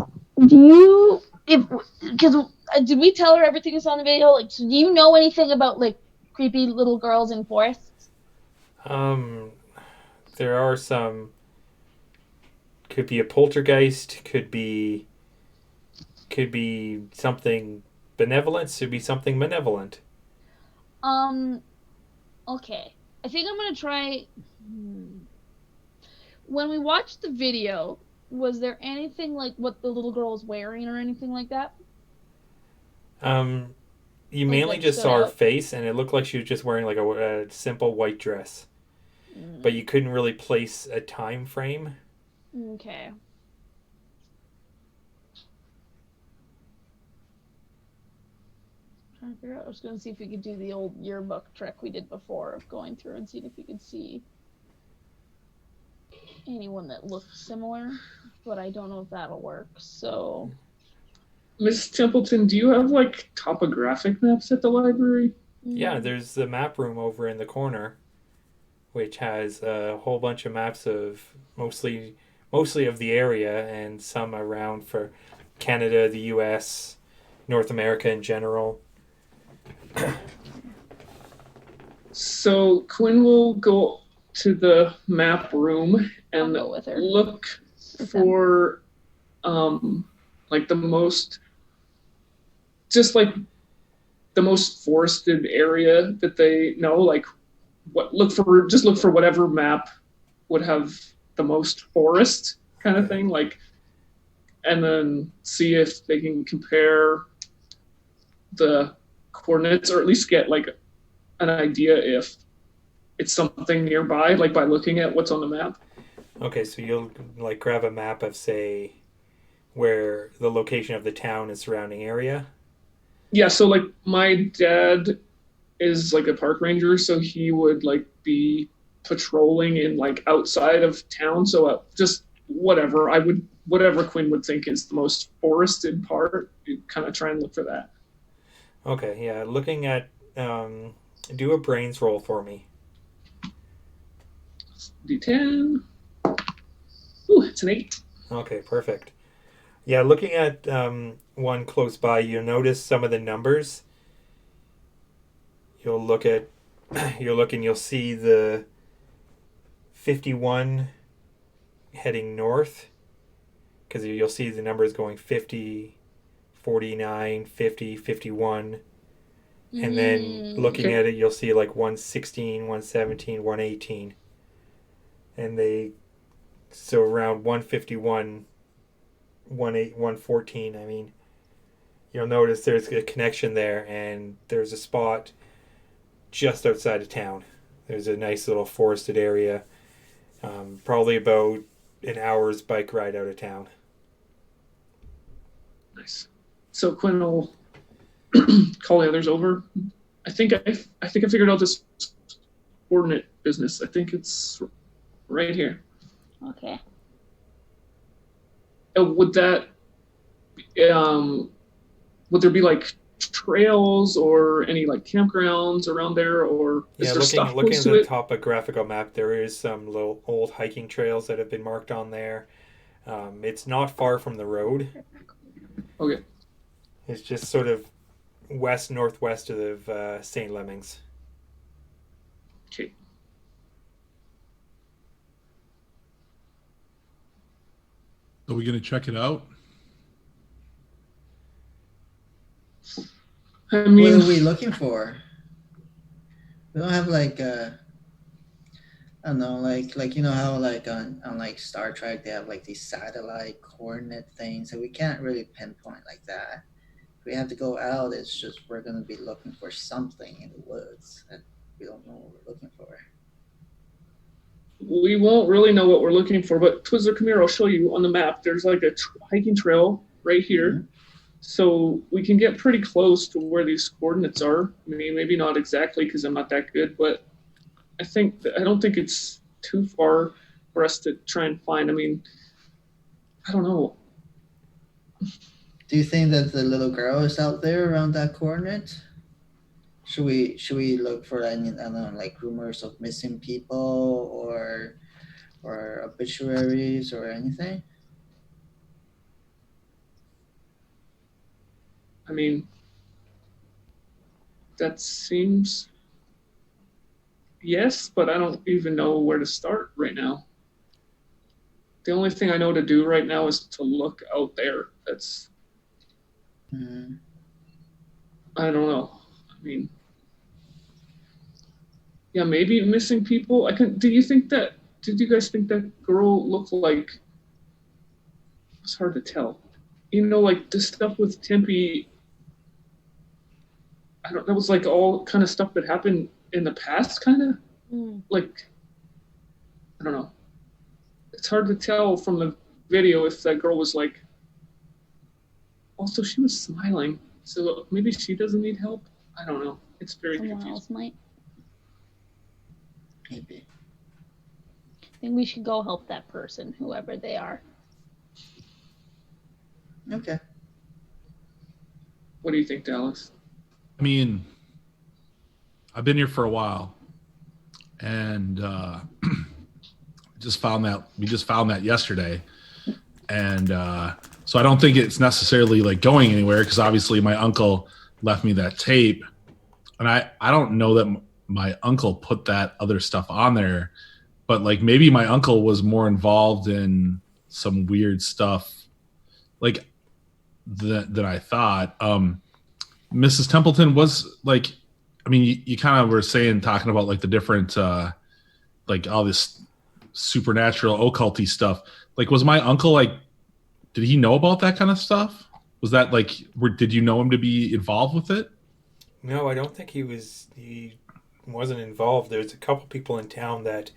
do you because did we tell her everything is on the video? Like, so do you know anything about like creepy little girls in forests? There are some. Could be a poltergeist. Could be something benevolent. Could be something malevolent. Okay. I think I'm gonna try. When we watched the video, was there anything like what the little girl was wearing or anything like that? You mainly like, just stood saw her out? face, and it looked like she was just wearing like a simple white dress. But you couldn't really place a time frame. Okay. Trying to figure out. I was going to see if we could do the old yearbook trick we did before of going through and seeing if we could see anyone that looked similar, but I don't know if that'll work. So, Miss Templeton, do you have like topographic maps at the library? Yeah, there's the map room over in the corner, which has a whole bunch of maps of mostly of the area and some around for Canada, the U.S., North America in general. So Quinn will go to the map room and I'll go with her. look for like the most forested area that they know, like look for whatever map would have the most forest kind of thing, like, and then see if they can compare the coordinates or at least get like an idea if it's something nearby, like by looking at what's on the map. Okay, so you'll like grab a map of, say, where the location of the town and surrounding area. Yeah, so like my dad is like a park ranger, so he would like be patrolling in like outside of town. So just whatever Quinn would think is the most forested part, you kind of try and look for that. Okay, yeah. Looking at, do a brains roll for me. D10. Ooh, it's an 8. Okay, perfect. Yeah, looking at one close by, you'll notice some of the numbers. You'll look and you'll see the 51 heading north, because you'll see the numbers going 50, 49, 50, 51. And then looking at it, you'll see like 116, 117, 118. And so around 151, 114, I mean, you'll notice there's a connection there, and there's a spot just outside of town. There's a nice little forested area, probably about an hour's bike ride out of town. Nice. So Quinn will call the others over. I think I figured out this coordinate business. I think it's right here. Okay. Would there be like trails or any like campgrounds around there, or is there stuff looking close at to the it? topographical map, there is some little old hiking trails that have been marked on there. It's not far from the road. Okay. It's just sort of west-northwest of St. Lemmings. Okay. Are we going to check it out? I What mean, are we looking for? We don't have like I don't know, like you know how like on like Star Trek they have like these satellite coordinate things, so we can't really pinpoint like that. If we have to go out, it's just we're gonna be looking for something in the woods and we don't know what we're looking for. we won't really know what we're looking for, but Twizzler, come here. I'll show you on the map. There's like a hiking trail right here. Mhm. So we can get pretty close to where these coordinates are. I mean, maybe not exactly because I'm not that good, but I don't think it's too far for us to try and find. I mean, I don't know. Do you think that the little girl is out there around that coordinate? Should we look for any I don't know like rumors of missing people or obituaries or anything? I mean, that seems yes, but I don't even know where to start right now. The only thing I know to do right now is to look out there. That's Mhm. I don't know. I mean, yeah, maybe missing people. I can. Do you think that? Did you guys think that girl looked like? It's hard to tell. You know, like the stuff with Tempe. I don't. That was like all kind of stuff that happened in the past, kind of like I don't know. It's hard to tell from the video if that girl was like. Also, she was smiling, so maybe she doesn't need help. I don't know. It's very Someone confusing. else might. Maybe. I think we should go help that person, whoever they are. Okay. What do you think, Dallas? I mean, I've been here for a while, and we just found that yesterday, and so I don't think it's necessarily like going anywhere because obviously my uncle left me that tape, and I don't know that my uncle put that other stuff on there, but like maybe my uncle was more involved in some weird stuff, like than I thought. Mrs. Templeton was like, I mean, you kind of were talking about like the different, like all this supernatural occulty stuff. Like, was my uncle like, did he know about that kind of stuff? Was that like, did you know him to be involved with it? No, I don't think he was. He wasn't involved. There's a couple people in town that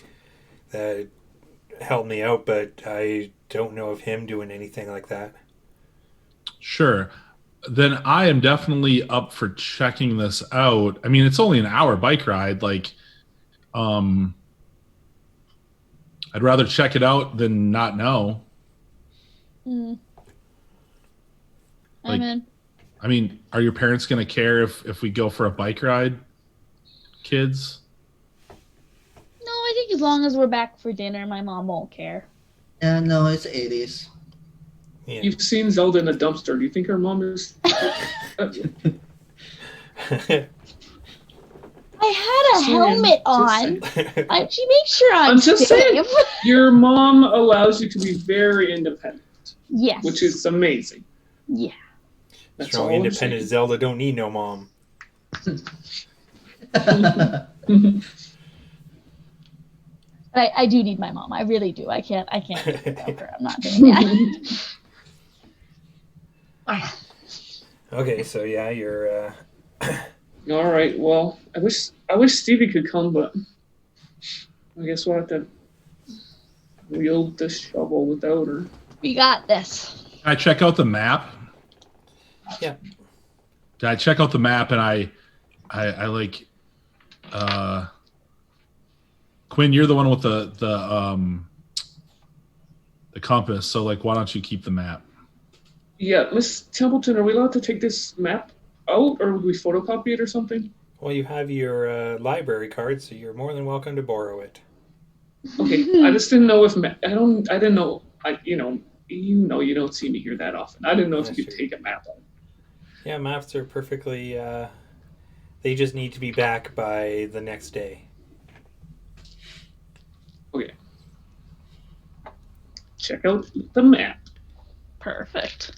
helped me out, but I don't know of him doing anything like that. Sure. Then I am definitely up for checking this out. I mean, it's only an hour bike ride. Like, um, I'd rather check it out than not know. I'm Like, in. I mean, are your parents going to care if we go for a bike ride, kids? No, I think as long as we're back for dinner, my mom won't care. Yeah, no, it's 80s. Yeah. You've seen Zelda in a dumpster. Do you think her mom is? I had a helmet on. She makes sure I'm just saying. safe. Your mom allows you to be very independent, Yes. which is amazing. Yeah. That's Strong, all I'm independent saying. Zelda don't need no mom. But I do need my mom. I really do. I can't do it without her. I'm not doing that. Okay, so yeah, you're. All right. Well, I wish Stevie could come, but I guess we'll have to wield the shovel without her. We got this. Can I check out the map? Yeah. Can I check out the map and I like Quinn, you're the one with the compass, so like why don't you keep the map? Yeah, Miss Templeton, are we allowed to take this map out, or would we photocopy it or something? Well, you have your library card, so you're more than welcome to borrow it. Okay, I just didn't know if I didn't know. You don't see me here that often. I didn't know if That's you could true. take a map on. Yeah, maps are perfectly. They just need to be back by the next day. Okay. Check out the map. Perfect.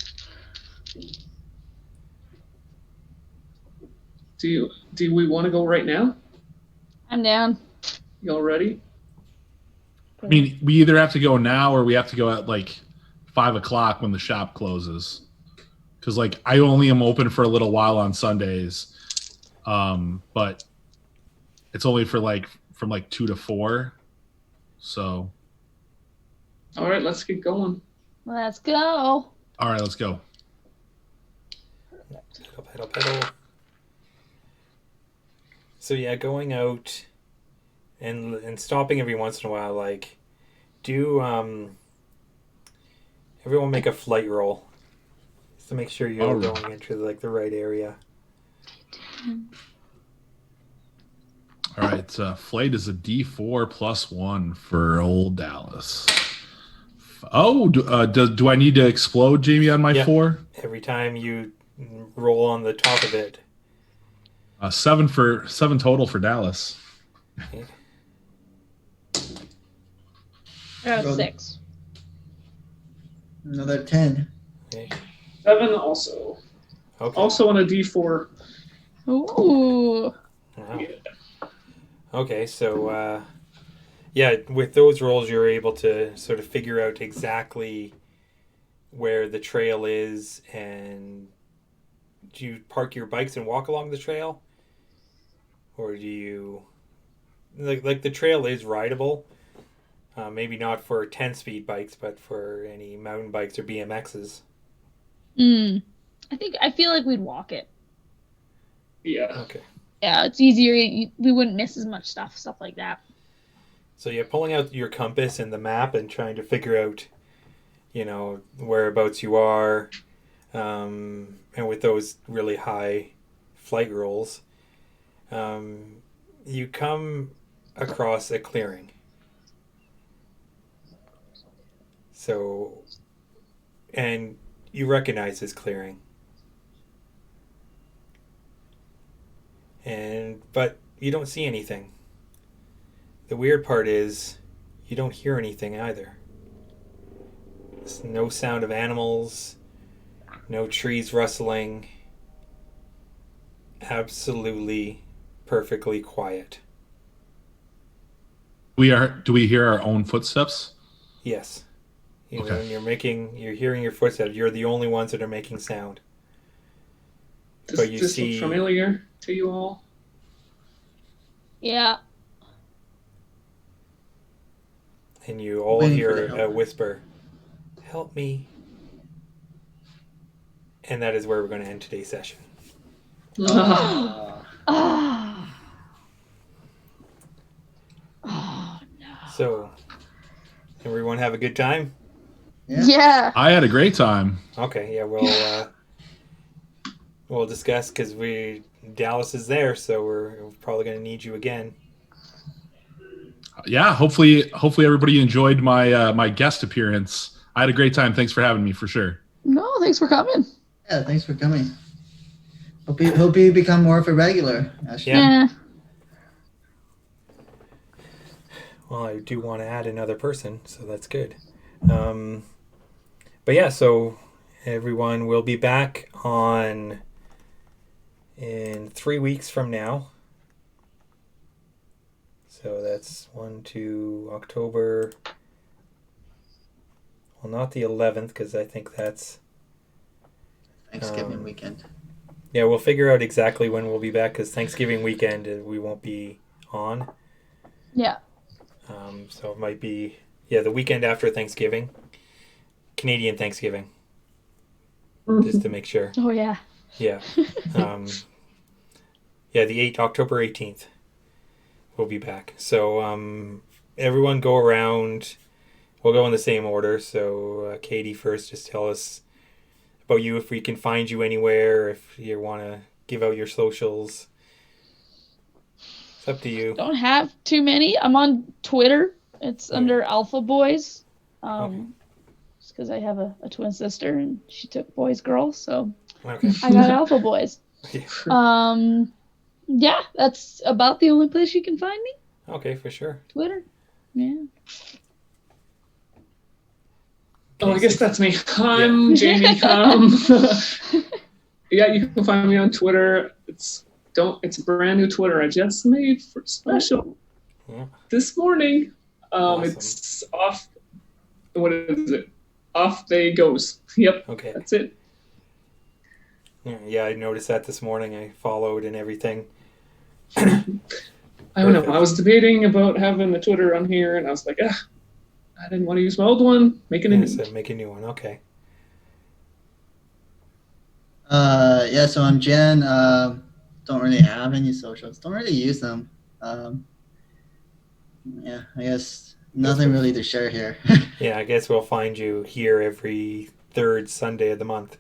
Do we want to go right now? I'm down. Y'all ready? I mean, we either have to go now or we have to go at like 5 o'clock when the shop closes. Because like I only am open for a little while on Sundays, but it's only for like from like 2 to 4. So All right, let's get going. Let's go. all right, let's go. Pedal. So yeah, going out and stopping every once in a while, like do everyone make a flight roll just to make sure you're going into like the right area. All right, flight is a D4 +1 for old Dallas. Oh, do I need to explode, Jamie, on my 4? Every time you roll on the top of it. 7 total for Dallas. Okay. I got 6. Another 10. Okay. 7 also. Okay. Also on a D4. Ooh. Wow. Yeah. Okay, so with those rolls, you're able to sort of figure out exactly where the trail is, and do you park your bikes and walk along the trail, or do you like the trail is rideable? Maybe not for 10-speed bikes, but for any mountain bikes or BMXs. I feel like we'd walk it. Yeah. Okay. Yeah, it's easier. We wouldn't miss as much stuff like that. So you're pulling out your compass and the map and trying to figure out, whereabouts you are, and with those really high flight rolls, you come across a clearing. So, and you recognize this clearing. But you don't see anything. The weird part is you don't hear anything either. There's no sound of animals, no trees rustling. Absolutely perfectly quiet. Do we hear our own footsteps? Yes. Okay. When you're hearing your footsteps, you're the only ones that are making sound. Does this look familiar to you all? Yeah. And you all hear a whisper, "Help me." And that is where we're going to end today's session. Oh no. So, everyone have a good time? Yeah. I had a great time. Okay, yeah, we'll discuss because Dallas is there, so we're probably going to need you again. Yeah, hopefully everybody enjoyed my guest appearance. I had a great time. Thanks for having me, for sure. No, thanks for coming. Yeah, thanks for coming. Hope you become more of a regular, Ashley. Yeah. Well, I do want to add another person, so that's good. But yeah, so everyone will be back in 3 weeks from now. So that's October. Well, not the 11th, because I think that's Thanksgiving weekend. Yeah, we'll figure out exactly when we'll be back, because Thanksgiving weekend we won't be on. Yeah. So it might be the weekend after Thanksgiving, Canadian Thanksgiving, just to make sure. Oh yeah. Yeah. October 18th. We'll be back. So everyone go around. We'll go in the same order. So Katie first, just tell us about you, if we can find you anywhere, if you want to give out your socials. It's up to you. Don't have too many. I'm on Twitter. It's under Alpha Boys. Okay. just because I have a twin sister and she took boys, girls, so Okay. I got alpha boys. Yeah. Yeah, that's about the only place you can find me. Okay, for sure. Twitter. Yeah. Oh, I guess Six. that's me. I'm Jamie. Yeah, you can find me on Twitter. It's a brand new Twitter I just made for special Yeah. this morning. Awesome. It's off. What is it? Off they goes. Yep. Okay. That's it. Yeah, I noticed that this morning. I followed and everything. I don't know. Perfect. I was debating about having the Twitter on here, and I was like, I didn't want to use my old one. Making a Yeah, new. so make a new one. Okay. Yeah, so I'm Jen. Don't really have any socials. Don't really use them. Yeah, I guess nothing really to share here. Yeah, I guess we'll find you here every third Sunday of the month.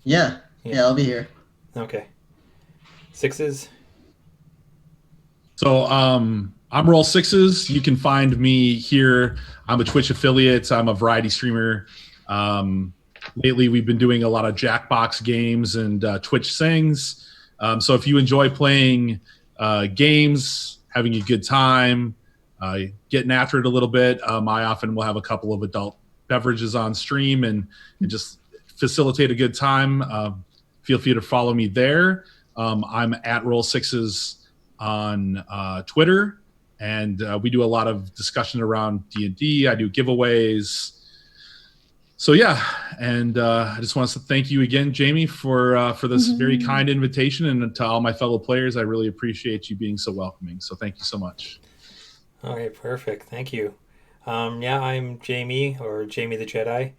Yeah, I'll be here. Okay. Sixes. So I'm Roll Sixes. You can find me here. I'm a Twitch affiliate. I'm a variety streamer. Lately, we've been doing a lot of Jackbox games and Twitch Sings. So if you enjoy playing games, having a good time, getting after it a little bit, I often will have a couple of adult beverages on stream and just facilitate a good time. Feel free to follow me there. I'm at Roll Sixes on Twitter, and we do a lot of discussion around D&D. I do giveaways. So yeah, and I just want to thank you again, Jamie, for this very kind invitation, and to all my fellow players, I really appreciate you being so welcoming. So thank you so much. Okay, perfect. Thank you. Yeah, I'm Jamie, or Jamie the Jedi.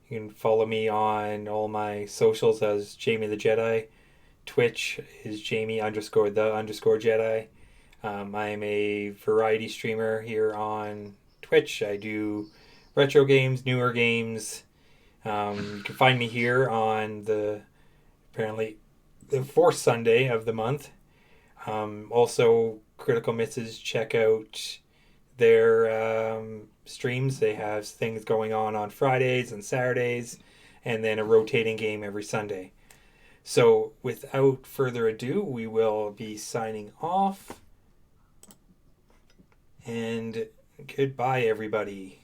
You can follow me on all my socials as Jamie the Jedi. Twitch is Jamie_the_Jedi. I'm a variety streamer here on Twitch. I do retro games, newer games. You can find me here on apparently the fourth Sunday of the month. Also, Critical Misses, check out their streams. They have things going on Fridays and Saturdays, and then a rotating game every Sunday. So, without further ado, we will be signing off. And goodbye, everybody.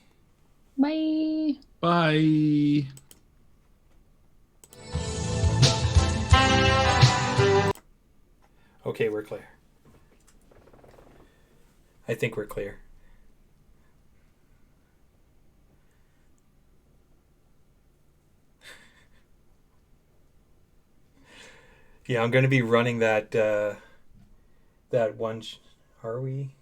Bye. Bye. Okay, we're clear. I think we're clear. Yeah, I'm going to be running that one. Are we?